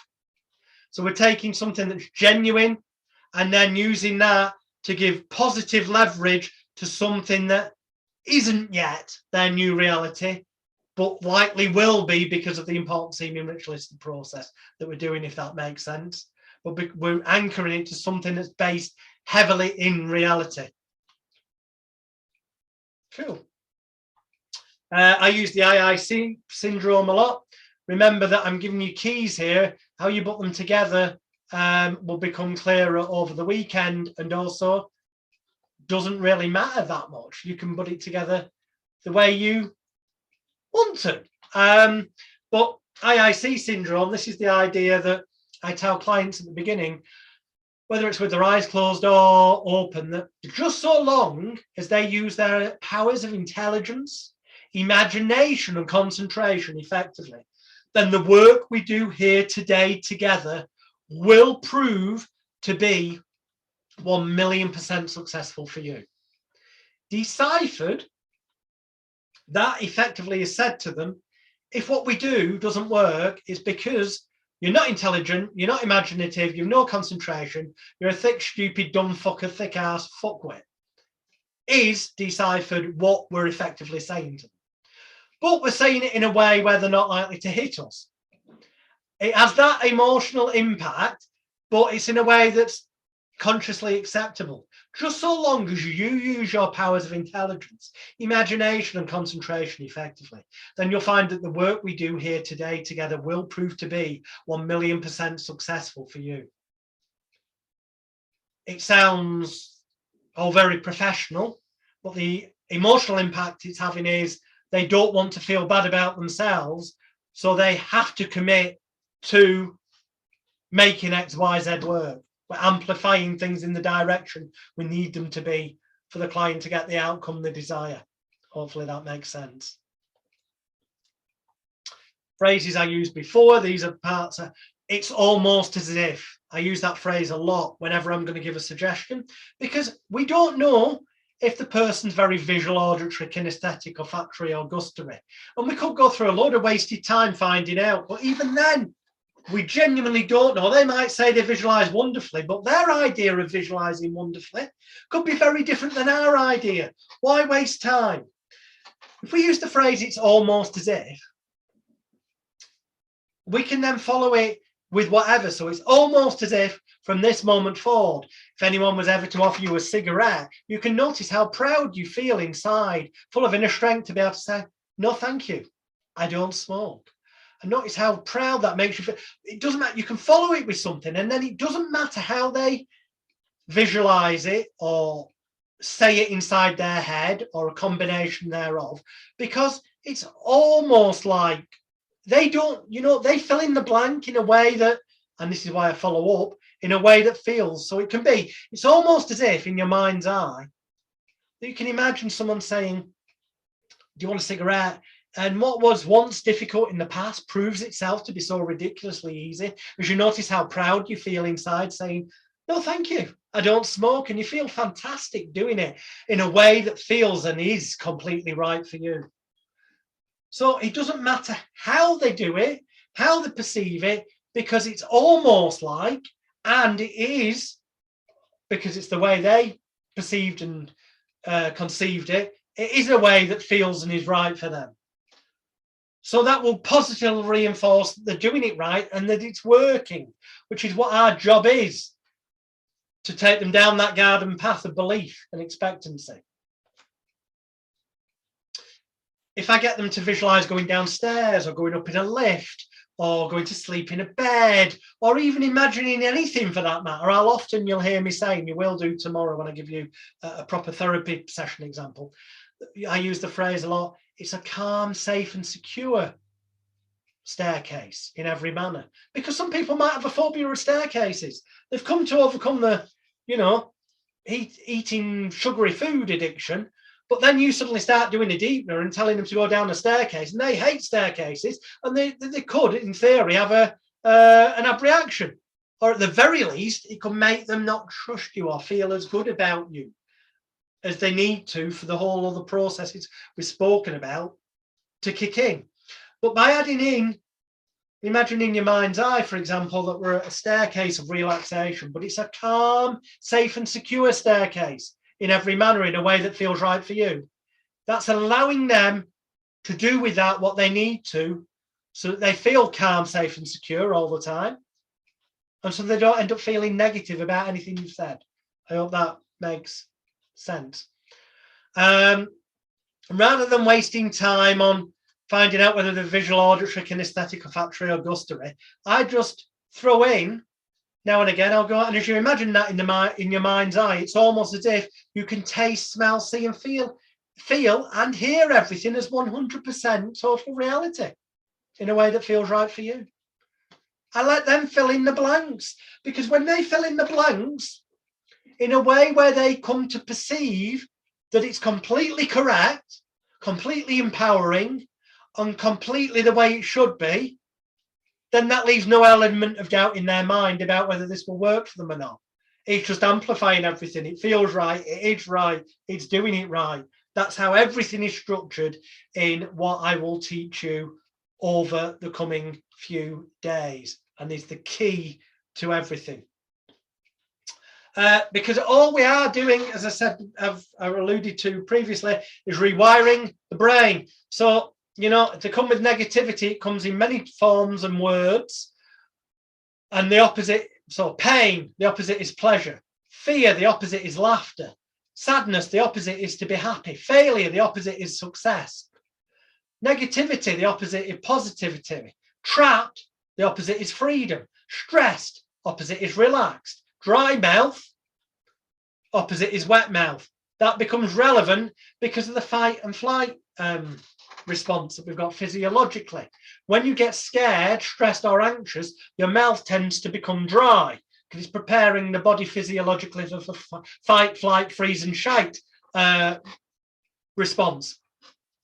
So we're taking something that's genuine and then using that to give positive leverage to something that isn't yet their new reality, but likely will be because of the important seeming ritualistic process that we're doing, if that makes sense. But we're anchoring it to something that's based heavily in reality. Cool. I use the IIC syndrome a lot. Remember that I'm giving you keys here. How you put them together will become clearer over the weekend, and also doesn't really matter that much. You can put it together the way you want to. But IIC syndrome, this is the idea that I tell clients at the beginning, whether it's with their eyes closed or open, that just so long as they use their powers of intelligence, imagination and concentration effectively, then the work we do here today together will prove to be 1,000,000% successful for you. Deciphered, that effectively is said to them, if what we do doesn't work, it's because you're not intelligent, you're not imaginative, you've no concentration, you're a thick, stupid, dumb fucker, thick ass fuckwit. Is deciphered what we're effectively saying to them. But we're saying it in a way where they're not likely to hit us. It has that emotional impact, but it's in a way that's consciously acceptable. Just so long as you use your powers of intelligence, imagination and concentration effectively, then you'll find that the work we do here today together will prove to be 1,000,000% successful for you. It sounds all very professional, but the emotional impact it's having is they don't want to feel bad about themselves, so they have to commit to making X, Y, Z work. We're amplifying things in the direction we need them to be for the client to get the outcome they desire. Hopefully that makes sense. Phrases I used before, these are parts of, it's almost as if. I use that phrase a lot whenever I'm going to give a suggestion, because we don't know if the person's very visual, auditory, kinesthetic, olfactory, or gustatory. And we could go through a load of wasted time finding out, but even then, we genuinely don't know. They might say they visualize wonderfully, but their idea of visualizing wonderfully could be very different than our idea. Why waste time? If we use the phrase, it's almost as if, we can then follow it with whatever. So it's almost as if from this moment forward, if anyone was ever to offer you a cigarette, you can notice how proud you feel inside, full of inner strength to be able to say, no, thank you, I don't smoke. And notice how proud that makes you feel. It doesn't matter. You can follow it with something, and then it doesn't matter how they visualize it or say it inside their head or a combination thereof, because it's almost like they don't, they fill in the blank in a way that, and this is why I follow up, in a way that feels. So it can be, it's almost as if in your mind's eye, you can imagine someone saying, do you want a cigarette? And what was once difficult in the past proves itself to be so ridiculously easy. As you notice how proud you feel inside saying, no, thank you, I don't smoke. And you feel fantastic doing it in a way that feels and is completely right for you. So it doesn't matter how they do it, how they perceive it, because it's almost like, and it is, because it's the way they perceived and conceived it, it is a way that feels and is right for them. So that will positively reinforce that they're doing it right and that it's working, which is what our job is, to take them down that garden path of belief and expectancy. If I get them to visualize going downstairs or going up in a lift or going to sleep in a bed or even imagining anything for that matter, I'll often, you'll hear me saying, you will do tomorrow when I give you a proper therapy session example, I use the phrase a lot, it's a calm, safe and secure staircase in every manner. Because some people might have a phobia of staircases. They've come to overcome the, you know, eating sugary food addiction, but then you suddenly start doing a deepener and telling them to go down a staircase, and they hate staircases, and they could, in theory, have an abreaction. Or at the very least, it could make them not trust you or feel as good about you as they need to for the whole other processes we've spoken about to kick in. But by adding in, imagine in your mind's eye, for example, that we're at a staircase of relaxation, but it's a calm, safe and secure staircase in every manner in a way that feels right for you. That's allowing them to do with that what they need to so that they feel calm, safe and secure all the time. And so they don't end up feeling negative about anything you've said. I hope that makes sense. Rather than wasting time on finding out whether the visual, auditory, kinesthetic, olfactory or gustatory, I just throw in now and again, I'll go, and as you imagine that in your mind's eye, it's almost as if you can taste, smell, see and feel and hear everything as 100% total reality in a way that feels right for you. I let them fill in the blanks, because when they fill in the blanks in a way where they come to perceive that it's completely correct, completely empowering, and completely the way it should be, then that leaves no element of doubt in their mind about whether this will work for them or not. It's just amplifying everything. It feels right. It is right. It's doing it right. That's how everything is structured in what I will teach you over the coming few days. And is the key to everything. Because all we are doing, as I said, I've alluded to previously, is rewiring the brain. So, you know, to come with negativity, it comes in many forms and words. And the opposite, so pain, the opposite is pleasure. Fear, the opposite is laughter. Sadness, the opposite is to be happy. Failure, the opposite is success. Negativity, the opposite is positivity. Trapped, the opposite is freedom. Stressed, opposite is relaxed. Dry mouth, opposite is wet mouth. That becomes relevant because of the fight and flight response that we've got physiologically. When you get scared, stressed or anxious, your mouth tends to become dry because it's preparing the body physiologically for the fight, flight, freeze and shite response.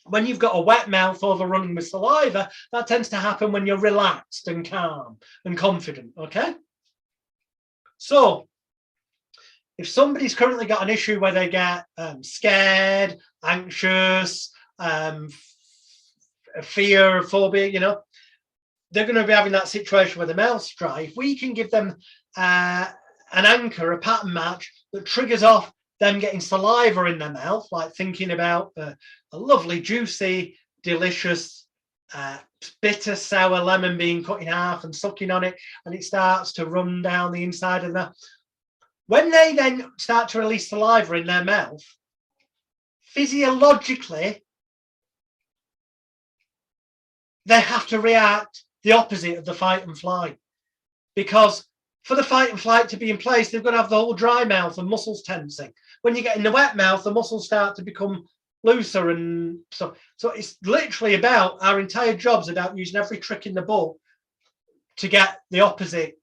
When you've got a wet mouth overrunning with saliva, that tends to happen when you're relaxed and calm and confident, okay? So if somebody's currently got an issue where they get scared, anxious, fear, phobia, you know, they're going to be having that situation where the mouth's dry. If we can give them an anchor, a pattern match that triggers off them getting saliva in their mouth, like thinking about a lovely, juicy, delicious, bitter, sour lemon being cut in half and sucking on it, and it starts to run down the inside of the... When they then start to release saliva in their mouth, physiologically, they have to react the opposite of the fight and flight. Because for the fight and flight to be in place, they've got to have the whole dry mouth and muscles tensing. When you get in the wet mouth, the muscles start to become looser. And so it's literally about, our entire job's about using every trick in the book to get the opposite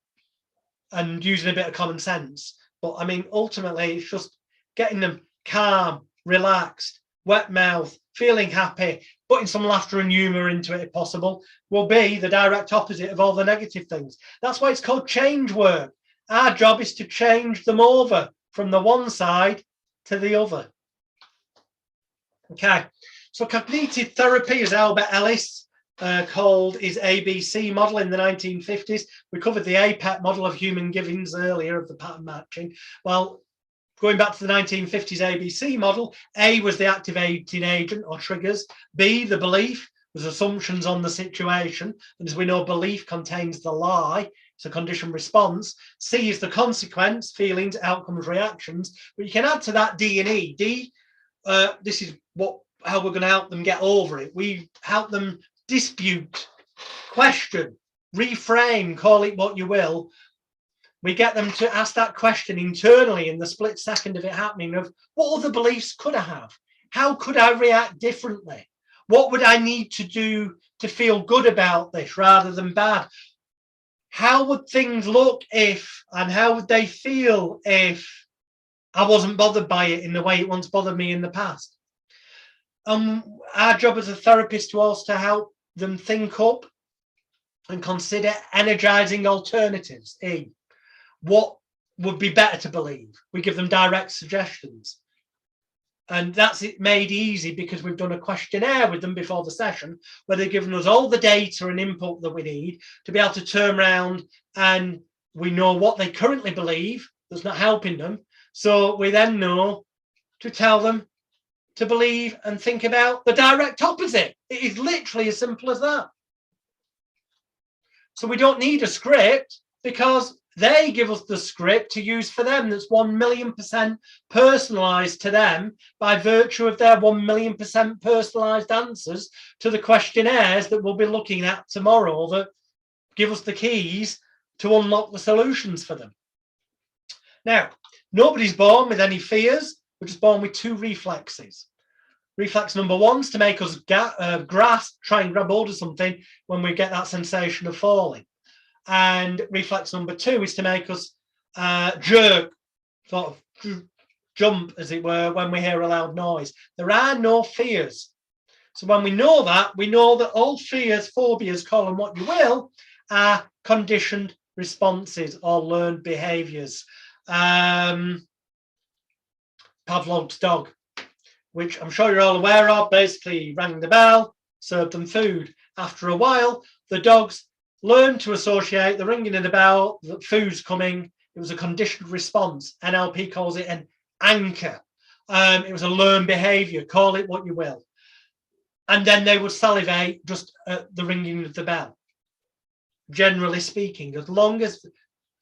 and using a bit of common sense. But I mean, ultimately, it's just getting them calm, relaxed, wet mouth, feeling happy, putting some laughter and humour into it if possible, will be the direct opposite of all the negative things. That's why it's called change work. Our job is to change them over from the one side to the other. Okay, so cognitive therapy, as Albert Ellis called his ABC model in the 1950s. We covered the APET model of human givings earlier of the pattern matching. Well, going back to the 1950s ABC model, A was the activating agent or triggers. B, the belief, was assumptions on the situation. And as we know, belief contains the lie. It's a conditioned response. C is the consequence, feelings, outcomes, reactions. But you can add to that D and E. D, this is how we're going to help them get over it. We help them dispute, question, reframe, call it what you will. We get them to ask that question internally in the split second of it happening of what other beliefs could I have? How could I react differently? What would I need to do to feel good about this rather than bad? How would things look if, and how would they feel if I wasn't bothered by it in the way it once bothered me in the past? Our job as a therapist was to help them think up and consider energizing alternatives. E, what would be better to believe? We give them direct suggestions. And that's it made easy because we've done a questionnaire with them before the session where they've given us all the data and input that we need to be able to turn around, and we know what they currently believe that's not helping them. So we then know to tell them to believe and think about the direct opposite. It is literally as simple as that. So we don't need a script because they give us the script to use for them that's 1,000,000% personalized to them by virtue of their 1,000,000% personalized answers to the questionnaires that we'll be looking at tomorrow that give us the keys to unlock the solutions for them. Now, nobody's born with any fears. We're just born with two reflexes. Reflex number one is to make us grasp, try and grab hold of something when we get that sensation of falling. And reflex number two is to make us jerk, sort of jump, as it were, when we hear a loud noise. There are no fears. So when we know that all fears, phobias, call them what you will, are conditioned responses or learned behaviors. Pavlov's dog, which I'm sure you're all aware of, basically rang the bell, served them food. After a while, the dogs learned to associate the ringing of the bell, that food's coming. It was a conditioned response. NLP calls it an anchor. It was a learned behavior, call it what you will. And then they would salivate just at the ringing of the bell. Generally speaking, as long as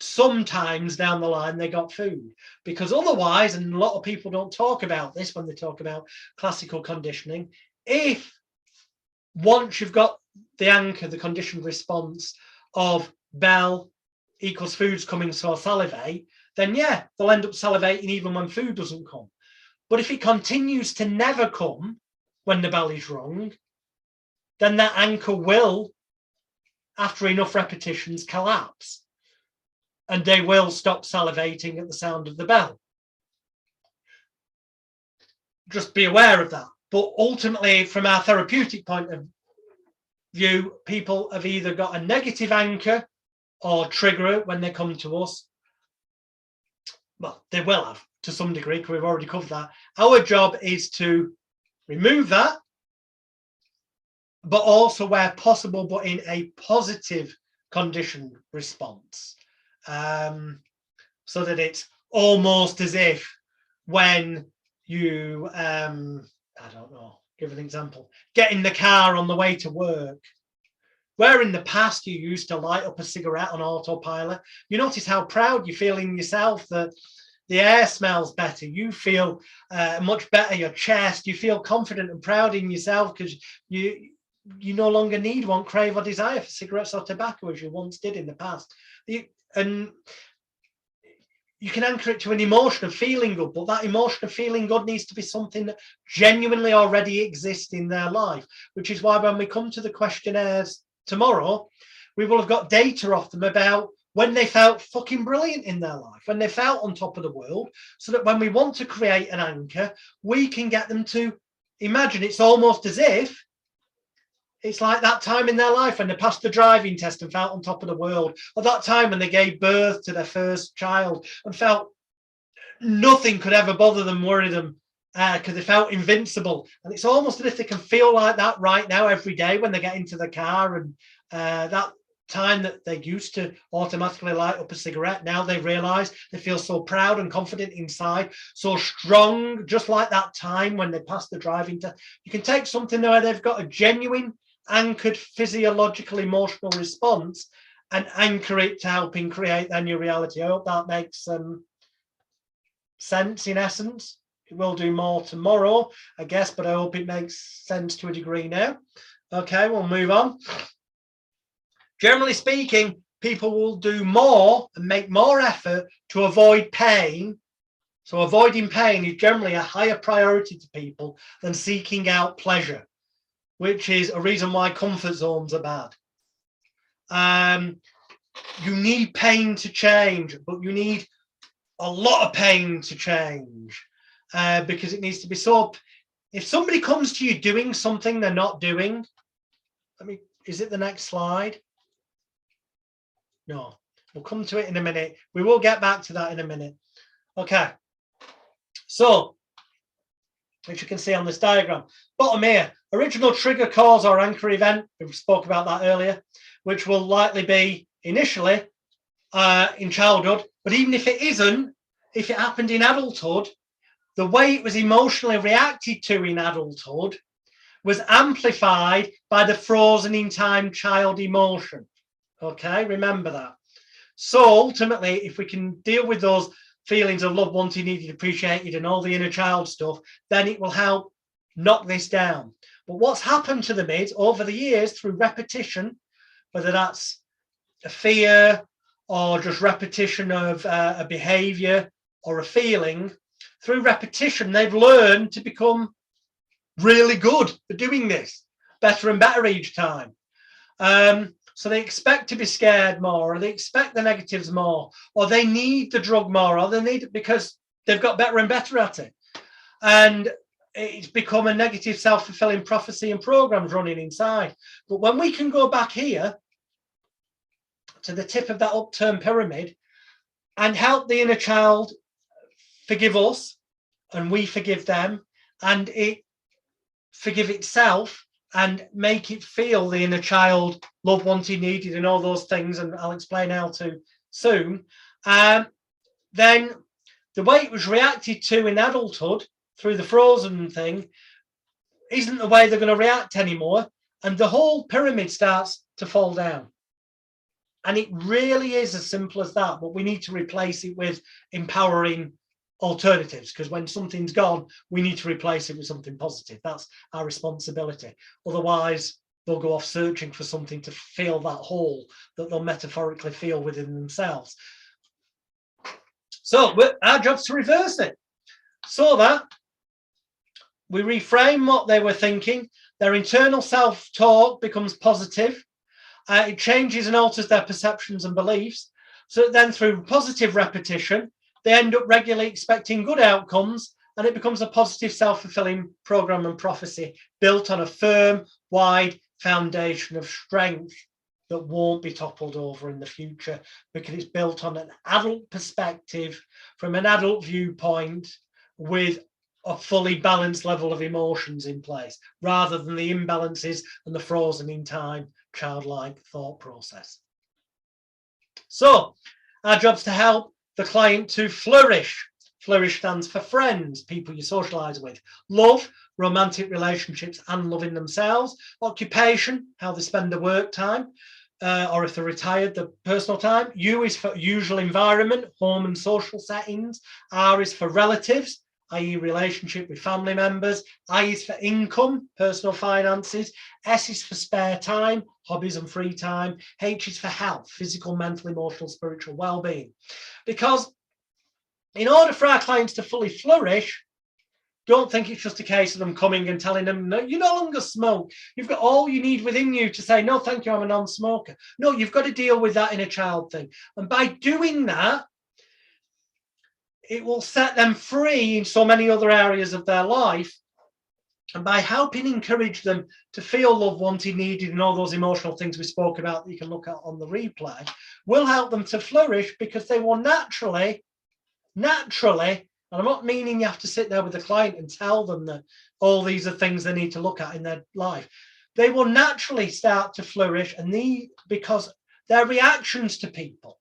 sometimes down the line they got food, because otherwise, and a lot of people don't talk about this when they talk about classical conditioning, if once you've got the anchor, the conditioned response of bell equals food's coming, so salivate, then yeah, they'll end up salivating even when food doesn't come. But if it continues to never come when the bell is rung, then that anchor will, after enough repetitions, collapse. And they will stop salivating at the sound of the bell. Just be aware of that. But ultimately, from our therapeutic point of view, people have either got a negative anchor or trigger when they come to us. Well, they will have to some degree, because we've already covered that. Our job is to remove that, but also where possible, but in a positive conditioned response. So that it's almost as if when you, I don't know, give an example, get in the car on the way to work, where in the past you used to light up a cigarette on autopilot, you notice how proud you feel in yourself that the air smells better, you feel much better, your chest, you feel confident and proud in yourself because you no longer need, want, crave or desire for cigarettes or tobacco as you once did in the past. And you can anchor it to an emotion of feeling good, but that emotion of feeling good needs to be something that genuinely already exists in their life, which is why when we come to the questionnaires tomorrow, we will have got data off them about when they felt fucking brilliant in their life, when they felt on top of the world, so that when we want to create an anchor, we can get them to imagine it's almost as if it's like that time in their life when they passed the driving test and felt on top of the world, or that time when they gave birth to their first child and felt nothing could ever bother them, worry them, because they felt invincible. And it's almost as if they can feel like that right now every day when they get into the car, and that time that they used to automatically light up a cigarette, now they realize they feel so proud and confident inside, so strong, just like that time when they passed the driving test. You can take something where they've got a genuine anchored physiological emotional response and anchor it to helping create their new reality. I hope that makes sense in essence. It will do more tomorrow, I guess, but I hope it makes sense to a degree now. Okay, we'll move on. Generally speaking, people will do more and make more effort to avoid pain. So avoiding pain is generally a higher priority to people than seeking out pleasure, which is a reason why comfort zones are bad. You need pain to change, but you need a lot of pain to change, because it needs to be so. If somebody comes to you doing something they're not doing, is it the next slide? No, we'll come to it in a minute. We will get back to that in a minute. Okay, so which you can see on this diagram. Bottom here, original trigger, cause or anchor event. We spoke about that earlier, which will likely be initially in childhood. But even if it isn't, if it happened in adulthood, the way it was emotionally reacted to in adulthood was amplified by the frozen in time child emotion. Okay, remember that. So ultimately, if we can deal with those feelings of love, wanting, needed, appreciated, and all the inner child stuff, then it will help knock this down. But what's happened to them is, over the years, through repetition, whether that's a fear or just repetition of a behavior or a feeling, through repetition, they've learned to become really good at doing this, better and better each time. So they expect to be scared more, or they expect the negatives more, or they need the drug more, or they need it because they've got better and better at it. And it's become a negative self-fulfilling prophecy and programs running inside. But when we can go back here to the tip of that upturned pyramid and help the inner child forgive us, and we forgive them, and it forgive itself, and make it feel the inner child love, wanted, needed, and all those things, and I'll explain how to soon, then the way it was reacted to in adulthood through the frozen thing isn't the way they're going to react anymore, and the whole pyramid starts to fall down. And it really is as simple as that, but we need to replace it with empowering alternatives, because when something's gone, we need to replace it with something positive. That's our responsibility. Otherwise, they'll go off searching for something to fill that hole that they'll metaphorically feel within themselves. So our job's to reverse it, so that we reframe what they were thinking. Their internal self-talk becomes positive. It changes and alters their perceptions and beliefs. So then through positive repetition, they end up regularly expecting good outcomes, and it becomes a positive self-fulfilling program and prophecy built on a firm, wide foundation of strength that won't be toppled over in the future, because it's built on an adult perspective, from an adult viewpoint, with a fully balanced level of emotions in place, rather than the imbalances and the frozen in time childlike thought process. So our job's to help the client to flourish. Flourish stands for friends, people you socialize with. Love, romantic relationships and loving themselves. Occupation, how they spend their work time, or if they're retired, the personal time. U is for usual environment, home and social settings. R is for relatives, i.e. relationship with family members. I is for income, personal finances. S is for spare time, hobbies and free time. H is for health, physical, mental, emotional, spiritual well-being. Because in order for our clients to fully flourish, don't think it's just a case of them coming and telling them, no, you no longer smoke. You've got all you need within you to say, no, thank you, I'm a non-smoker. No, you've got to deal with that inner child thing. And by doing that, it will set them free in so many other areas of their life And by helping encourage them to feel loved, wanted, needed, and all those emotional things we spoke about that you can look at on the replay, will help them to flourish, because they will naturally, and I'm not meaning you have to sit there with the client and tell them that all these are things they need to look at in their life. They will naturally start to flourish, and because their reactions to people,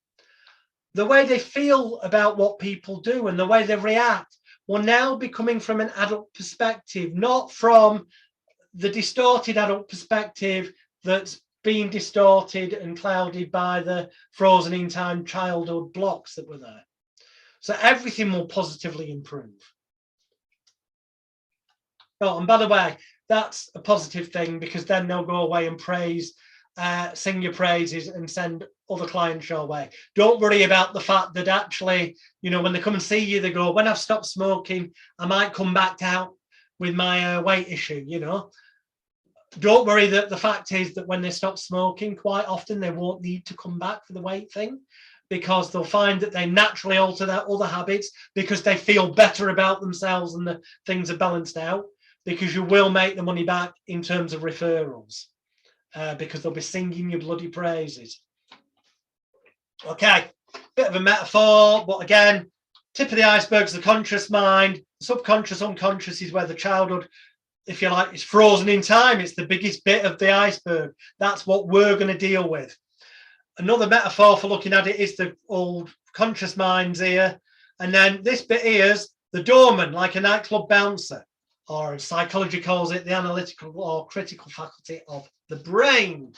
the way they feel about what people do and the way they react, will now be coming from an adult perspective, not from the distorted adult perspective that's being distorted and clouded by the frozen in time childhood blocks that were there. So everything will positively improve. Oh, and by the way, that's a positive thing, because then they'll go away and sing your praises and send other clients your way. Don't worry about the fact that actually, you know, when they come and see you, they go, when I've stopped smoking, I might come back out with my weight issue, you know. Don't worry that the fact is that when they stop smoking, quite often they won't need to come back for the weight thing, because they'll find that they naturally alter their other habits because they feel better about themselves and the things are balanced out, because you will make the money back in terms of referrals, because they'll be singing your bloody praises. Okay, bit of a metaphor, but again, tip of the iceberg is the conscious mind. Subconscious, unconscious is where the childhood, if you like, is frozen in time. It's the biggest bit of the iceberg. That's what we're going to deal with. Another metaphor for looking at it is the old conscious mind's here. And then this bit here is the doorman, like a nightclub bouncer, or psychology calls it the analytical or critical faculty of the brain.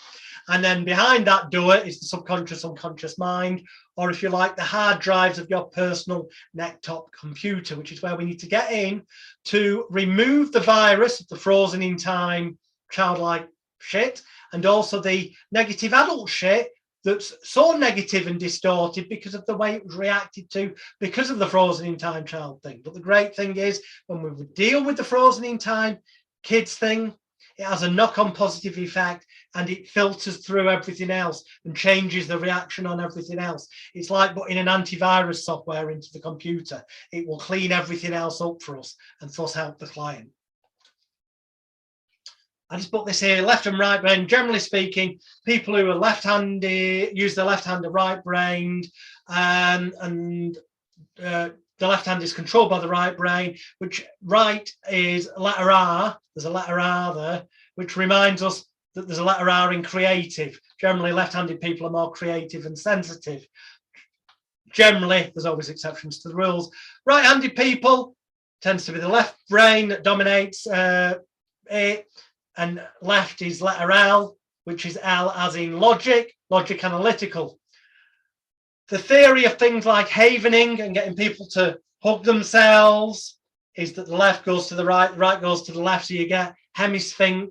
And then behind that door is the subconscious, unconscious mind, or if you like, the hard drives of your personal neck-top computer, which is where we need to get in to remove the virus of the frozen in time childlike shit, and also the negative adult shit that's so negative and distorted because of the way it was reacted to because of the frozen in time child thing. But the great thing is, when we deal with the frozen in time kids thing, it has a knock-on positive effect, and it filters through everything else and changes the reaction on everything else. It's like putting an antivirus software into the computer. It will clean everything else up for us and thus help the client. I just put this here, left and right brain. Generally speaking, people who are left-handed use their left hand or right-brained, and the left hand is controlled by the right brain, which right is letter R. There's a letter R there, which reminds us that there's a letter R in creative. Generally, left-handed people are more creative and sensitive. Generally, there's always exceptions to the rules. Right-handed people tends to be the left brain that dominates it, and left is letter L, which is L as in logic analytical. The theory of things like havening and getting people to hug themselves is that the left goes to the right goes to the left, so you get hemisync,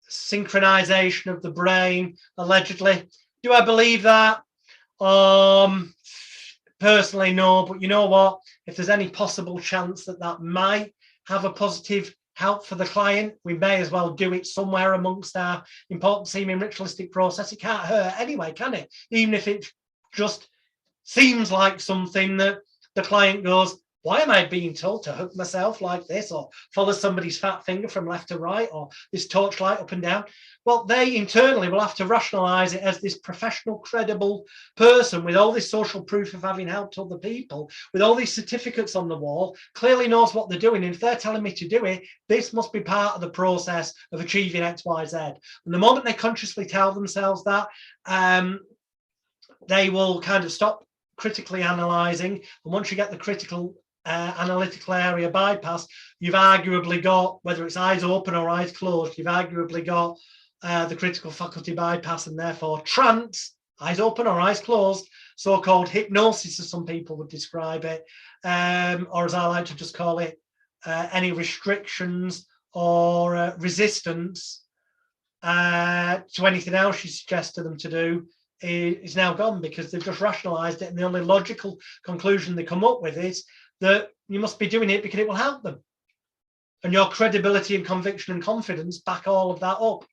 synchronization of the brain, allegedly. Do I believe that? Personally, no, but you know what? If there's any possible chance that that might have a positive help for the client, we may as well do it somewhere amongst our important seeming ritualistic process. It can't hurt anyway, can it? Even if it just seems like something that the client goes, why am I being told to hook myself like this, or follow somebody's fat finger from left to right, or this torchlight up and down? Well, they internally will have to rationalize it as this professional, credible person with all this social proof of having helped other people, with all these certificates on the wall, clearly knows what they're doing. And if they're telling me to do it, this must be part of the process of achieving X, Y, Z. And the moment they consciously tell themselves that, they will kind of stop critically analyzing. And once you get the critical analytical area bypass, you've arguably got, whether it's eyes open or eyes closed, you've arguably got the critical faculty bypass, and therefore trance, eyes open or eyes closed, so-called hypnosis as some people would describe it, or as I like to just call it, any restrictions or resistance to anything else you suggest to them to do is now gone, because they've just rationalized it, and the only logical conclusion they come up with is that you must be doing it because it will help them. And your credibility and conviction and confidence back all of that up.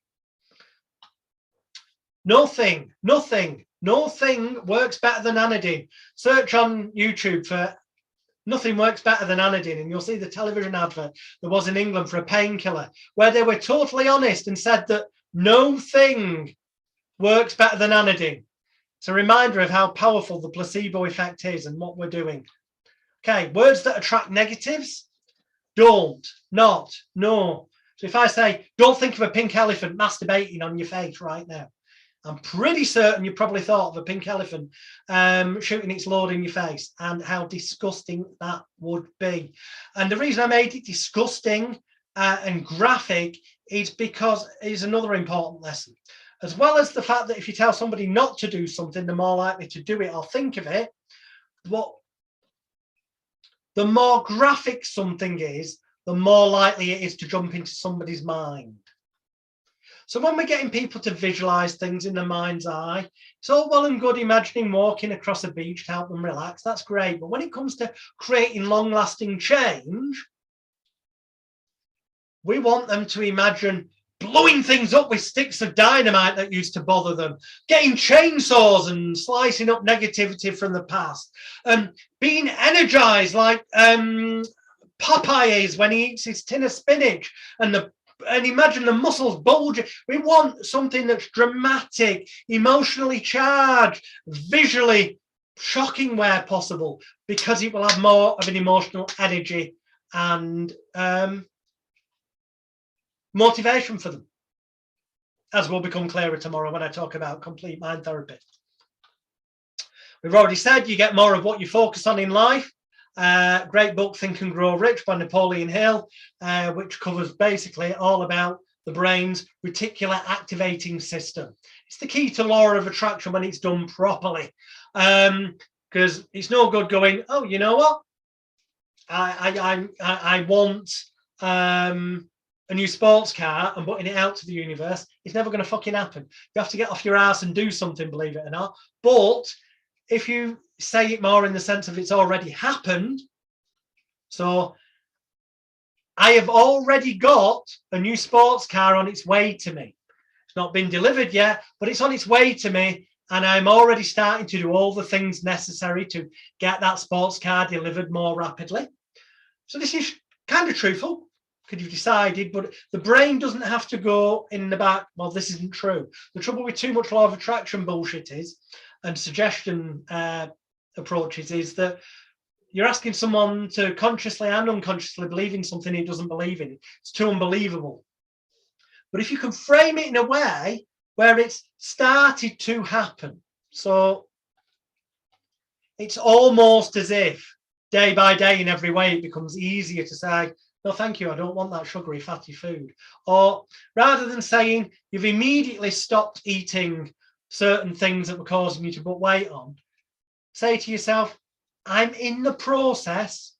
Nothing works better than Anadine. Search on YouTube for Nothing works better than anodyne. And you'll see the television advert there was in England for a painkiller where they were totally honest and said that no thing works better than anodyne. It's a reminder of how powerful the placebo effect is and what we're doing. Okay, words that attract negatives: don't, not, no. So if I say, don't think of a pink elephant masturbating on your face right now, I'm pretty certain you probably thought of a pink elephant shooting its load in your face and how disgusting that would be. And the reason I made it disgusting and graphic is because it's another important lesson. As well as the fact that if you tell somebody not to do something, they're more likely to do it or think of it. But the more graphic something is, the more likely it is to jump into somebody's mind. So when we're getting people to visualize things in their mind's eye, it's all well and good imagining walking across a beach to help them relax. That's great. But when it comes to creating long-lasting change, we want them to imagine blowing things up with sticks of dynamite that used to bother them, getting chainsaws and slicing up negativity from the past, being energized like Popeye is when he eats his tin of spinach, and imagine the muscles bulging. We want something that's dramatic, emotionally charged, visually shocking where possible, because it will have more of an emotional energy and motivation for them, as will become clearer tomorrow when I talk about complete mind therapy. We've already said you get more of what you focus on in life. Great book, Think and Grow Rich by Napoleon Hill, which covers basically all about the brain's reticular activating system. It's the key to law of attraction when it's done properly, because it's no good going, oh, you know what, I want a new sports car and putting it out to the universe. It's never going to fucking happen. You have to get off your ass and do something, believe it or not. But if you say it more in the sense of it's already happened, so I have already got a new sports car on its way to me. It's not been delivered yet, but it's on its way to me, and I'm already starting to do all the things necessary to get that sports car delivered more rapidly. So this is kind of truthful. Could have decided, but the brain doesn't have to go in the back, well, this isn't true. The trouble with too much law of attraction bullshit is, and suggestion approaches, is that you're asking someone to consciously and unconsciously believe in something he doesn't believe in. It's too unbelievable. But if you can frame it in a way where it's started to happen, so it's almost as if day by day in every way it becomes easier to say, no, thank you, I don't want that sugary, fatty food. Or rather than saying you've immediately stopped eating certain things that were causing you to put weight on, say to yourself, I'm in the process,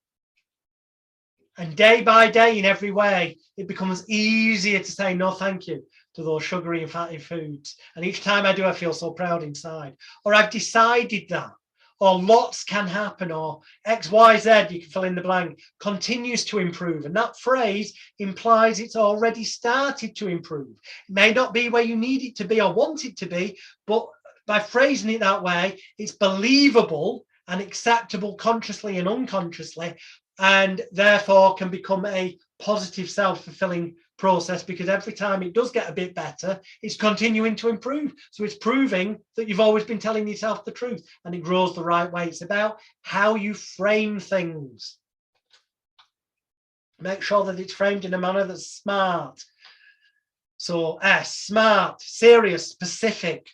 and day by day in every way, it becomes easier to say no, thank you to those sugary and fatty foods. And each time I do, I feel so proud inside. Or I've decided that. Or lots can happen, or X, Y, Z, you can fill in the blank, continues to improve. And that phrase implies it's already started to improve. It may not be where you need it to be or want it to be, but by phrasing it that way, it's believable and acceptable consciously and unconsciously, and therefore can become a positive self-fulfilling process, because every time it does get a bit better, it's continuing to improve. So it's proving that you've always been telling yourself the truth, and it grows the right way. It's about how you frame things. Make sure that it's framed in a manner that's smart. So S, smart, serious, specific,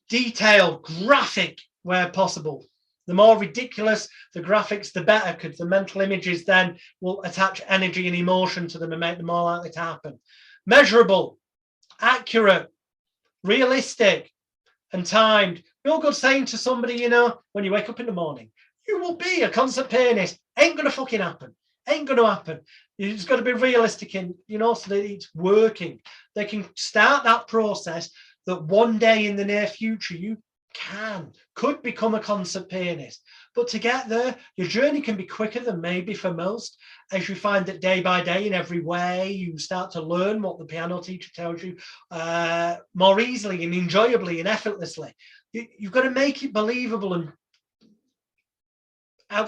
detailed, graphic where possible. The more ridiculous the graphics, the better, because the mental images then will attach energy and emotion to them and make them more likely to happen. Measurable, accurate, realistic, and timed. No good saying to somebody, you know, when you wake up in the morning, you will be a concert pianist. Ain't going to fucking happen. Ain't going to happen. It's got to be realistic, and, you know, so that it's working. They can start that process that one day in the near future you could become a concert pianist. But to get there, your journey can be quicker than maybe for most, as you find that day by day in every way you start to learn what the piano teacher tells you more easily and enjoyably and effortlessly. You've got to make it believable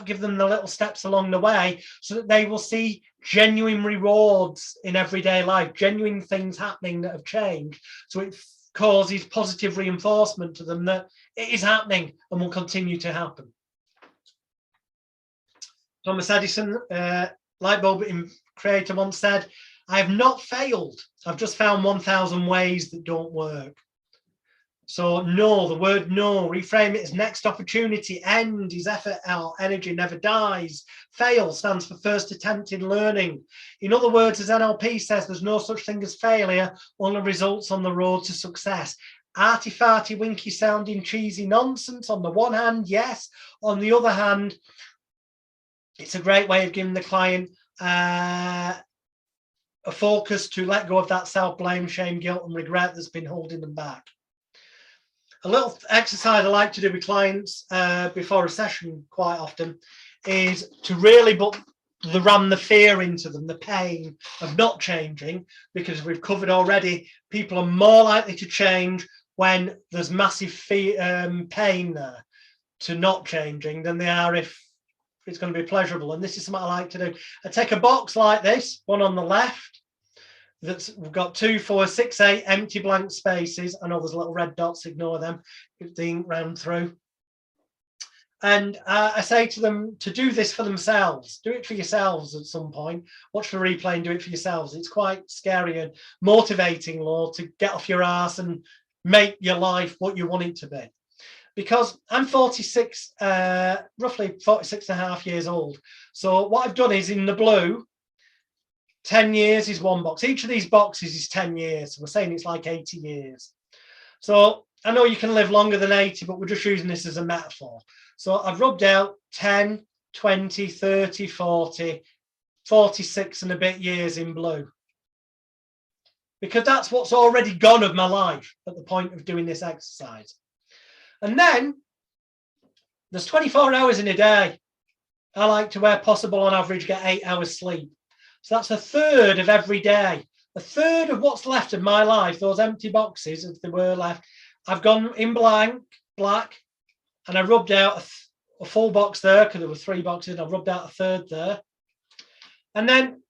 give them the little steps along the way so that they will see genuine rewards in everyday life, genuine things happening that have changed. So it causes positive reinforcement to them that it is happening and will continue to happen. Thomas Edison, light bulb creator, once said, "I have not failed. I've just found 1,000 ways that don't work." So no, the word no, reframe it as next opportunity. End is effort, energy never dies. Fail stands for first attempt in learning. In other words, as NLP says, there's no such thing as failure, only results on the road to success. Arty-farty, winky sounding cheesy nonsense on the one hand, yes. On the other hand, it's a great way of giving the client a focus to let go of that self-blame, shame, guilt and regret that's been holding them back. A little exercise I like to do with clients before a session quite often is to really ram the fear into them, the pain of not changing, because we've covered already, people are more likely to change when there's massive pain there to not changing than they are if it's going to be pleasurable. And this is something I like to do. I take a box like this, one on the left, that's we've got 2, 4, 6, 8 empty blank spaces. I know there's little red dots, ignore them, if the ink ran through. And I say to them to do this for themselves. Do it for yourselves at some point. Watch the replay and do it for yourselves. It's quite scary and motivating, Lord, to get off your ass and make your life what you want it to be. Because I'm 46, roughly 46 and a half years old. So what I've done is in the blue, 10 years is one box. Each of these boxes is 10 years. So we're saying it's like 80 years. So I know you can live longer than 80, but we're just using this as a metaphor. So I've rubbed out 10, 20, 30, 40, 46 and a bit years in blue. Because that's what's already gone of my life at the point of doing this exercise. And then there's 24 hours in a day. I like to, where possible, on average, get 8 hours sleep. So that's a third of every day. A third of what's left of my life, those empty boxes, if they were left, I've gone in black, and I rubbed out a full box there, because there were 3 boxes, and I rubbed out a third there. And then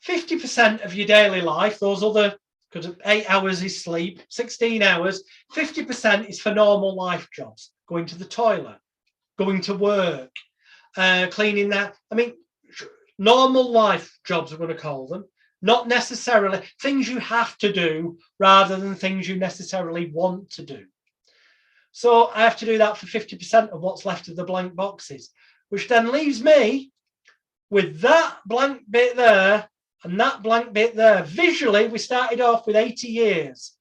50% of your daily life, those other, because 8 hours is sleep, 16 hours, 50% is for normal life jobs, going to the toilet, going to work, cleaning that. I mean, normal life jobs, we're going to call them, not necessarily things you have to do rather than things you necessarily want to do. So I have to do that for 50% of what's left of the blank boxes, which then leaves me with that blank bit there and that blank bit there. Visually, we started off with 80 years,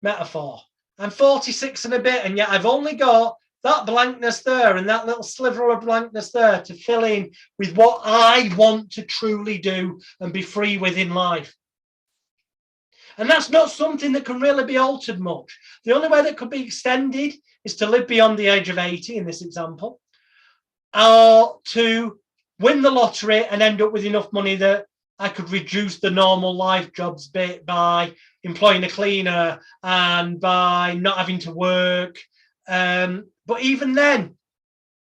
metaphor. I'm 46 and a bit, and yet I've only got that blankness there and that little sliver of blankness there to fill in with what I want to truly do and be free with in life. And that's not something that can really be altered much. The only way that could be extended is to live beyond the age of 80 in this example, or to win the lottery and end up with enough money that I could reduce the normal life jobs bit by employing a cleaner and by not having to work. But even then,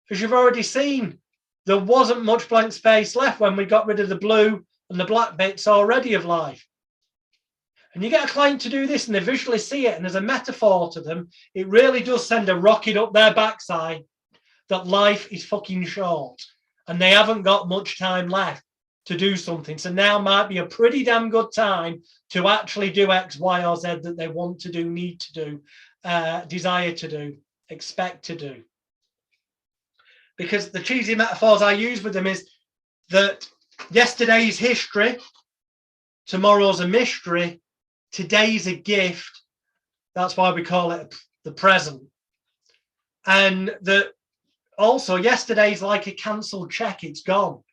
as you've already seen, there wasn't much blank space left when we got rid of the blue and the black bits already of life. And you get a client to do this and they visually see it, and as a metaphor to them, it really does send a rocket up their backside that life is fucking short and they haven't got much time left to do something. So now might be a pretty damn good time to actually do X, Y, or Z that they want to do, need to do, desire to do, expect to do. Because the cheesy metaphors I use with them is that yesterday's history, tomorrow's a mystery, today's a gift. That's why we call it the present. And that also yesterday's like a cancelled check, it's gone.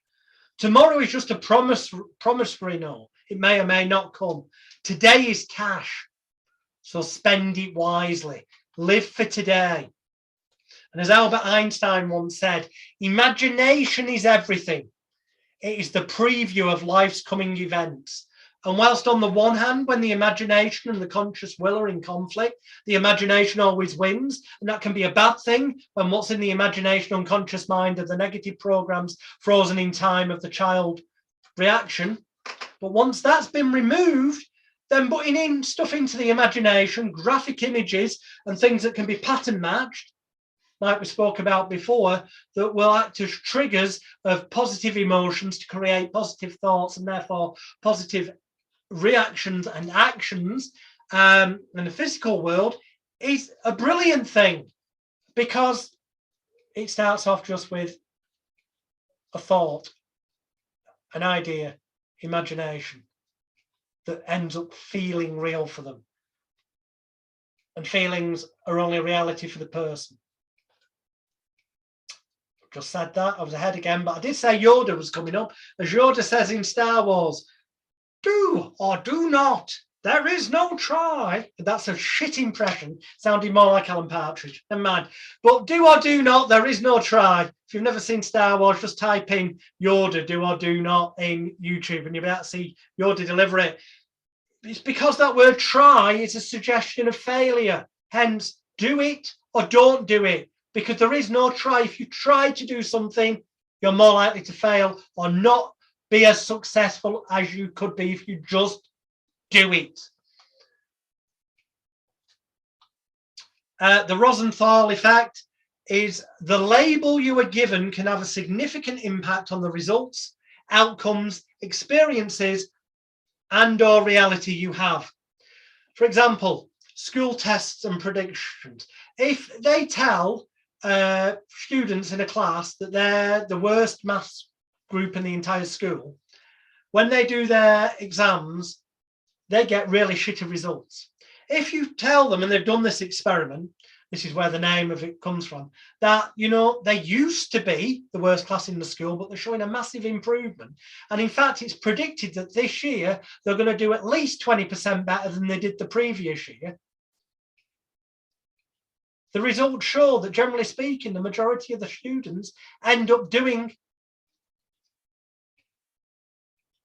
Tomorrow is just a promissory note. It may or may not come. Today is cash. So spend it wisely. Live for today. And as Albert Einstein once said, imagination is everything. It is the preview of life's coming events. And whilst on the one hand, when the imagination and the conscious will are in conflict, the imagination always wins. And that can be a bad thing when what's in the imagination unconscious mind are the negative programs frozen in time of the child reaction. But once that's been removed, then putting in stuff into the imagination, graphic images and things that can be pattern matched, like we spoke about before, that will act as triggers of positive emotions to create positive thoughts and therefore positive reactions and actions in the physical world, is a brilliant thing, because it starts off just with a thought, an idea, imagination that ends up feeling real for them. And feelings are only reality for the person. Just said that, I was ahead again, but I did say Yoda was coming up. As Yoda says in Star Wars, do or do not, there is no try. That's a shit impression, sounding more like Alan Partridge. Never mind. But do or do not, there is no try. If you've never seen Star Wars, just type in Yoda, do or do not in YouTube, and you'll be able to see Yoda deliver it. It's because that word try is a suggestion of failure. Hence, do it or don't do it, because there is no try. If you try to do something, you're more likely to fail or not be as successful as you could be if you just do it. The Rosenthal effect is the label you are given can have a significant impact on the results, outcomes, experiences, and or reality you have. For example, school tests and predictions. If they tell students in a class that they're the worst maths group in the entire school, when they do their exams, they get really shitty results. If you tell them, and they've done this experiment, this is where the name of it comes from, that, you know, they used to be the worst class in the school, but they're showing a massive improvement. And in fact, it's predicted that this year they're going to do at least 20% better than they did the previous year. The results show that, generally speaking, the majority of the students end up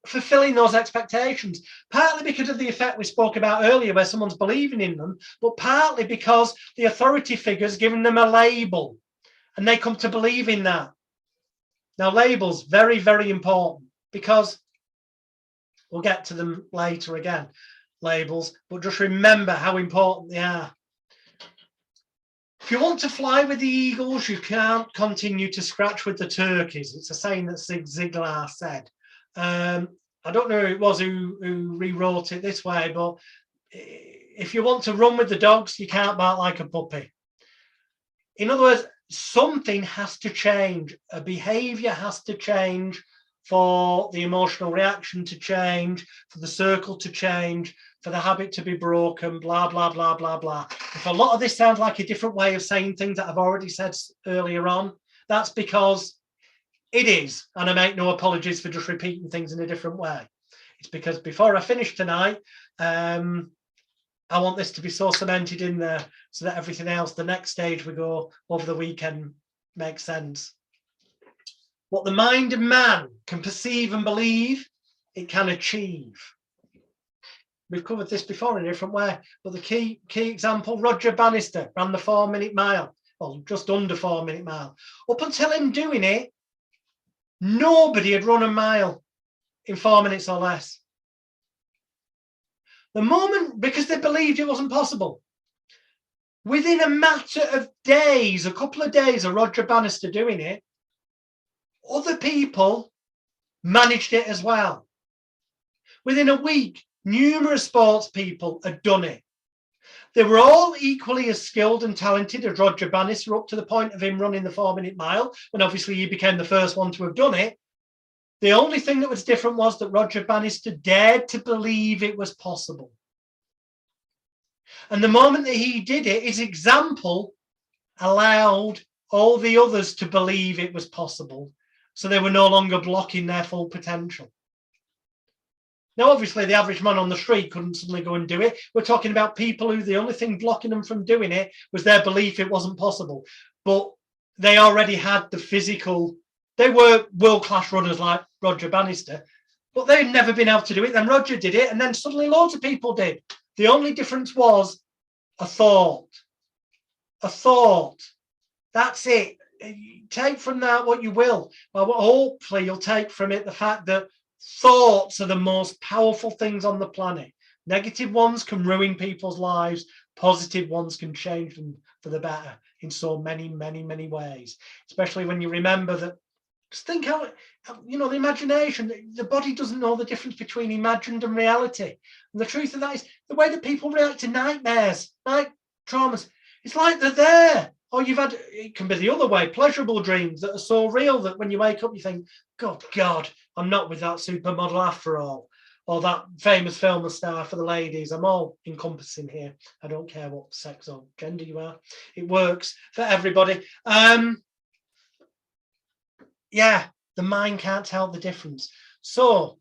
fulfilling those expectations, partly because of the effect we spoke about earlier where someone's believing in them, but partly because the authority figure's giving them a label and they come to believe in that. Now, labels, very, very important, because we'll get to them later again, labels, but just remember how important they are. If you want to fly with the eagles, you can't continue to scratch with the turkeys. It's a saying that Zig Ziglar said. I don't know who it was who rewrote it this way, but if you want to run with the dogs, you can't bark like a puppy. In other words, something has to change. A behavior has to change for the emotional reaction to change, for the circle to change, for the habit to be broken, blah, blah, blah, blah, blah. If a lot of this sounds like a different way of saying things that I've already said earlier on, that's because it is, and I make no apologies for just repeating things in a different way. It's because before I finish tonight, I want this to be so cemented in there so that everything else, the next stage we go over the weekend, makes sense. What the mind of man can perceive and believe, it can achieve. We've covered this before in a different way, but the key example, Roger Bannister ran the 4-minute mile, well, just under 4-minute mile. Up until him doing it, nobody had run a mile in 4 minutes or less. The moment, because they believed it wasn't possible, within a matter of days, a couple of days of Roger Bannister doing it, other people managed it as well. Within a week, numerous sports people had done it. They were all equally as skilled and talented as Roger Bannister, up to the point of him running the 4-minute mile, when obviously he became the first one to have done it. The only thing that was different was that Roger Bannister dared to believe it was possible. And the moment that he did it, his example allowed all the others to believe it was possible. So they were no longer blocking their full potential. Now, obviously, the average man on the street couldn't suddenly go and do it. We're talking about people who the only thing blocking them from doing it was their belief it wasn't possible. But they already had the physical. They were world-class runners like Roger Bannister, But they'd never been able to do it. Then Roger did it, and then suddenly loads of people did. The only difference was a thought. A thought. That's it. Take from that what you will. Well, hopefully you'll take from it the fact that thoughts are the most powerful things on the planet. Negative ones can ruin people's lives. Positive ones can change them for the better in so many, many, many ways. Especially when you remember that, just think how, you know, the imagination, the body doesn't know the difference between imagined and reality. And the truth of that is the way that people react to nightmares, night traumas, it's like they're there. Or you've had, it can be the other way, pleasurable dreams that are so real that when you wake up, you think, God, I'm not with that supermodel after all. Or that famous film star for the ladies. I'm all encompassing here. I don't care what sex or gender you are. It works for everybody. Yeah, the mind can't tell the difference. So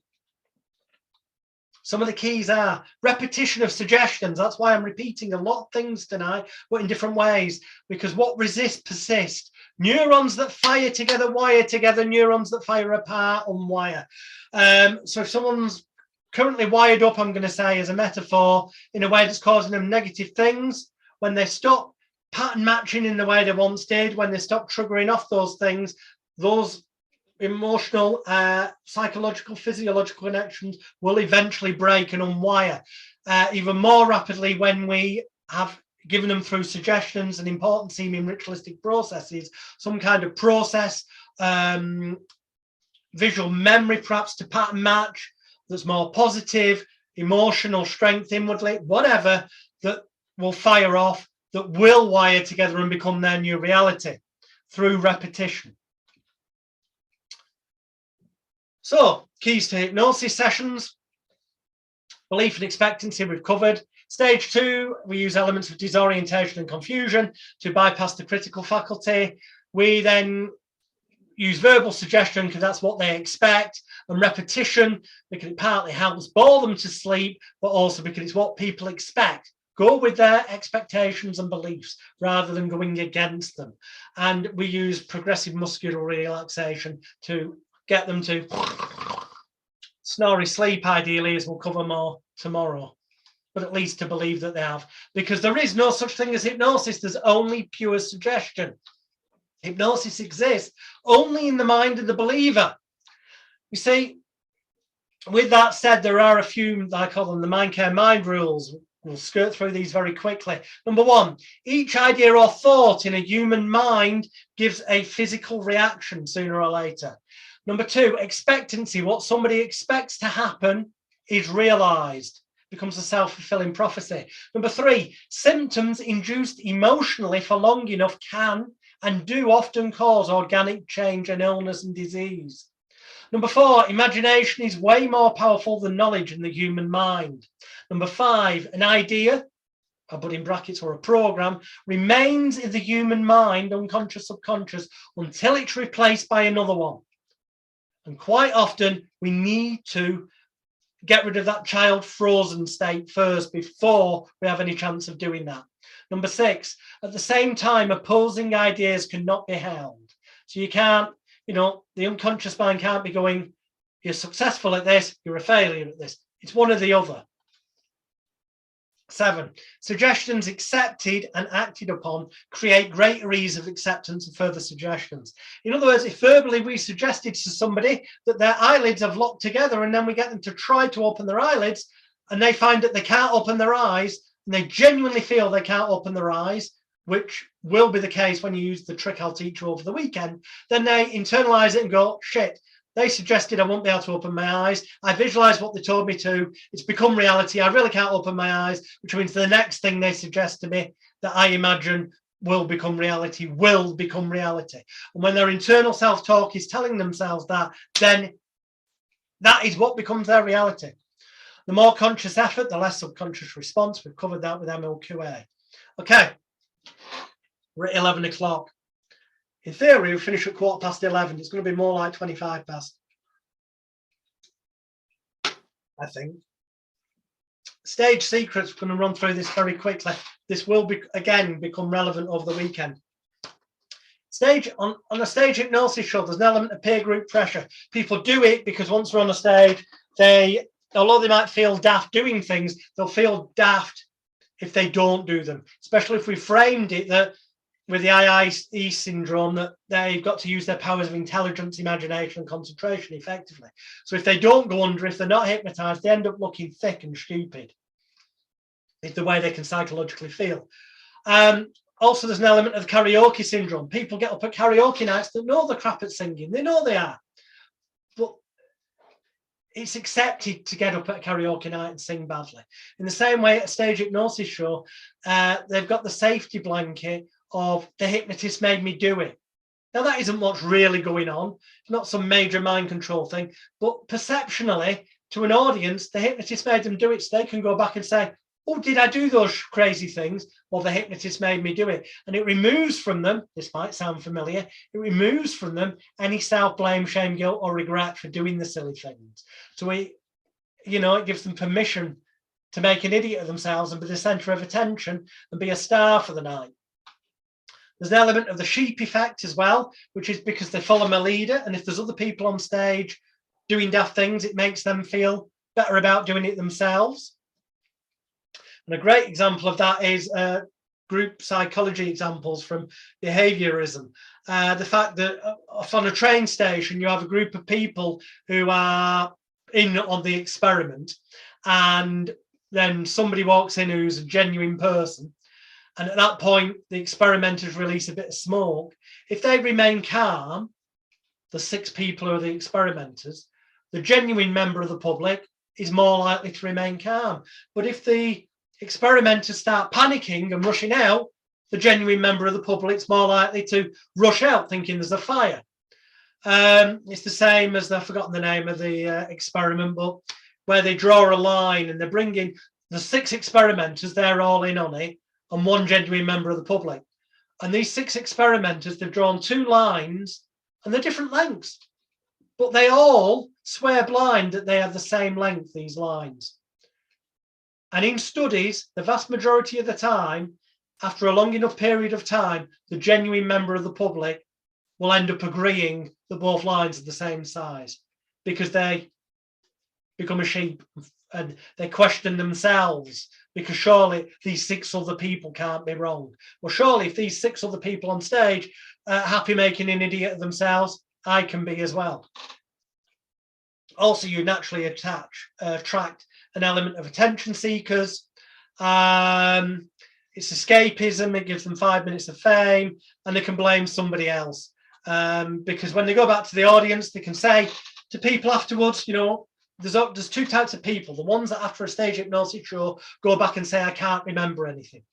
some of the keys are repetition of suggestions. That's why I'm repeating a lot of things tonight, but in different ways, because what resists persist. Neurons that fire together, wire together. Neurons that fire apart, unwire. So if someone's currently wired up, I'm going to say as a metaphor, in a way that's causing them negative things, when they stop pattern matching in the way they once did, when they stop triggering off those things, those emotional, psychological, physiological connections will eventually break and unwire even more rapidly when we have given them through suggestions and important seeming ritualistic processes, some kind of process, visual memory perhaps to pattern match that's more positive, emotional strength inwardly, whatever, that will fire off, that will wire together and become their new reality through repetition. So, keys to hypnosis sessions. Belief and expectancy we've covered. Stage 2, we use elements of disorientation and confusion to bypass the critical faculty. We then use verbal suggestion because that's what they expect, and repetition because it partly helps bore them to sleep, but also because it's what people expect. Go with their expectations and beliefs rather than going against them. And we use progressive muscular relaxation to get them to snory sleep, ideally, as we'll cover more tomorrow, but at least to believe that they have, because there is no such thing as hypnosis. There's only pure suggestion. Hypnosis exists only in the mind of the believer. You see, with that said, there are a few, I call them the mind care mind rules. We'll skirt through these very quickly. Number 1, each idea or thought in a human mind gives a physical reaction sooner or later. Number 2, expectancy. What somebody expects to happen is realized, becomes a self-fulfilling prophecy. Number 3, symptoms induced emotionally for long enough can and do often cause organic change and illness and disease. Number 4, imagination is way more powerful than knowledge in the human mind. Number 5, an idea, I put in brackets, or a program, remains in the human mind, unconscious, subconscious, until it's replaced by another one. And quite often we need to get rid of that child frozen state first before we have any chance of doing that. Number 6, at the same time, opposing ideas cannot be held. So you can't, you know, the unconscious mind can't be going, you're successful at this, you're a failure at this. It's one or the other. 7, suggestions accepted and acted upon create greater ease of acceptance of further suggestions. In other words, if verbally we suggested to somebody that their eyelids have locked together and then we get them to try to open their eyelids and they find that they can't open their eyes and they genuinely feel they can't open their eyes, which will be the case when you use the trick I'll teach you over the weekend, then they internalize it and go, shit, they suggested I won't be able to open my eyes. I visualized what they told me to. It's become reality. I really can't open my eyes, which means the next thing they suggest to me that I imagine will become reality, will become reality. And when their internal self-talk is telling themselves that, then that is what becomes their reality. The more conscious effort, the less subconscious response. We've covered that with MLQA. Okay, we're at 11 o'clock. In theory, we finish at 11:15. It's going to be more like 25 past, I think. Stage secrets, we're going to run through this very quickly. This will be, again, become relevant over the weekend. Stage on a stage hypnosis show, there's an element of peer group pressure. People do it because once they're on a stage, although they might feel daft doing things, they'll feel daft if they don't do them, especially if we framed it that with the IIE syndrome, that they've got to use their powers of intelligence, imagination, and concentration effectively. So if they don't go under, if they're not hypnotized, they end up looking thick and stupid. It's the way they can psychologically feel. Also, there's an element of karaoke syndrome. People get up at karaoke nights that know they're crap at singing. They know they are. But it's accepted to get up at a karaoke night and sing badly. In the same way, at a stage hypnosis show, they've got the safety blanket of the hypnotist made me do it. Now, that isn't what's really going on. It's not some major mind control thing. But perceptionally, to an audience, the hypnotist made them do it, so they can go back and say, oh, did I do those crazy things? Well, the hypnotist made me do it. And it removes from them, this might sound familiar, it removes from them any self-blame, shame, guilt, or regret for doing the silly things. So it gives them permission to make an idiot of themselves and be the center of attention and be a star for the night. There's an element of the sheep effect as well, which is because they follow a leader. And if there's other people on stage doing daft things, it makes them feel better about doing it themselves. And a great example of that is group psychology examples from behaviorism. The fact that on a train station, you have a group of people who are in on the experiment, and then somebody walks in who's a genuine person. And at that point, the experimenters release a bit of smoke. If they remain calm, the 6 people who are the experimenters, the genuine member of the public is more likely to remain calm. But if the experimenters start panicking and rushing out, the genuine member of the public's more likely to rush out thinking there's a fire. It's the same as, I've forgotten the name of the experiment, but where they draw a line and they're bringing the 6 experimenters, they're all in on it, and 1 genuine member of the public. And these 6 experimenters, they've drawn 2 lines and they're different lengths, but they all swear blind that they have the same length, these lines. And in studies, the vast majority of the time, after a long enough period of time, the genuine member of the public will end up agreeing that both lines are the same size, because they become a sheep and they question themselves, because surely these 6 other people can't be wrong. Well, surely if these 6 other people on stage are happy making an idiot of themselves, I can be as well. Also, you naturally attract an element of attention seekers. It's escapism. It gives them 5 minutes of fame, and they can blame somebody else. Because when they go back to the audience, they can say to people afterwards, there's 2 types of people. The ones that after a stage hypnosis show go back and say, I can't remember anything.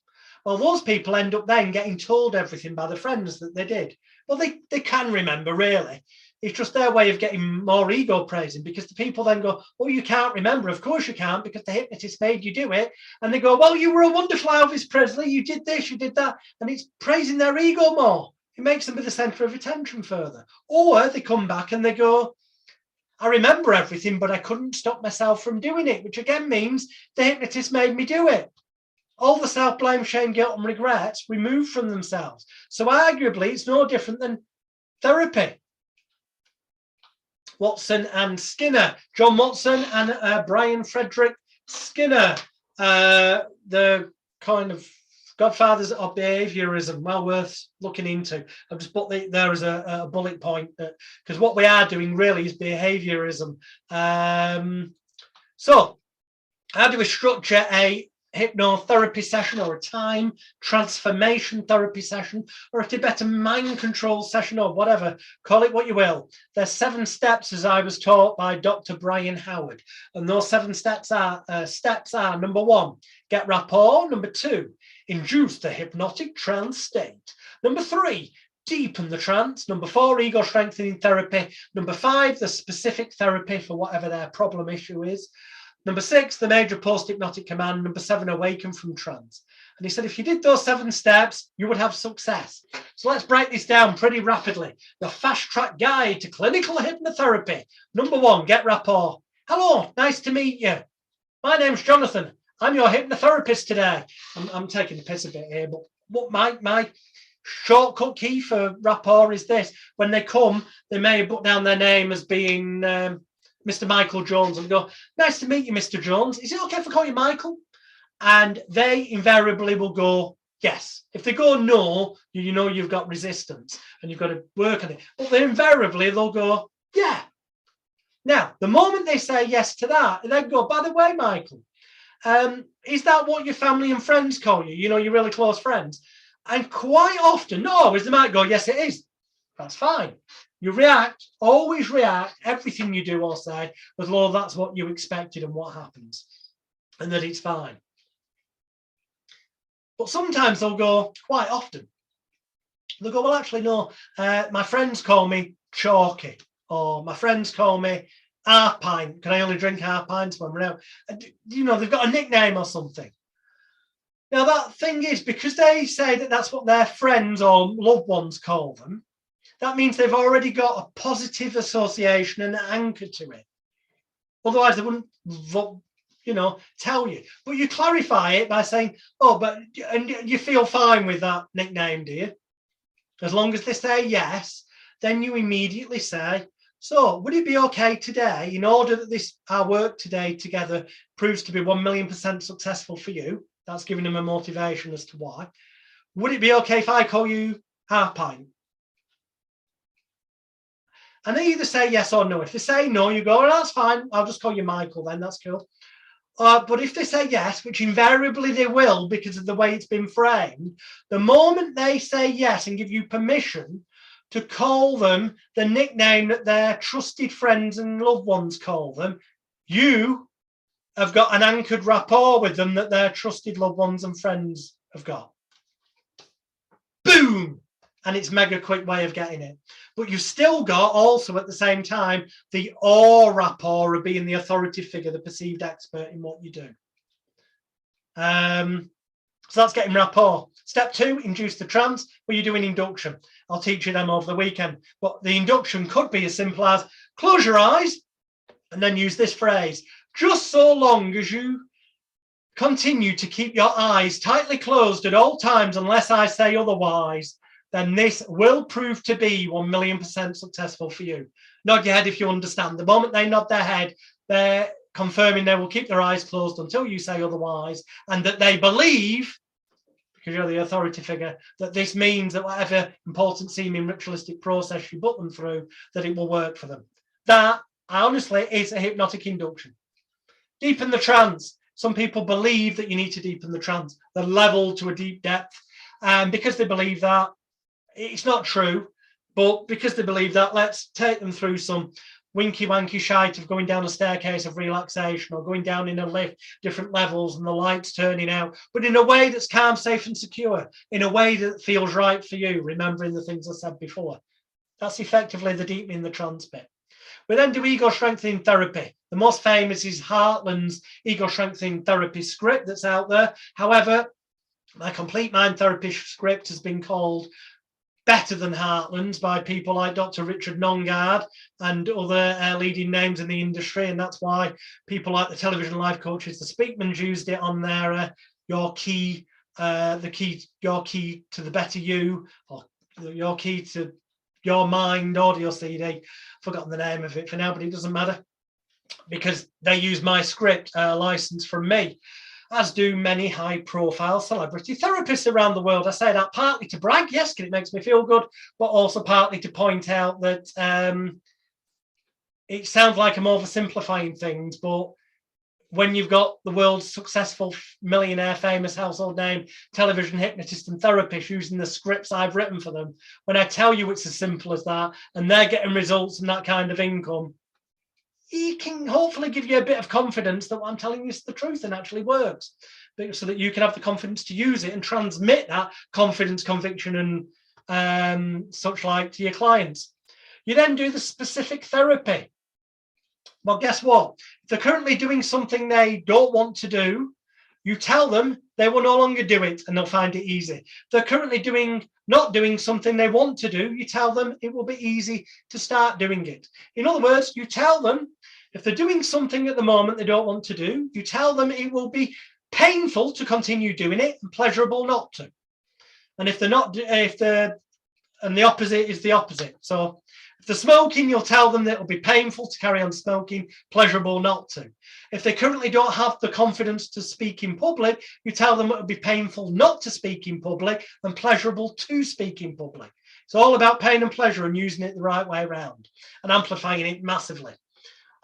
Well, those people end up then getting told everything by the friends that they did. Well, they can remember, really. It's just their way of getting more ego praising, because the people then go, oh, you can't remember. Of course you can't, because the hypnotist made you do it. And they go, well, you were a wonderful Elvis Presley. You did this, you did that. And it's praising their ego more. It makes them be the center of attention further. Or they come back and they go, I remember everything, but I couldn't stop myself from doing it, which again means the hypnotist made me do it. All the self-blame, shame, guilt, and regrets removed from themselves. So arguably, it's no different than therapy. Watson and Skinner, John Watson and Brian Frederick Skinner, the kind of godfathers of behaviorism, well worth looking into. I've just put there as a bullet point, because what we are doing really is behaviorism. So how do we structure a hypnotherapy session, or a time transformation therapy session, or a Tibetan mind control session, or whatever, call it what you will? There's 7 steps, as I was taught by Dr. Brian Howard, and those 7 steps are number 1, get rapport. Number 2, induce the hypnotic trance state. Number 3, deepen the trance. Number 4, ego strengthening therapy. Number 5, the specific therapy for whatever their problem issue is. Number 6, the major post-hypnotic command. Number 7, awaken from trance. And he said, if you did those 7 steps, you would have success. So let's break this down pretty rapidly. The fast-track guide to clinical hypnotherapy. Number 1, get rapport. Hello, nice to meet you. My name's Jonathan. I'm your hypnotherapist today. I'm taking the piss a bit here, but what my shortcut key for rapport is this. When they come, they may put down their name as being Mr. Michael Jones, and go, nice to meet you, Mr. Jones. Is it okay if I call you Michael? And they invariably will go, yes. If they go no, you know you've got resistance and you've got to work on it. But invariably they'll go, yeah. Now, the moment they say yes to that, they go, by the way, Michael, is that what your family and friends call you? You know, your really close friends? And quite often, not always, they might go, yes, it is. That's fine. You react, always react, everything you do or say, as though that's what you expected and what happens, and that it's fine. But sometimes they'll go, quite often, they'll go, well, actually, no, my friends call me Chalky, or my friends call me half pint. Can I only drink half pints when we're out? You know, they've got a nickname or something. Now, that thing is, because they say that that's what their friends or loved ones call them, that means they've already got a positive association and an anchor to it. Otherwise, they wouldn't, you know, tell you. But you clarify it by saying, oh, but and you feel fine with that nickname, do you? As long as they say yes, then you immediately say, so would it be okay today, in order that our work today together proves to be 1,000,000% successful for you? That's giving them a motivation as to why. Would it be okay if I call you half pint? And they either say yes or no. If they say no, you go, oh, that's fine. I'll just call you Michael then. That's cool. But if they say yes, which invariably they will because of the way it's been framed, the moment they say yes and give you permission to call them the nickname that their trusted friends and loved ones call them, you have got an anchored rapport with them that their trusted loved ones and friends have got. Boom! And it's a mega quick way of getting it. But you've still got also at the same time the awe rapport of being the authority figure, the perceived expert in what you do. So that's getting rapport. Step 2, induce the trance, where you're doing induction. I'll teach you them over the weekend. But the induction could be as simple as close your eyes and then use this phrase. Just so long as you continue to keep your eyes tightly closed at all times unless I say otherwise, then this will prove to be 1,000,000% successful for you. Nod your head if you understand. The moment they nod their head, they're confirming they will keep their eyes closed until you say otherwise, and that they believe, because you're the authority figure, that this means that whatever important seeming ritualistic process you put them through, that it will work for them. That, honestly, is a hypnotic induction. Deepen the trance. Some people believe that you need to deepen the trance, the level to a deep depth. And because they believe that, it's not true, but because they believe that, let's take them through some winky wanky shite of going down a staircase of relaxation or going down in a lift, different levels and the lights turning out, but in a way that's calm, safe and secure, in a way that feels right for you, remembering the things I said before. That's effectively the deepening the trance bit. We then do ego strengthening therapy. The most famous is Hartland's ego strengthening therapy script that's out there. However, my complete mind therapy script has been called better than Hartland's by people like Dr. Richard Nongard and other leading names in the industry, and that's why people like the television life coaches, the Speakmans, used it on their your key to the better you, or your key to your mind audio CD. Forgotten the name of it for now, but it doesn't matter because they use my script license from me, as do many high-profile celebrity therapists around the world. I say that partly to brag, yes, because it makes me feel good, but also partly to point out that it sounds like I'm oversimplifying things, but when you've got the world's successful millionaire, famous household name, television hypnotist and therapist using the scripts I've written for them, when I tell you it's as simple as that, and they're getting results and that kind of income, it can hopefully give you a bit of confidence that what I'm telling you is the truth and actually works, so that you can have the confidence to use it and transmit that confidence, conviction, and such like to your clients. You then do the specific therapy. Well, guess what? If they're currently doing something they don't want to do, you tell them they will no longer do it and they'll find it easy. If they're currently not doing something they want to do, you tell them it will be easy to start doing it. In other words, you tell them if they're doing something at the moment they don't want to do, you tell them it will be painful to continue doing it and pleasurable not to. And if they're not, and the opposite is the opposite. So If they're smoking, you'll tell them that it'll be painful to carry on smoking, pleasurable not to. If they currently don't have the confidence to speak in public, you tell them it'll be painful not to speak in public and pleasurable to speak in public. It's all about pain and pleasure and using it the right way around and amplifying it massively.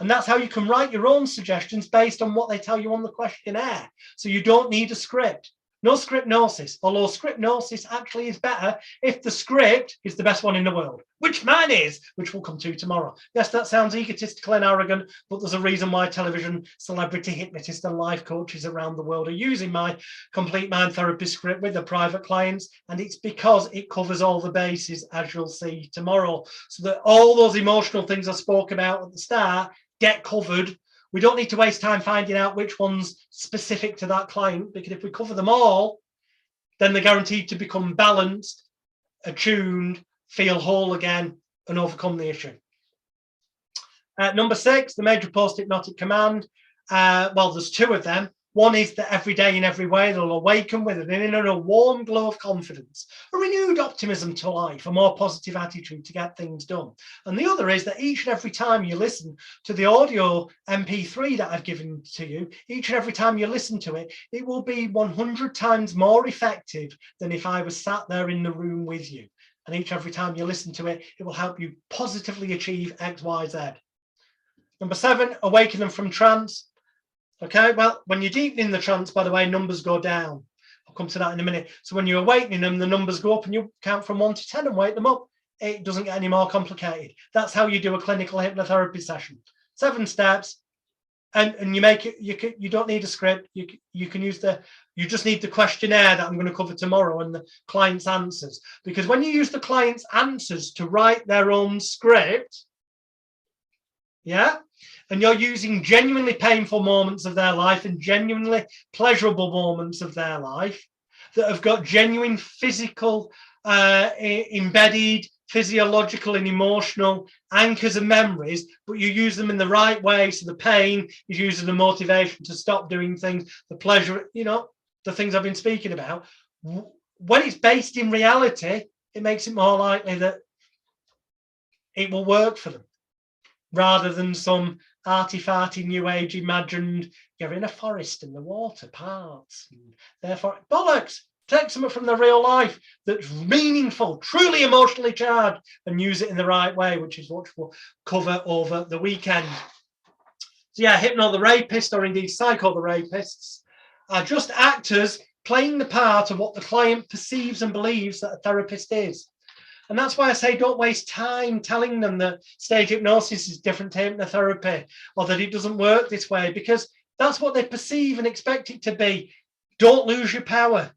And that's how you can write your own suggestions based on what they tell you on the questionnaire. So you don't need a script. No scriptnosis, although scriptnosis actually is better if the script is the best one in the world, which mine is, which we'll come to tomorrow. Yes, that sounds egotistical and arrogant, but there's a reason why television, celebrity hypnotists and life coaches around the world are using my complete mind therapy script with their private clients. And it's because it covers all the bases, as you'll see tomorrow. So that all those emotional things I spoke about at the start get covered. We don't need to waste time finding out which one's specific to that client, because if we cover them all, then they're guaranteed to become balanced, attuned, feel whole again, and overcome the issue. Number 6, the major post-hypnotic command. Well, there's 2 of them. One is that every day in every way they'll awaken with an inner and a warm glow of confidence, a renewed optimism to life, a more positive attitude to get things done. And the other is that each and every time you listen to the audio MP3 that I've given to you, each and every time you listen to it, it will be 100 times more effective than if I was sat there in the room with you. And each and every time you listen to it, it will help you positively achieve X, Y, Z. Number 7, awaken them from trance. Okay, well, when you're deepening the trance, by the way, numbers go down. I'll come to that in a minute. So when you're awakening them, the numbers go up and you count from 1 to 10 and wake them up. It doesn't get any more complicated. That's how you do a clinical hypnotherapy session. 7 steps, and you make it. You don't need a script. You can use you just need the questionnaire that I'm going to cover tomorrow and the client's answers. Because when you use the client's answers to write their own script, yeah, and you're using genuinely painful moments of their life and genuinely pleasurable moments of their life that have got genuine physical, embedded physiological and emotional anchors and memories, but you use them in the right way. So the pain is used as a motivation to stop doing things, the pleasure, you know, the things I've been speaking about. When it's based in reality, it makes it more likely that it will work for them, rather than some arty-farty new age imagined, you're in a forest and the water parts, and therefore, bollocks. Take something from the real life that's meaningful, truly emotionally charged, and use it in the right way, which is what we'll cover over the weekend. So yeah, Hypno the Rapist, or indeed Psycho the Rapists, are just actors playing the part of what the client perceives and believes that a therapist is. And that's why I say don't waste time telling them that stage hypnosis is different to hypnotherapy, or that it doesn't work this way, because that's what they perceive and expect it to be. Don't lose your power.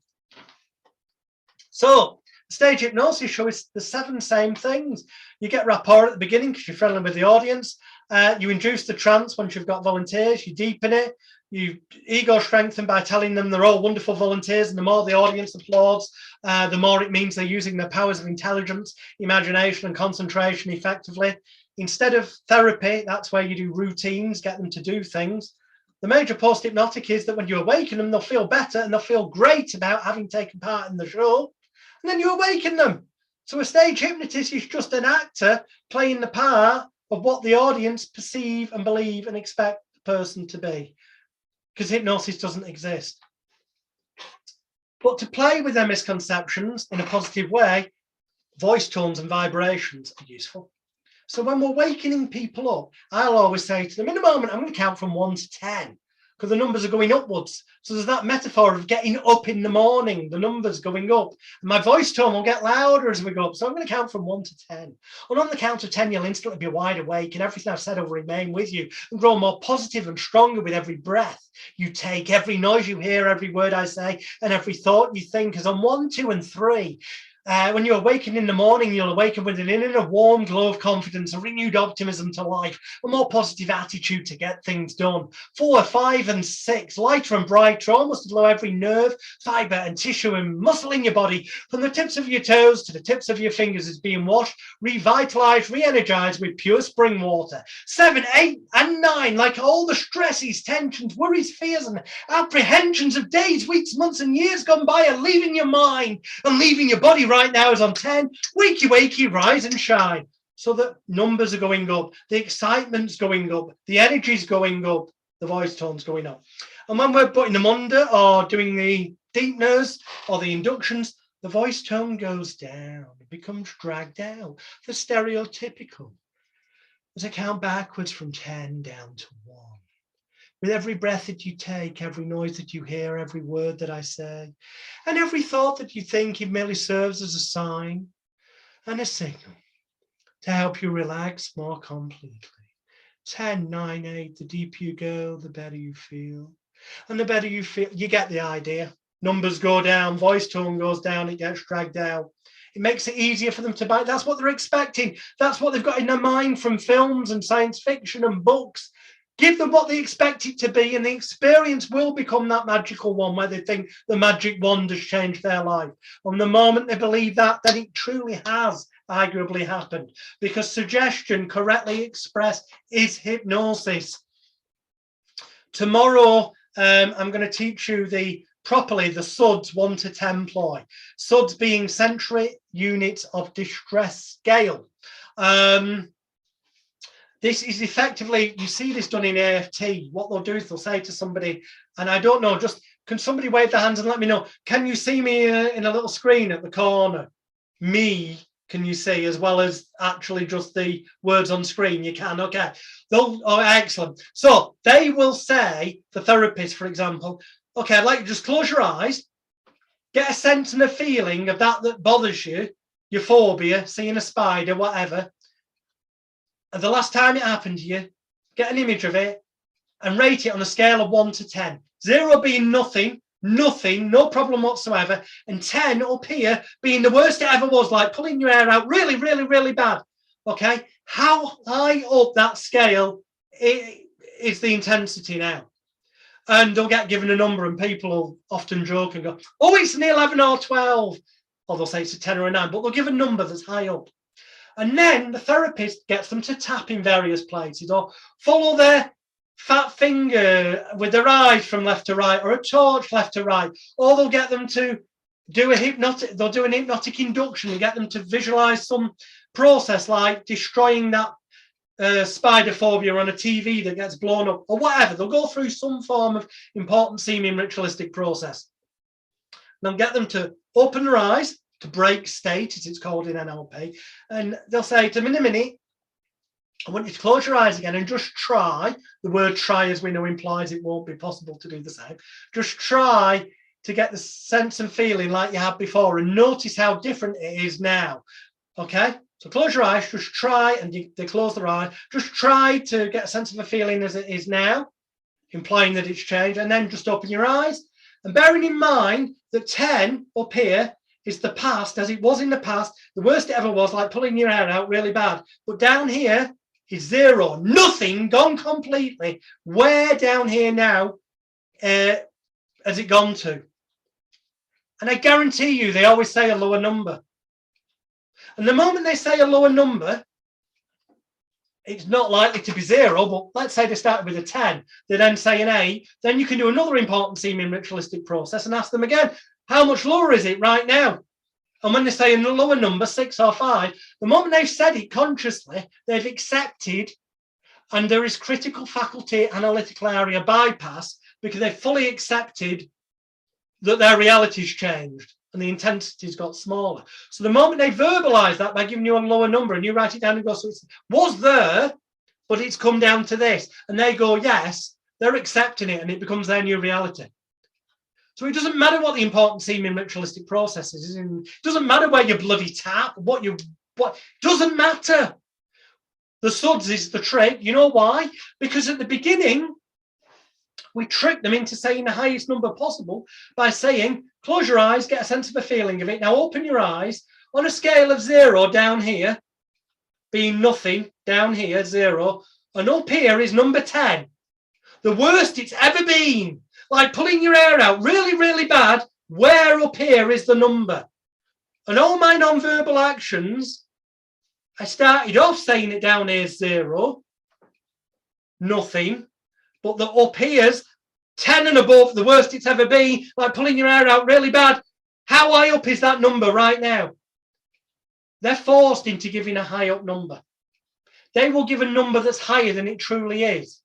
So stage hypnosis shows the 7 same things. You get rapport at the beginning because you're friendly with the audience. You induce the trance once you've got volunteers. You deepen it. You ego strengthen by telling them they're all wonderful volunteers, and the more the audience applauds, the more it means they're using their powers of intelligence, imagination, and concentration effectively. Instead of therapy, that's where you do routines, get them to do things. The major post-hypnotic is that when you awaken them, they'll feel better and they'll feel great about having taken part in the show. And then you awaken them. So a stage hypnotist is just an actor playing the part of what the audience perceive and believe and expect the person to be, because hypnosis doesn't exist. But to play with their misconceptions in a positive way, voice tones and vibrations are useful. So when we're wakening people up, I'll always say to them, in a moment, I'm going to count from 1 to 10, because the numbers are going upwards. So there's that metaphor of getting up in the morning, the numbers going up. And my voice tone will get louder as we go up. So I'm going to count from 1 to 10. And on the count of 10, you'll instantly be wide awake, and everything I've said will remain with you and grow more positive and stronger with every breath you take, every noise you hear, every word I say, and every thought you think. As on 1, 2, and 3, when you awaken in the morning, you'll awaken with an inner warm glow of confidence, a renewed optimism to life, a more positive attitude to get things done. 4, 5, and 6, lighter and brighter, almost as though every nerve, fiber, and tissue and muscle in your body, from the tips of your toes to the tips of your fingers, is being washed, revitalized, re-energized with pure spring water. 7, 8, and 9, like all the stresses, tensions, worries, fears, and apprehensions of days, weeks, months, and years gone by are leaving your mind and leaving your body right now, is on 10. Wakey, wakey, rise and shine. so that numbers are going up, the excitement's going up, the energy's going up, the voice tone's going up. And when we're putting them under or doing the deepeners or the inductions, the voice tone goes down, it becomes dragged out, the stereotypical. As I count backwards from 10 down to 1. With every breath that you take, every noise that you hear, every word that I say, and every thought that you think, it merely serves as a sign and a signal to help you relax more completely. 10, 9, 8, the deeper you go, the better you feel. And the better you feel, you get the idea. Numbers go down, voice tone goes down, it gets dragged out. It makes it easier for them to buy. That's what they're expecting. That's what they've got in their mind from films and science fiction and books. Give them what they expect it to be, and the experience will become that magical one where they think the magic wand has changed their life. And the moment they believe that, then it truly has arguably happened, because suggestion correctly expressed is hypnosis. Tomorrow, I'm going to teach you properly the SUDS 1 to 10 ploy. SUDS being sensory units of distress scale. This is effectively, you see this done in AFT. What they'll do is they'll say to somebody, and I don't know, just can somebody wave their hands and let me know? Can you see me in a little screen at the corner? Me, can you see, as well as actually just the words on screen? You can, okay. Oh, excellent. So they will say, the therapist, for example, okay, I'd like you to just close your eyes, get a sense and a feeling of that bothers you, your phobia, seeing a spider, whatever. And the last time it happened to you, get an image of it and rate it on a scale of 1 to 10. 0 being nothing, no problem whatsoever, and 10 up here being the worst it ever was, like pulling your hair out really, really, really bad. Okay, how high up that scale is the intensity now? And they'll get given a number, and people will often joke and go, oh, it's an 11 or 12. Or they'll say it's a 10 or a 9, but they'll give a number that's high up. And then the therapist gets them to tap in various places or follow their fat finger with their eyes from left to right, or a torch left to right, or they'll get them to do they'll do an hypnotic induction and get them to visualize some process like destroying that spider phobia on a TV that gets blown up or whatever. They'll go through some form of important seeming ritualistic process. They'll get them to open their eyes, to break state, as it's called in NLP, and they'll say to them, in a minute, I want you to close your eyes again and just try. The word try, as we know, implies it won't be possible to do the same. Just try to get the sense and feeling like you had before, and notice how different it is now. Okay, so close your eyes, just try, and they close their eyes, just try to get a sense of a feeling as it is now, implying that it's changed, and then just open your eyes, and bearing in mind that 10 up here is the past, as it was in the past, the worst it ever was, like pulling your hair out really bad. But down here is 0, nothing, gone completely. Where down here now has it gone to? And I guarantee you, they always say a lower number. And the moment they say a lower number, it's not likely to be 0, but let's say they started with a 10, they then say an 8, then you can do another important seeming ritualistic process and ask them again, how much lower is it right now? And when they say a lower number, 6 or 5, the moment they've said it consciously, they've accepted, and there is critical faculty analytical area bypass, because they've fully accepted that their reality's changed and the intensity's got smaller. So the moment they verbalize that by giving you a lower number and you write it down and go, so it was there, but it's come down to this, and they go, yes, they're accepting it and it becomes their new reality. So it doesn't matter what the important seeming ritualistic process is. It doesn't matter where you bloody tap, what doesn't matter. The SUDS is the trick. You know why? Because at the beginning, we trick them into saying the highest number possible by saying, close your eyes, get a sense of a feeling of it. Now open your eyes on a scale of 0 down here, being nothing, down here, 0, and up here is number 10. The worst it's ever been. Like pulling your hair out really, really bad, where up here is the number? And all my non-verbal actions, I started off saying it down here is 0, nothing, but the up here's 10 and above, the worst it's ever been, like pulling your hair out really bad. How high up is that number right now? They're forced into giving a high up number. they will give a number that's higher than it truly is.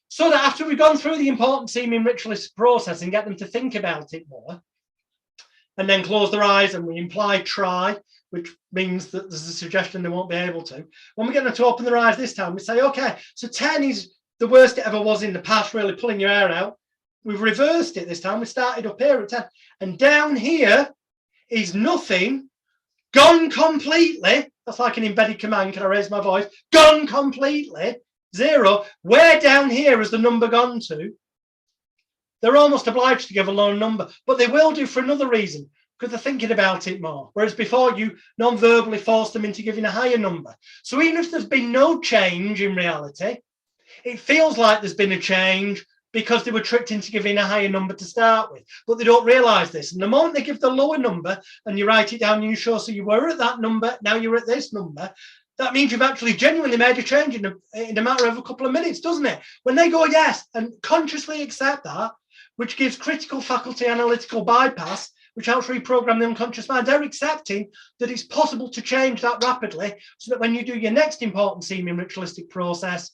So that after we've gone through the important seeming ritualist process and get them to think about it more, and then close their eyes and we imply try, which means that there's a suggestion they won't be able to. When we get them to open their eyes this time, we say, okay, so 10 is the worst it ever was in the past, really pulling your hair out. We've reversed it this time. We started up here at 10. And down here is nothing, gone completely. That's like an embedded command. Can I raise my voice? Gone completely. 0. Where down here has the number gone to? They're almost obliged to give a low number, but they will do for another reason, because they're thinking about it more. Whereas before, you non-verbally forced them into giving a higher number. So even if there's been no change in reality, it feels like there's been a change because they were tricked into giving a higher number to start with, but they don't realize this. And the moment they give the lower number and you write it down and you show, so you were at that number, now you're at this number, that means you've actually genuinely made a change in a matter of a couple of minutes, doesn't it? When they go yes and consciously accept that, which gives critical faculty analytical bypass, which helps reprogram the unconscious mind, they're accepting that it's possible to change that rapidly, so that when you do your next important seeming ritualistic process,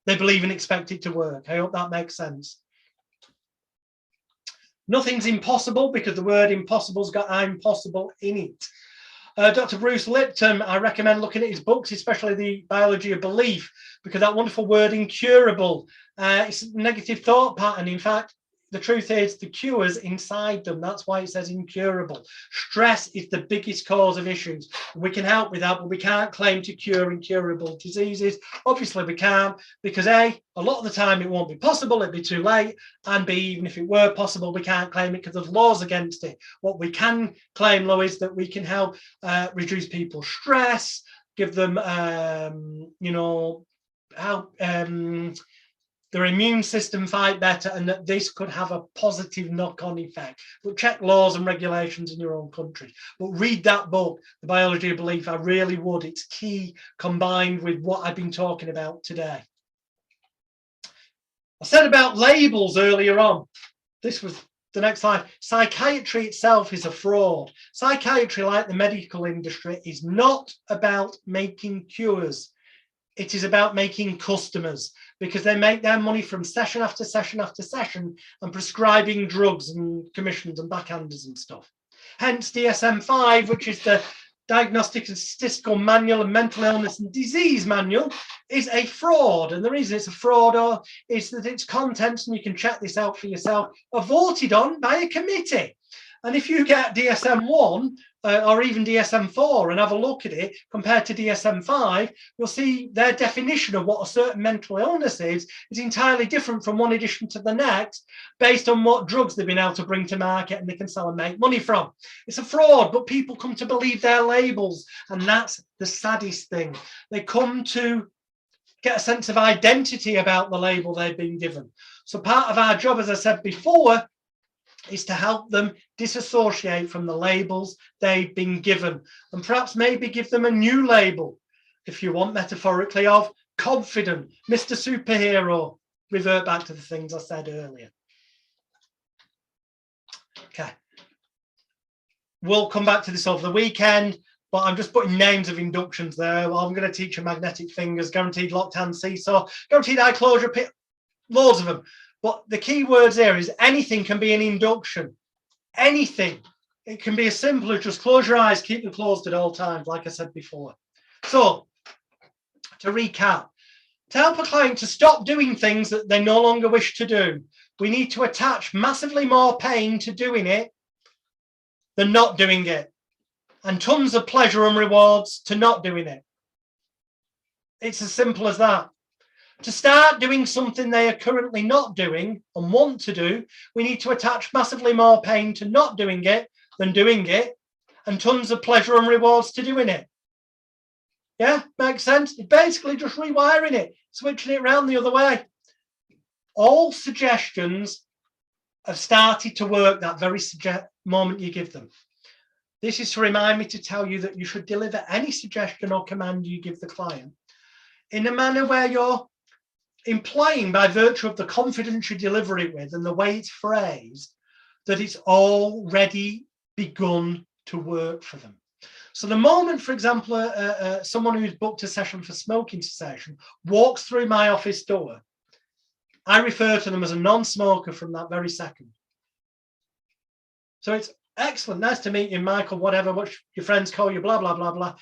they believe and expect it to work. I hope that makes sense. Nothing's impossible, because the word impossible's got I'm possible in it. Dr. Bruce Lipton, I recommend looking at his books, especially the Biology of Belief, because that wonderful word incurable, it's a negative thought pattern. In fact, the truth is the cure's inside them. That's why it says incurable. Stress is the biggest cause of issues. We can help with that, but we can't claim to cure incurable diseases. Obviously we can't, because A, a lot of the time it won't be possible, it'd be too late, and B, even if it were possible, we can't claim it because there's laws against it. What we can claim, though, is that we can help reduce people's stress, give them, help their immune system fight better, and that this could have a positive knock-on effect. But check laws and regulations in your own country. But read that book, The Biology of Belief. I really would. It's key, combined with what I've been talking about today. I said about labels earlier on. This was the next slide. Psychiatry itself is a fraud. Psychiatry, like the medical industry, is not about making cures. It is about making customers, because they make their money from session after session after session and prescribing drugs and commissions and backhanders and stuff. Hence DSM-5, which is the Diagnostic and Statistical Manual of Mental Illness and Disease Manual, is a fraud. And the reason it's a fraud is that its contents, and you can check this out for yourself, are voted on by a committee. And if you get DSM-1 or even DSM-4 and have a look at it compared to DSM-5, you'll see their definition of what a certain mental illness is entirely different from one edition to the next, based on what drugs they've been able to bring to market and they can sell and make money from. It's a fraud, but people come to believe their labels, and that's the saddest thing. They come to get a sense of identity about the label they've been given. So part of our job, as I said before, is to help them disassociate from the labels they've been given, and perhaps maybe give them a new label, if you want, metaphorically, of confident, Mr. Superhero. Revert back to the things I said earlier. Okay. We'll come back to this over the weekend, but I'm just putting names of inductions there. Well, I'm going to teach you magnetic fingers, guaranteed locked hand seesaw, guaranteed eye closure, loads of them. But the key words there is anything can be an induction. Anything. It can be as simple as just close your eyes, keep them closed at all times, like I said before. So, to recap, to help a client to stop doing things that they no longer wish to do, we need to attach massively more pain to doing it than not doing it, and tons of pleasure and rewards to not doing it. It's as simple as that. To start doing something they are currently not doing and want to do, we need to attach massively more pain to not doing it than doing it, and tons of pleasure and rewards to doing it. Yeah, makes sense? It's basically just rewiring it, switching it around the other way. All suggestions have started to work that very moment you give them. This is to remind me to tell you that you should deliver any suggestion or command you give the client in a manner where you're implying, by virtue of the confidence you deliver it with and the way it's phrased, that it's already begun to work for them. So the moment, for example, someone who's booked a session for smoking cessation walks through my office door, I refer to them as a non-smoker from that very second. So it's excellent. Nice to meet you, Michael, whatever, what your friends call you, blah, blah, blah, blah.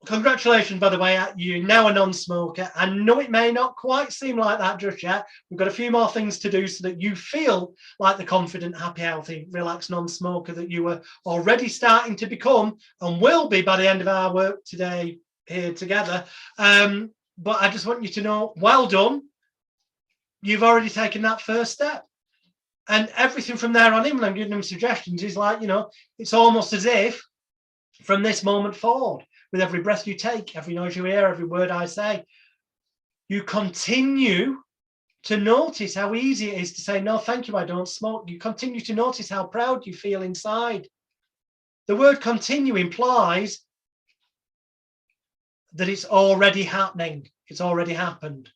Congratulations, by the way, you're now a non-smoker. I know it may not quite seem like that just yet. We've got a few more things to do so that you feel like the confident, happy, healthy, relaxed non-smoker that you were already starting to become and will be by the end of our work today here together. But I just want you to know, well done. You've already taken that first step. And everything from there on in, when I'm giving them suggestions, is like, you know, it's almost as if from this moment forward, with every breath you take, every noise you hear, every word I say, you continue to notice how easy it is to say, no, thank you, I don't smoke. You continue to notice how proud you feel inside. The word continue implies that it's already happening. It's already happened.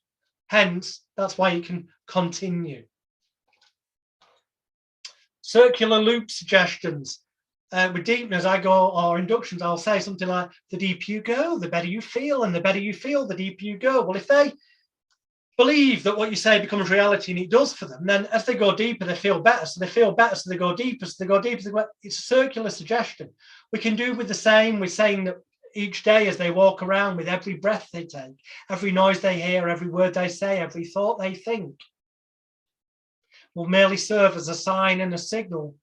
Hence, that's why you can continue. Circular loop suggestions. With deepeners, I go, or inductions, I'll say something like, the deeper you go, the better you feel, and the better you feel, the deeper you go. Well, if they believe that what you say becomes reality, and it does for them, then as they go deeper, they feel better, so they feel better, so they go deeper, so they go deeper. It's a circular suggestion. We can do with the same, with saying that each day as they walk around, with every breath they take, every noise they hear, every word they say, every thought they think, will merely serve as a sign and a signal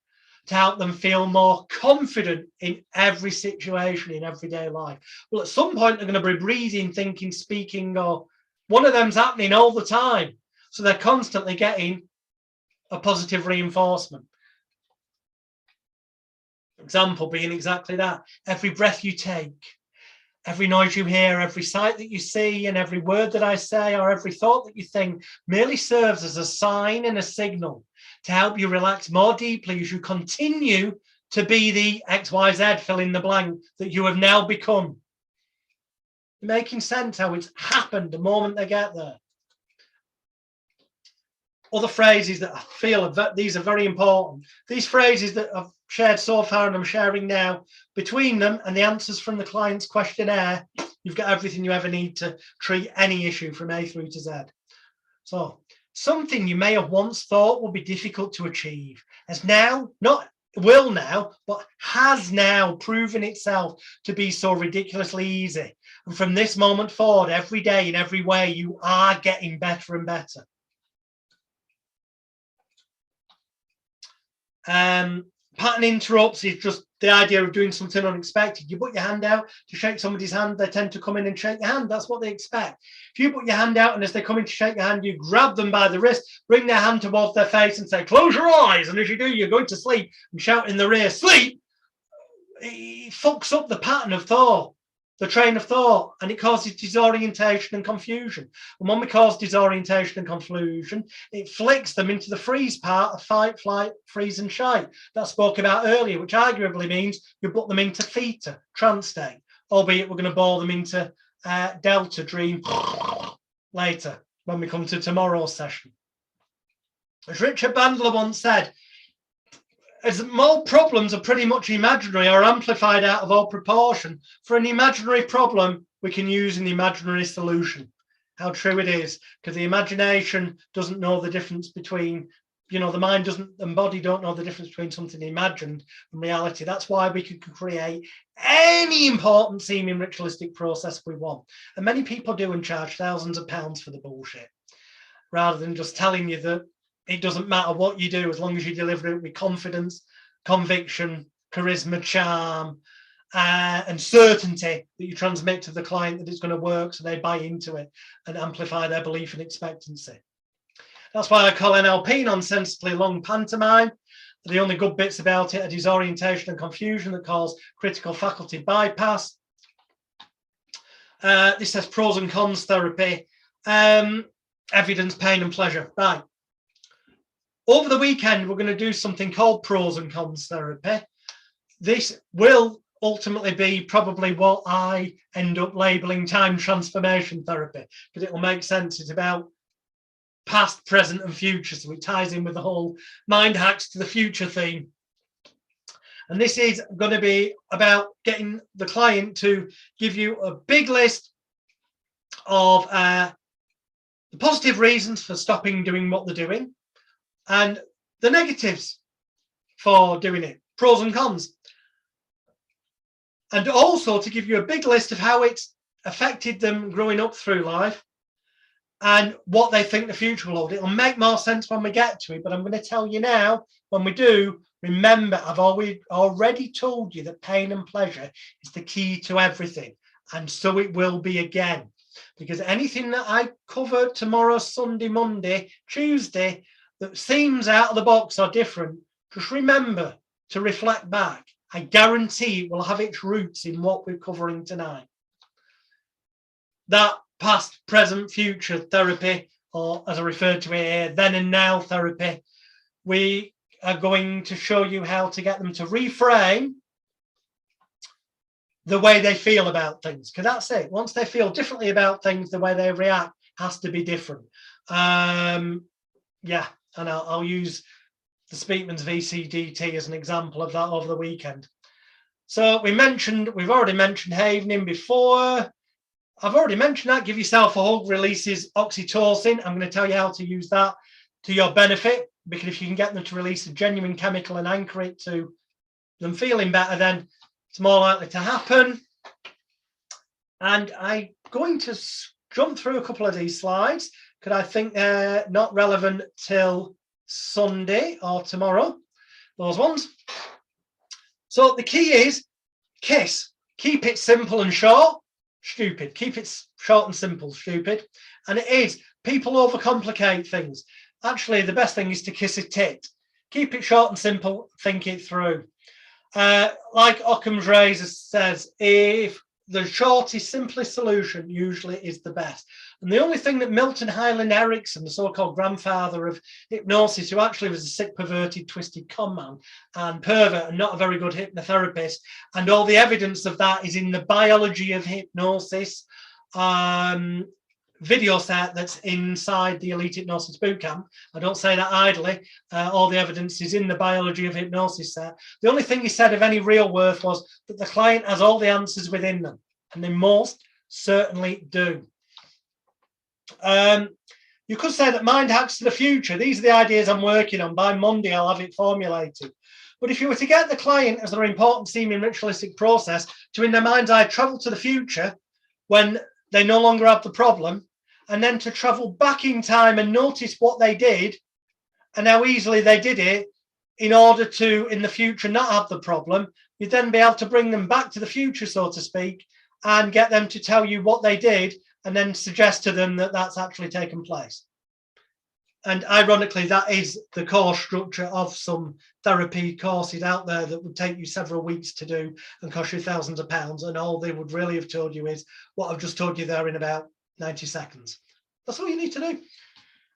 to help them feel more confident in every situation in everyday life. Well, at some point, they're going to be breathing, thinking, speaking, or one of them's happening all the time. So they're constantly getting a positive reinforcement. Example being exactly that. Every breath you take, every noise you hear, every sight that you see, and every word that I say, or every thought that you think, merely serves as a sign and a signal to help you relax more deeply as you continue to be the XYZ, fill in the blank, that you have now become. Making sense how it's happened the moment they get there. Other phrases that I feel these are very important. These phrases that I've shared so far and I'm sharing now, between them and the answers from the client's questionnaire, you've got everything you ever need to treat any issue from A through to Z. So, something you may have once thought would be difficult to achieve has now, not will now, but has now proven itself to be so ridiculously easy. And from this moment forward, every day in every way, you are getting better and better. Pattern interrupts is just the idea of doing something unexpected. You put your hand out to shake somebody's hand, they tend to come in and shake your hand. That's what they expect. If you put your hand out and as they come in to shake your hand, you grab them by the wrist, bring their hand towards their face and say, close your eyes. And as you do, you're going to sleep and shout in their ear, sleep. It fucks up the pattern of thought, the train of thought, and it causes disorientation and confusion. And when we cause disorientation and confusion, it flicks them into the freeze part of fight, flight, freeze, and shite that I spoke about earlier, which arguably means you put them into theta, trance state, albeit we're going to bore them into delta dream later when we come to tomorrow's session. As Richard Bandler once said, as all problems are pretty much imaginary or amplified out of all proportion, for an imaginary problem, we can use an imaginary solution. How true it is, because the imagination doesn't know the difference between, the mind doesn't, and body don't know the difference between something imagined and reality. That's why we can create any important seeming ritualistic process we want. And many people do and charge thousands of pounds for the bullshit, rather than just telling you that it doesn't matter what you do as long as you deliver it with confidence, conviction, charisma, charm, and certainty that you transmit to the client that it's going to work, so they buy into it and amplify their belief and expectancy. That's why I call NLP nonsensically long pantomime. The only good bits about it are disorientation and confusion that cause critical faculty bypass. This says pros and cons therapy. Evidence, pain and pleasure. Right. Over the weekend, we're going to do something called pros and cons therapy. This will ultimately be probably what I end up labeling time transformation therapy, because it will make sense. It's about past, present and future. So it ties in with the whole mind hacks to the future theme. And this is going to be about getting the client to give you a big list of the positive reasons for stopping doing what they're doing and the negatives for doing it, pros and cons. And also to give you a big list of how it's affected them growing up through life and what they think the future will hold. It'll make more sense when we get to it, but I'm going to tell you now, when we do, remember, I've already told you that pain and pleasure is the key to everything. And so it will be again. Because anything that I cover tomorrow, Sunday, Monday, Tuesday, that seems out of the box or different, just remember to reflect back. I guarantee it will have its roots in what we're covering tonight. That past, present, future therapy, or as I referred to it here, then and now therapy, we are going to show you how to get them to reframe the way they feel about things, because that's it. Once they feel differently about things, the way they react has to be different. Yeah, and I'll use the Speakman's VCDT as an example of that over the weekend. So we've already mentioned havening before. I've already mentioned that. Give yourself a hug releases oxytocin. I'm going to tell you how to use that to your benefit, because if you can get them to release a genuine chemical and anchor it to them feeling better, then it's more likely to happen. And I'm going to jump through a couple of these slides because I think they're not relevant till Sunday or tomorrow, those ones. So the key is KISS. Keep it simple and short. Stupid. Keep it short and simple. Stupid. And it is. People overcomplicate things. Actually, the best thing is to kiss a tit. Keep it short and simple. Think it through. Like Occam's razor says, if the shortest, simplest solution usually is the best. And the only thing that Milton Highland Erickson, the so-called grandfather of hypnosis, who actually was a sick, perverted, twisted con man and pervert and not a very good hypnotherapist, and all the evidence of that is in the Biology of Hypnosis video set that's inside the Elite Hypnosis Bootcamp. I don't say that idly. All the evidence is in the Biology of Hypnosis set. The only thing he said of any real worth was that the client has all the answers within them, and they most certainly do. You could say that mind hacks to the future. These are the ideas I'm working on. By Monday, I'll have it formulated. But if you were to get the client as their important seeming ritualistic process to, in their mind's eye, travel to the future when they no longer have the problem, and then to travel back in time and notice what they did and how easily they did it in order to, in the future, not have the problem, you'd then be able to bring them back to the future, so to speak, and get them to tell you what they did and then suggest to them that that's actually taken place. And ironically, that is the course structure of some therapy courses out there that would take you several weeks to do and cost you thousands of pounds. And all they would really have told you is what I've just told you there in about 90 seconds. That's all you need to do.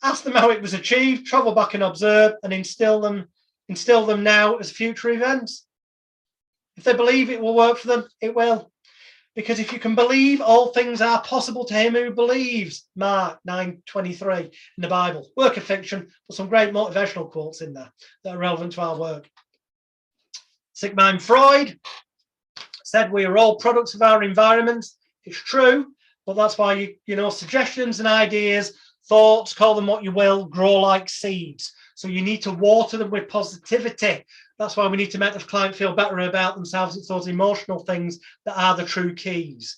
Ask them how it was achieved, travel back and observe, and instill them now as future events. If they believe it will work for them, it will. Because if you can believe, all things are possible to him who believes. Mark 9:23 in the Bible. Work of fiction, but some great motivational quotes in there that are relevant to our work. Sigmund Freud said we are all products of our environments. It's true, but that's why suggestions and ideas, thoughts, call them what you will, grow like seeds. So you need to water them with positivity. That's why we need to make the client feel better about themselves. It's those emotional things that are the true keys,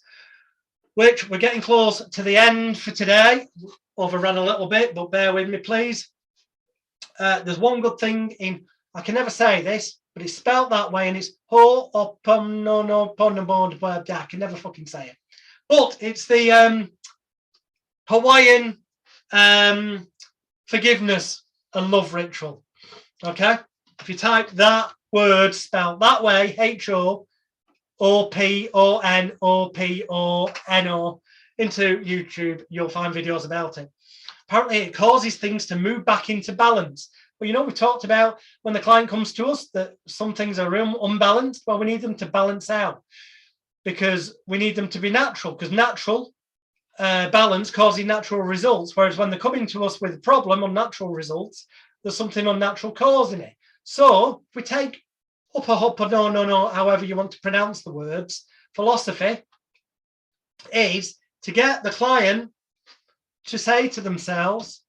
which we're getting close to the end for today. Overran a little bit, but bear with me, please. There's one good thing I can never say this, but it's spelled that way, and it's I can never fucking say it. But it's the Hawaiian forgiveness and love ritual. Okay? If you type that word spelled that way, HOPONOPONO, into YouTube, you'll find videos about it. Apparently, it causes things to move back into balance. Well, we talked about when the client comes to us that some things are unbalanced. Well, we need them to balance out because we need them to be natural, because natural balance causes natural results. Whereas when they're coming to us with a problem, unnatural results, there's something unnatural causing it. So if we take no, however you want to pronounce the words, philosophy is to get the client to say to themselves,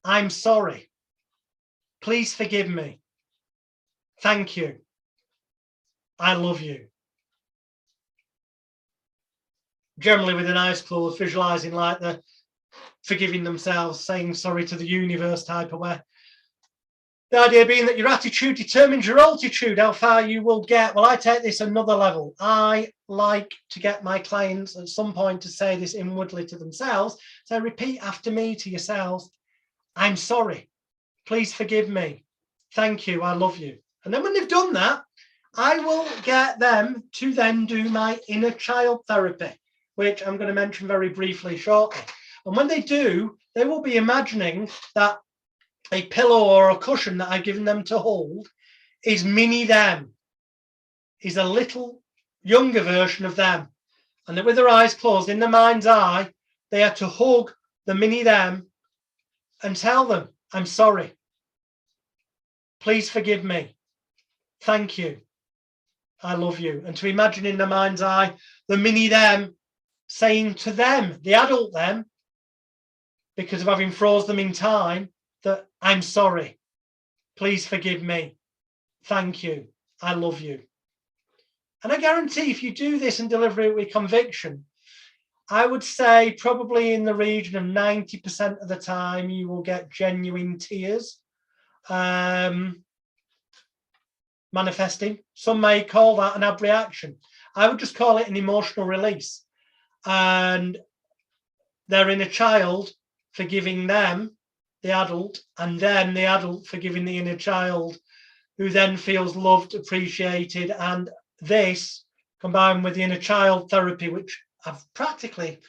I'm sorry. Please forgive me. Thank you. I love you. Generally with an eyes closed, visualizing like they're forgiving themselves, saying sorry to the universe type of way. The idea being that your attitude determines your altitude, how far you will get. Well, I take this another level. I like to get my clients at some point to say this inwardly to themselves. So repeat after me to yourselves. I'm sorry. Please forgive me. Thank you. I love you. And then when they've done that, I will get them to then do my inner child therapy, which I'm going to mention very briefly shortly. And when they do, they will be imagining that a pillow or a cushion that I've given them to hold is mini them, is a little younger version of them. And that with their eyes closed, in their mind's eye, they are to hug the mini them and tell them, I'm sorry. Please forgive me. Thank you. I love you. And to imagine in their mind's eye, the mini them saying to them, the adult them, because of having froze them in time, that I'm sorry. Please forgive me. Thank you. I love you. And I guarantee if you do this and deliver it with conviction, I would say probably in the region of 90% of the time, you will get genuine tears manifesting. Some may call that an abreaction. I would just call it an emotional release. And their inner child forgiving them, the adult, and then the adult forgiving the inner child, who then feels loved, appreciated. And this combined with the inner child therapy, which I've practically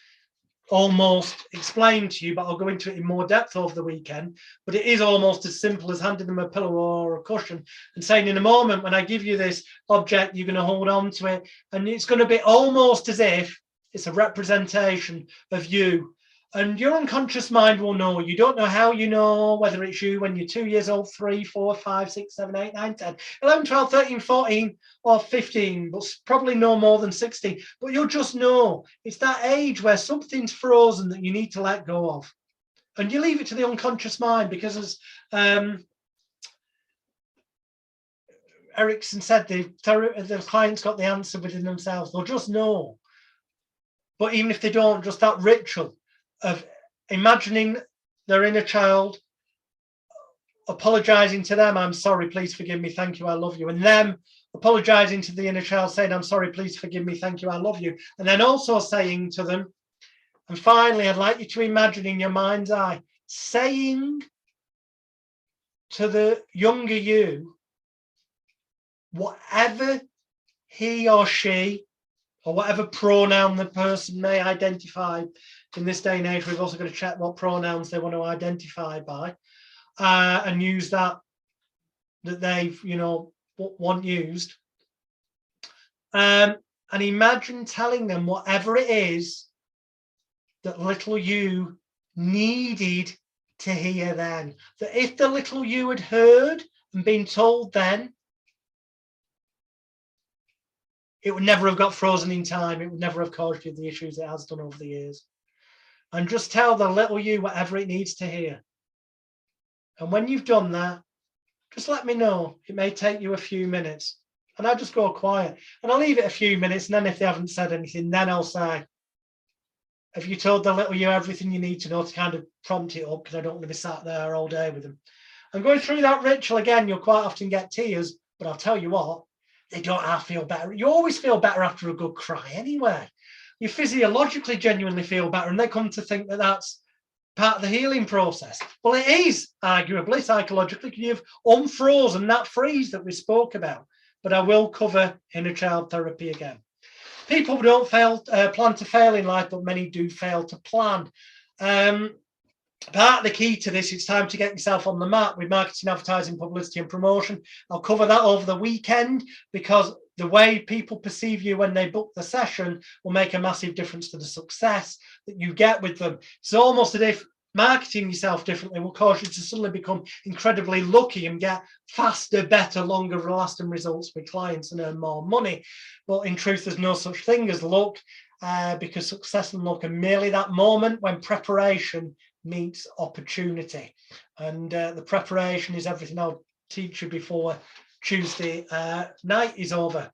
almost explained to you, but I'll go into it in more depth over the weekend. But it is almost as simple as handing them a pillow or a cushion and saying, in a moment when I give you this object, you're going to hold on to it. And it's going to be almost as if it's a representation of you. And your unconscious mind will know. You don't know how you know, whether it's you when you're 2 years old, 3, 4, 5, 6, 7, 8, 9, 10, 11, 12, 13, 14, or 15, but probably no more than 16. But you'll just know. It's that age where something's frozen that you need to let go of. And you leave it to the unconscious mind, because as Erickson said, the client's got the answer within themselves. They'll just know. But even if they don't, just that ritual of imagining their inner child, apologizing to them, I'm sorry, please forgive me, thank you, I love you. And them apologizing to the inner child, saying, I'm sorry, please forgive me, thank you, I love you. And then also saying to them, and finally, I'd like you to imagine in your mind's eye, saying to the younger you, whatever he or she, or whatever pronoun the person may identify. In this day and age, we've also got to check what pronouns they want to identify by, and use that they've, want used. And imagine telling them whatever it is that little you needed to hear then. That if the little you had heard and been told then, it would never have got frozen in time. It would never have caused you the issues it has done over the years. And just tell the little you whatever it needs to hear. And when you've done that, just let me know. It may take you a few minutes. And I'll just go quiet. And I'll leave it a few minutes. And then if they haven't said anything, then I'll say, have you told the little you everything you need to know, to kind of prompt it up, because I don't want to be sat there all day with them. And going through that ritual again, you'll quite often get tears. But I'll tell you what, they don't half feel better. You always feel better after a good cry anyway. You physiologically genuinely feel better, and they come to think that that's part of the healing process. Well, it is, arguably, psychologically. You've unfrozen that freeze that we spoke about. But I will cover inner child therapy again. People don't plan to fail in life, but many do fail to plan. Part of the key to this, it's time to get yourself on the map with marketing, advertising, publicity, and promotion. I'll cover that over the weekend, because the way people perceive you when they book the session will make a massive difference to the success that you get with them. It's almost as if marketing yourself differently will cause you to suddenly become incredibly lucky and get faster, better, longer lasting results with clients and earn more money. But in truth, there's no such thing as luck, because success and luck are merely that moment when preparation meets opportunity. And the preparation is everything I'll teach you before Tuesday night is over.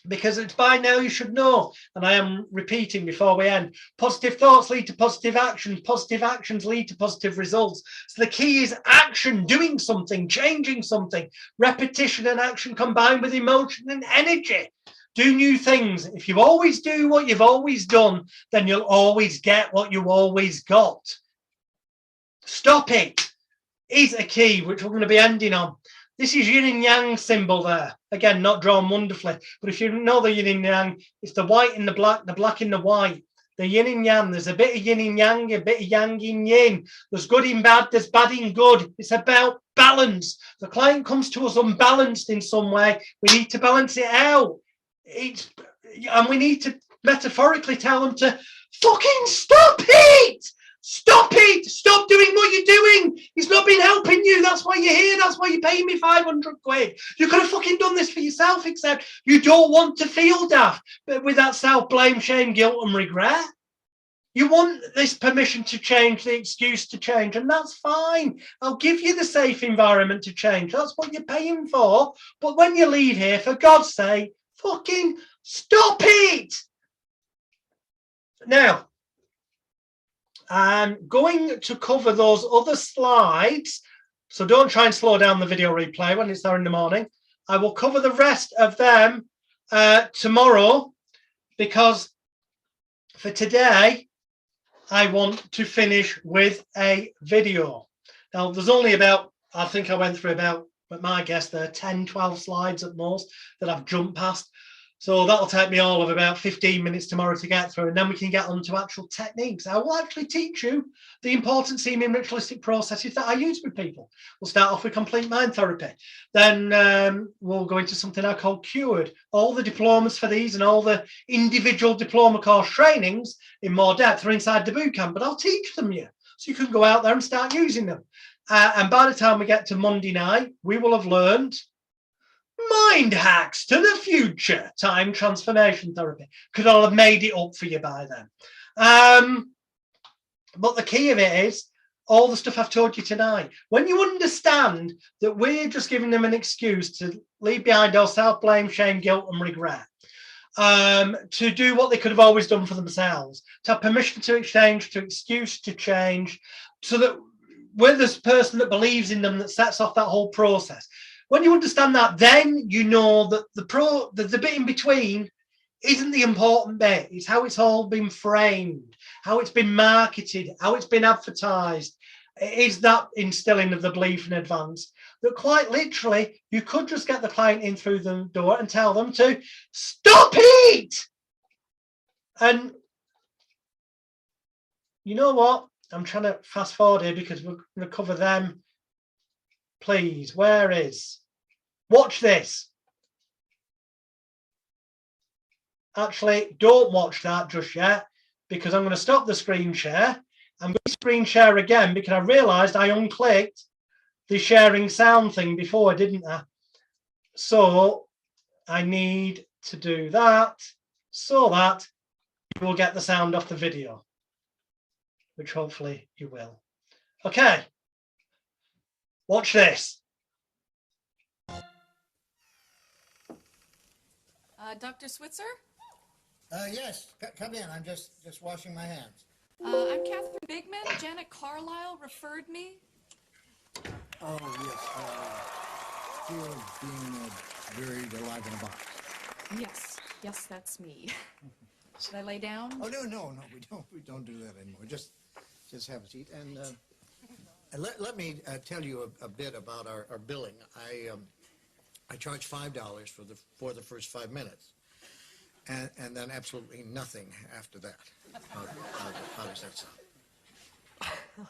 Because it's by now you should know, and I am repeating before we end, positive thoughts lead to positive actions lead to positive results. So the key is action, doing something, changing something, repetition and action combined with emotion and energy. Do new things. If you always do what you've always done, then you'll always get what you always got. Stop it is a key, which we're going to be ending on. This is yin and yang symbol there. Again, not drawn wonderfully, but if you know the yin and yang, it's the white and the black and the white. The yin and yang, there's a bit of yin and yang, a bit of yang in yin. There's good in bad, there's bad in good. It's about balance. The client comes to us unbalanced in some way. We need to balance it out. And we need to metaphorically tell them to fucking stop it. Stop it! Stop doing what you're doing! It's not been helping you. That's why you're here. That's why you're paying me 500 quid. You could have fucking done this for yourself, except you don't want to feel daft, but with that self-blame, shame, guilt, and regret. You want this permission to change, the excuse to change, and that's fine. I'll give you the safe environment to change. That's what you're paying for. But when you leave here, for God's sake, fucking stop it! Now, I'm going to cover those other slides, so don't try and slow down the video replay when it's there in the morning. I will cover the rest of them tomorrow, because for today, I want to finish with a video. Now, there's only about, I think I went through about, at my guess, there are 10, 12 slides at most that I've jumped past. So that'll take me all of about 15 minutes tomorrow to get through, and then we can get on to actual techniques. I will actually teach you the important seeming ritualistic processes that I use with people. We'll start off with complete mind therapy. Then we'll go into something I call cured. All the diplomas for these and all the individual diploma course trainings in more depth are inside the bootcamp, but I'll teach them you, so you can go out there and start using them. And by the time we get to Monday night, we will have learned mind hacks to the future, time transformation therapy, because I'll have made it up for you by then. But the key of it is all the stuff I've told you tonight. When you understand that we're just giving them an excuse to leave behind all self-blame, shame, guilt, and regret, to do what they could have always done for themselves, to have permission to exchange, to excuse to change, so that we're this person that believes in them, that sets off that whole process. When you understand that, then you know that the bit in between isn't the important bit. It's how it's all been framed, how it's been marketed, how it's been advertised. It is that instilling of the belief in advance that quite literally you could just get the client in through the door and tell them to stop it. And you know what? I'm trying to fast forward here because we're going to cover them. Please, where is? Watch this. Actually, don't watch that just yet, because I'm going to stop the screen share. I'm going to screen share again because I realized I unclicked the sharing sound thing before, didn't I? So I need to do that so that you will get the sound off the video, which hopefully you will. Okay. Watch this. Dr. Switzer? Yes, come in. I'm just washing my hands. I'm Catherine Bigman. Janet Carlisle referred me. Oh, yes. Still being buried alive in a box. Yes, that's me. Should I lay down? Oh, no, we don't do that anymore. Just have a seat. And let me tell you a bit about our billing. I charge $5 for the first 5 minutes, and then absolutely nothing after that. How does that sound?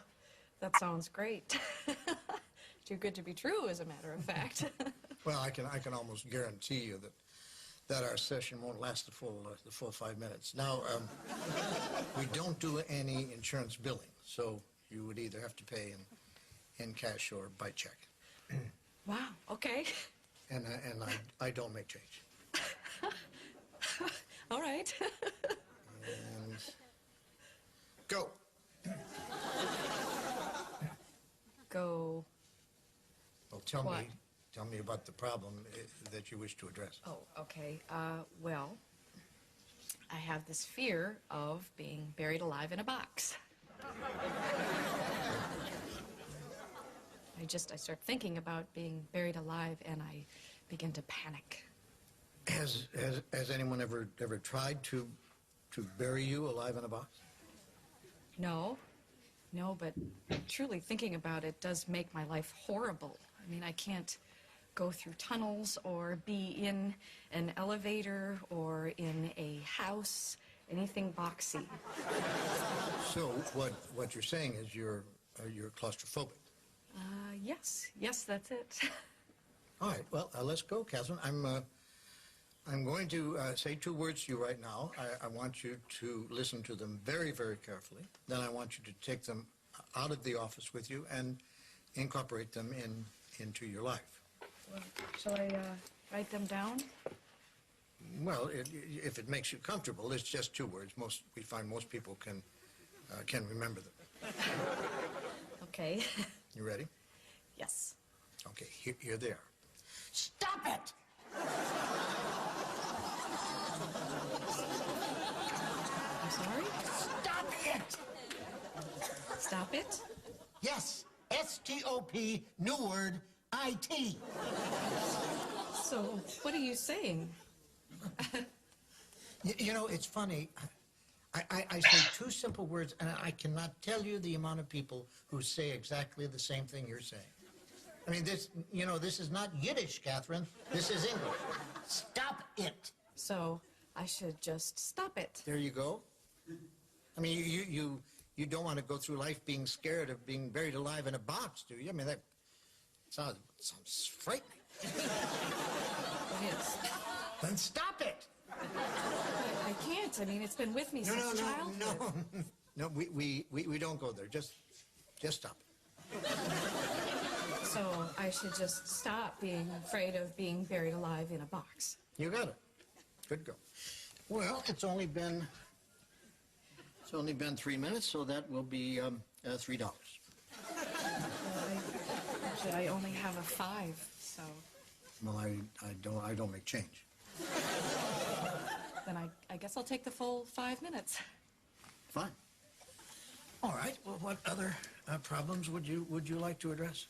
That sounds great. Too good to be true, as a matter of fact. Well, I can almost guarantee you that our session won't last the full 5 minutes. Now, we don't do any insurance billing, so you would either have to pay in cash or by check. Wow, okay. And I don't make change. All right. And go. Go. Well, tell What? me about the problem that you wish to address. Oh, okay. Well, I have this fear of being buried alive in a box. I start thinking about being buried alive and I begin to panic. Has anyone ever tried to bury you alive in a box? No, but truly thinking about it does make my life horrible. I mean, I can't go through tunnels or be in an elevator or in a house, anything boxy. So what you're saying is you're claustrophobic. Yes, that's it. All right, well, let's go, Catherine. I'm going to say 2 words to you right now. I want you to listen to them very, very carefully. Then I want you to take them out of the office with you and incorporate them into your life. Well, shall I write them down? Well, if it makes you comfortable, it's just 2 words. We find most people can remember them. Okay. You ready? Yes. Okay, here they are. Stop it! I'm sorry? Stop it! Stop it? Yes, S-T-O-P, new word, I-T. So, what are you saying? You know, it's funny. I say 2 simple words, and I cannot tell you the amount of people who say exactly the same thing you're saying. I mean, this is not Yiddish, Catherine. This is English. Stop it. So, I should just stop it. There you go. I mean, you don't want to go through life being scared of being buried alive in a box, do you? I mean, that sounds frightening. It is. Then stop it. I can't. I mean, it's been with me since childhood. No, we don't go there. Just stop it. So, I should just stop being afraid of being buried alive in a box. You got it. Good go. Well, it's only been 3 minutes, so that will be $3. Actually, I only have a 5, so Well, I don't make change. then I guess I'll take the full 5 minutes. Fine. All right. Well, what other problems would you like to address?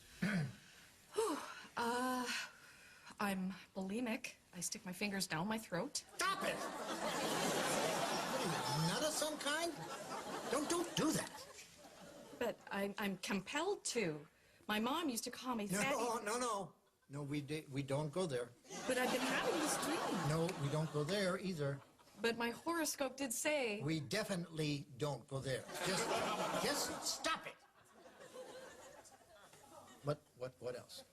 I'm bulimic. I stick my fingers down my throat. Stop it! What are you, nut of some kind? Don't do that. But I'm compelled to. My mom used to call me fatty. No, we don't go there. But I've been having this dream. No, we don't go there either. But my horoscope did say... We definitely don't go there. Just stop it. What else?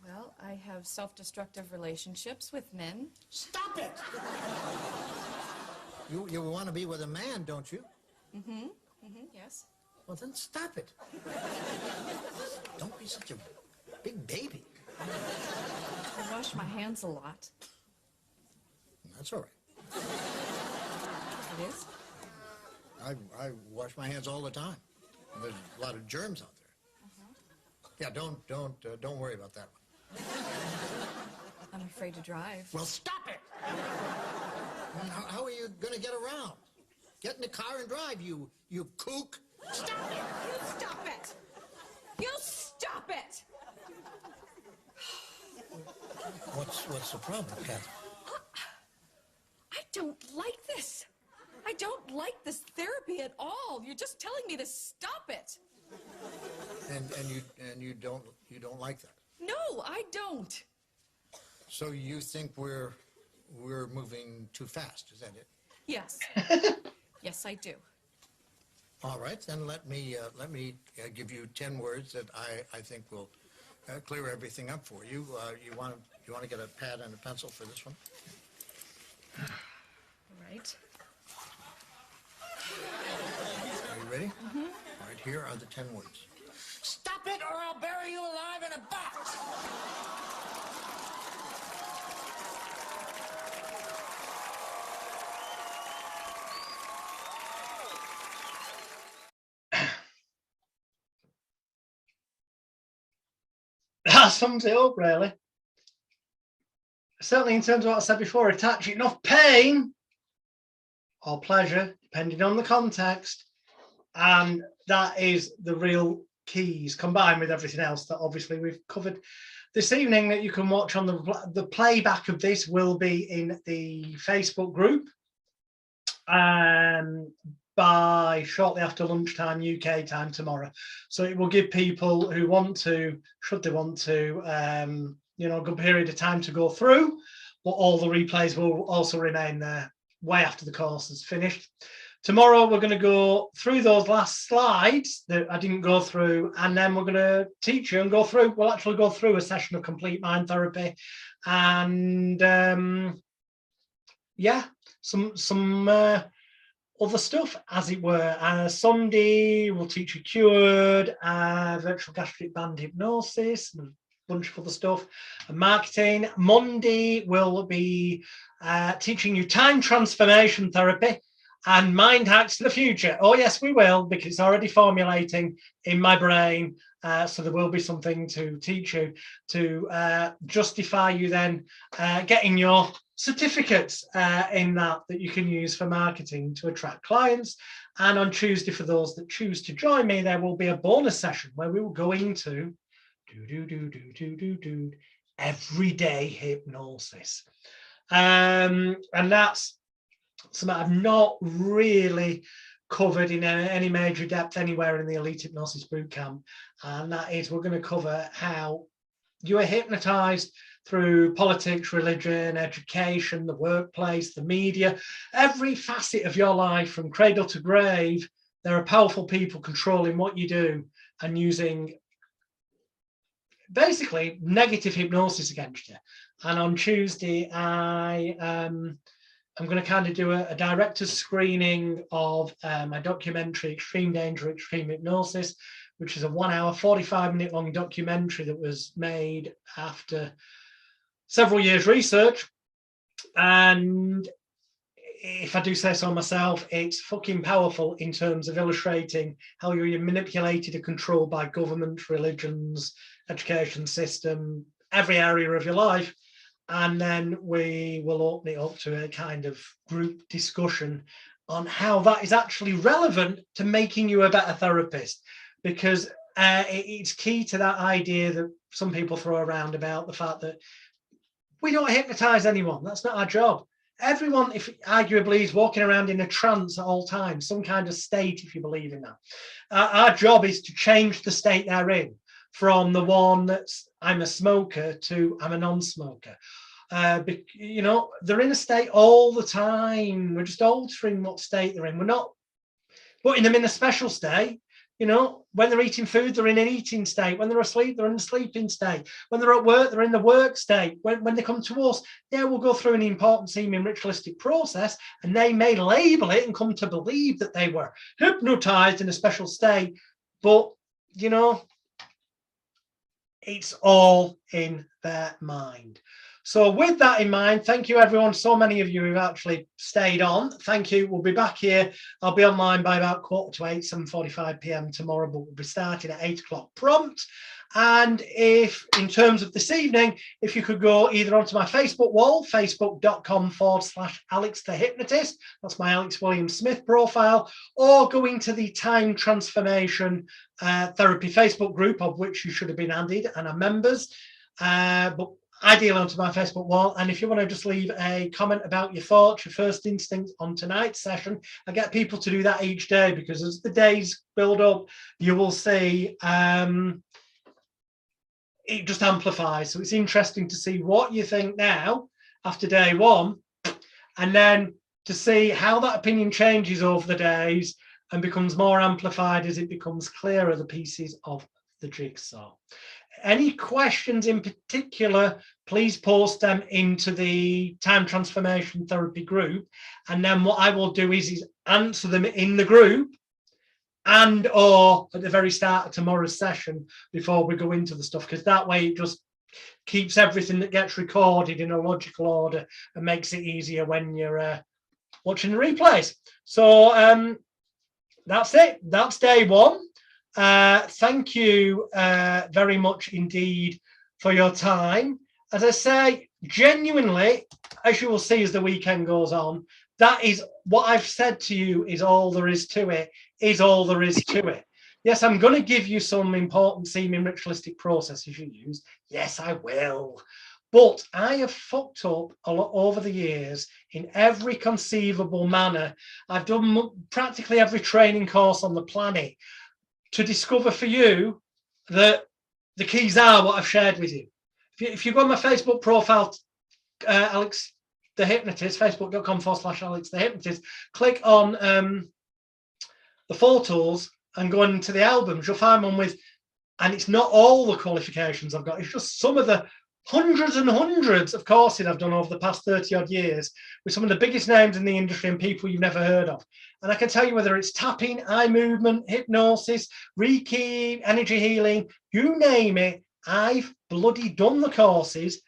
Well, I have self-destructive relationships with men. Stop it! You want to be with a man, don't you? Yes. Well, then stop it. Don't be such a big baby. I wash my hands a lot. That's all right. It is? I wash my hands all the time. There's a lot of germs out there. Yeah, don't worry about that one. I'm afraid to drive. Well, stop it! How are you going to get around? Get in the car and drive, you kook. Stop it! You stop it! You stop it! What's the problem, Catherine? I don't like this. I don't like this therapy at all. You're just telling me to stop it. And you don't like that? No, I don't. So you think we're moving too fast? Is that it? Yes. Yes, I do. All right, then let me give you 10 words that I think will clear everything up for you. You want to get a pad and a pencil for this one? All right. Are you ready? All right. right, here are the 10 words. Stop it or I'll bury you alive in a box! That sums it up, really. Certainly in terms of what I said before, attaching enough pain or pleasure, depending on the context. And that is the real keys, combined with everything else that obviously we've covered this evening, that you can watch on the playback of this will be in the Facebook group by shortly after lunchtime UK time tomorrow. So it will give people who want to, should they want to, you know, a good period of time to go through, but all the replays will also remain there way after the course is finished. Tomorrow, we're going to go through those last slides that I didn't go through, and then we're going to teach you and go through, we'll actually go through a session of complete mind therapy and yeah, some other stuff, as it were. Sunday, we'll teach you cured, virtual gastric band hypnosis, and a bunch of other stuff, and marketing. Monday, we'll be teaching you time transformation therapy and mind hacks for the future. Oh, yes, we will, because it's already formulating in my brain. So there will be something to teach you to justify you then getting your certificates in that you can use for marketing to attract clients. And on Tuesday, for those that choose to join me, there will be a bonus session where we will go into everyday hypnosis. And that's something I've not really covered in any major depth anywhere in the Elite Hypnosis Bootcamp. And that is, we're going to cover how you are hypnotized through politics, religion, education, the workplace, the media, every facet of your life from cradle to grave. There are powerful people controlling what you do and using basically negative hypnosis against you. And on Tuesday, I'm going to kind of do a director's screening of my documentary, Extreme Danger, Extreme Hypnosis, which is a 1 hour, 45-minute long documentary that was made after several years research. And if I do say so myself, it's fucking powerful in terms of illustrating how you're manipulated and controlled by government, religions, education system, every area of your life. And then we will open it up to a kind of group discussion on how that is actually relevant to making you a better therapist. Because it's key to that idea that some people throw around about the fact that we don't hypnotize anyone. That's not our job. Everyone, if arguably, is walking around in a trance at all times, some kind of state, if you believe in that. Our job is to change the state they're in, from the one that's I'm a smoker to I'm a non-smoker. You know, they're in a state all the time. We're just altering what state they're in. We're not putting them in a special state. You know, when they're eating food, they're in an eating state. When they're asleep, they're in a sleeping state. When they're at work, they're in the work state. When they come to us, yeah, we'll go through an important seeming ritualistic process, and they may label it and come to believe that they were hypnotized in a special state. But, you know, it's all in their mind. So with that in mind, thank you, everyone. So many of you who've actually stayed on. Thank you. We'll be back here. I'll be online by about 7:45, 7:45 p.m. tomorrow, but we'll be starting at 8 o'clock prompt. And if, in terms of this evening, if you could go either onto my Facebook wall, facebook.com/Alex the Hypnotist, that's my Alex William Smith profile, or go into the Time Transformation Therapy Facebook group, of which you should have been added and are members. But ideally onto my Facebook wall. And if you want to just leave a comment about your thoughts, your first instinct on tonight's session, I get people to do that each day, because as the days build up, you will see it just amplifies. So it's interesting to see what you think now after day one, and then to see how that opinion changes over the days and becomes more amplified as it becomes clearer, the pieces of the jigsaw. Any questions in particular, please post them into the Time Transformation Therapy group. And then what I will do is answer them in the group and or at the very start of tomorrow's session before we go into the stuff, because that way it just keeps everything that gets recorded in a logical order and makes it easier when you're watching the replays. So that's it. That's day one. Thank you very much indeed for your time. As I say, genuinely, as you will see as the weekend goes on, that is what I've said to you is all there is to it, is all there is to it. Yes, I'm going to give you some important seeming ritualistic processes you use. Yes, I will. But I have fucked up a lot over the years in every conceivable manner. I've done practically every training course on the planet to discover for you that the keys are what I've shared with you. If you go on my Facebook profile, Alex the Hypnotist, facebook.com/Alex the Hypnotist, click on the photos and go into the albums, you'll find one with, and it's not all the qualifications I've got, it's just some of the hundreds and hundreds of courses I've done over the past 30 odd years with some of the biggest names in the industry and people you've never heard of. And I can tell you whether it's tapping, eye movement, hypnosis, Reiki, energy healing, you name it, I've bloody done the courses,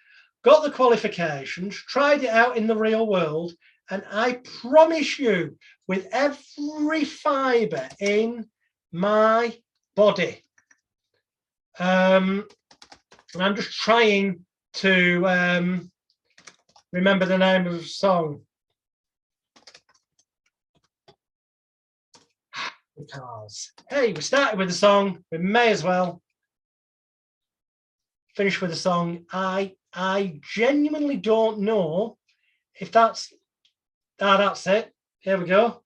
got the qualifications, tried it out in the real world, and I promise you, with every fibre in my body, and I'm just trying to remember the name of the song. Because, hey, we started with the song, we may as well finish with the song. I genuinely don't know if that's it. Here we go.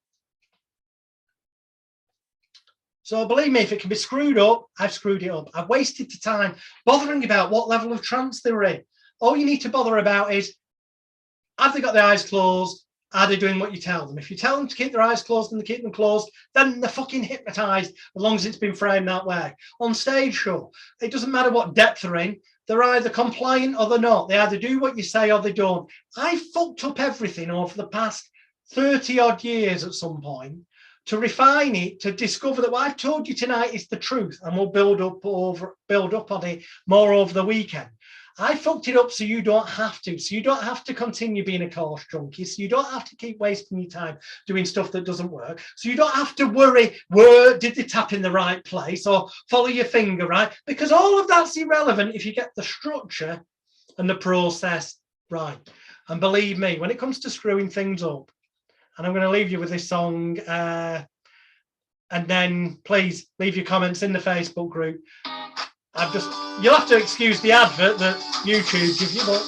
So believe me, if it can be screwed up, I've screwed it up. I've wasted the time bothering about what level of trance they're in. All you need to bother about is, have they got their eyes closed? Are they doing what you tell them? If you tell them to keep their eyes closed and they keep them closed, then they're fucking hypnotized as long as it's been framed that way. On stage show, it doesn't matter what depth they're in. They're either compliant or they're not. They either do what you say or they don't. I fucked up everything over the past 30 odd years at some point to refine it, to discover that what I've told you tonight is the truth, and we'll build up on it more over the weekend. I fucked it up so you don't have to. So you don't have to continue being a course junkie. So you don't have to keep wasting your time doing stuff that doesn't work. So you don't have to worry, did they tap in the right place or follow your finger right? Because all of that's irrelevant if you get the structure and the process right. And believe me, when it comes to screwing things up, and I'm going to leave you with this song, and then please leave your comments in the Facebook group. You'll have to excuse the advert that YouTube gives you, but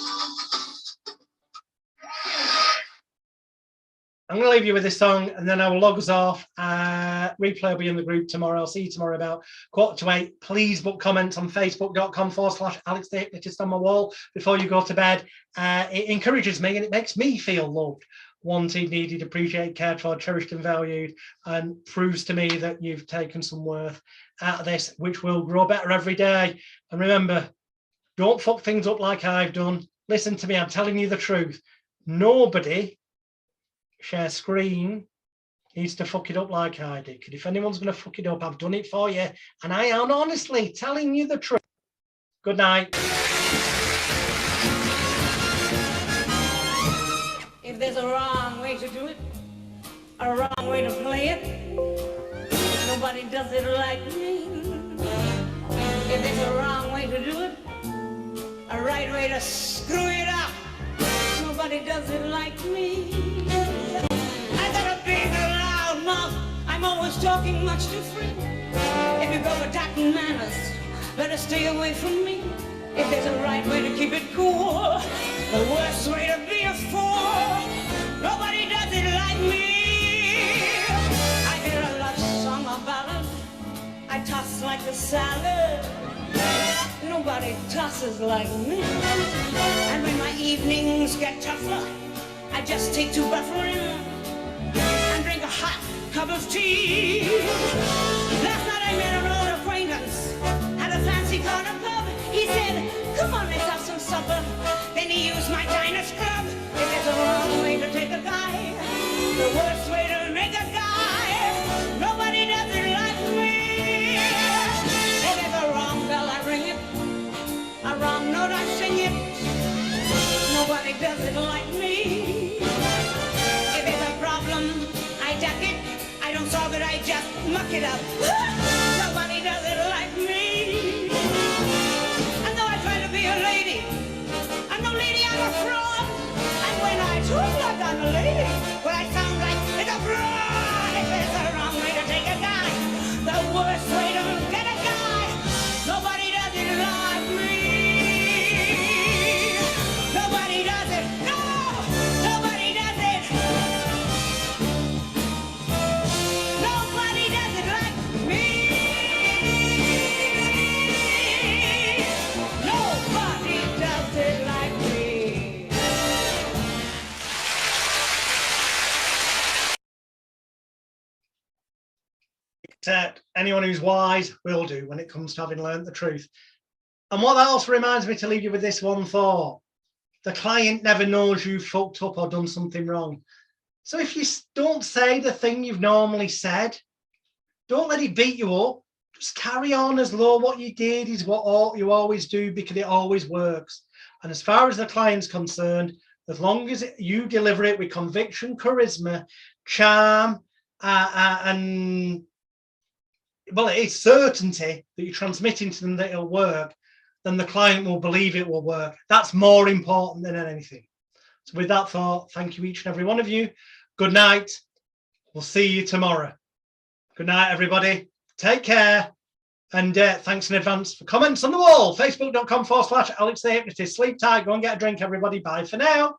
I'm going to leave you with this song and then I will log us off. Replay will be in the group tomorrow. I'll see you tomorrow about 7:45. Please book comments on facebook.com/Alex the Hypnotist on my wall before you go to bed. It encourages me and it makes me feel loved, wanted, needed, appreciated, cared for, cherished and valued, and proves to me that you've taken some worth out of this, which will grow better every day. And remember, don't fuck things up like I've done. Listen to me, I'm telling you the truth. Nobody share screen needs to fuck it up like I did. Because if anyone's going to fuck it up, I've done it for you. And I am honestly telling you the truth. Good night. If there's a wrong way to do it, a wrong way to play it, nobody does it like me. If there's a wrong way to do it, a right way to screw it up, nobody does it like me. I got a big loud mouth, I'm always talking much too free. If you go attacking manners, better stay away from me. If there's a right way to keep it cool, the worst way to be a fool, nobody does it like me. I hear a love song about it, I toss like a salad, nobody tosses like me. And when my evenings get tougher, I just take to buffering and drink a hot cup of tea. Last night I met an old acquaintance at a fancy corner pub. He said, come on, let's have some supper. Then he used my diners club. If there's a wrong way to take a guy, the worst way to make a guy, nobody does it like sing it. Nobody does it like me. If there's a problem, I duck it. I don't solve it, I just muck it up. Nobody does it like me. And though I try to be a lady, I'm no lady, I'm a fraud. And when I talk like I'm a lady, what I sound like is a fraud. If it's the wrong way to take a guy, the worst way to get a guy, nobody does it like me. Nobody does it. No, nobody does it. Nobody does it like me. Nobody does it like me. Except anyone who's wise will do when it comes to having learned the truth. And what that also reminds me to leave you with this one thought. The client never knows you fucked up or done something wrong. So if you don't say the thing you've normally said, don't let it beat you up. Just carry on as though what you did is what you always do, because it always works. And as far as the client's concerned, as long as you deliver it with conviction, charisma, charm, and well, it is certainty that you're transmitting to them that it'll work, then the client will believe it will work. That's more important than anything. So with that thought, thank you each and every one of you. Good night. We'll see you tomorrow. Good night, everybody. Take care. And thanks in advance for comments on the wall. Facebook.com/Alex the Hypnotist. Sleep tight. Go and get a drink, everybody. Bye for now.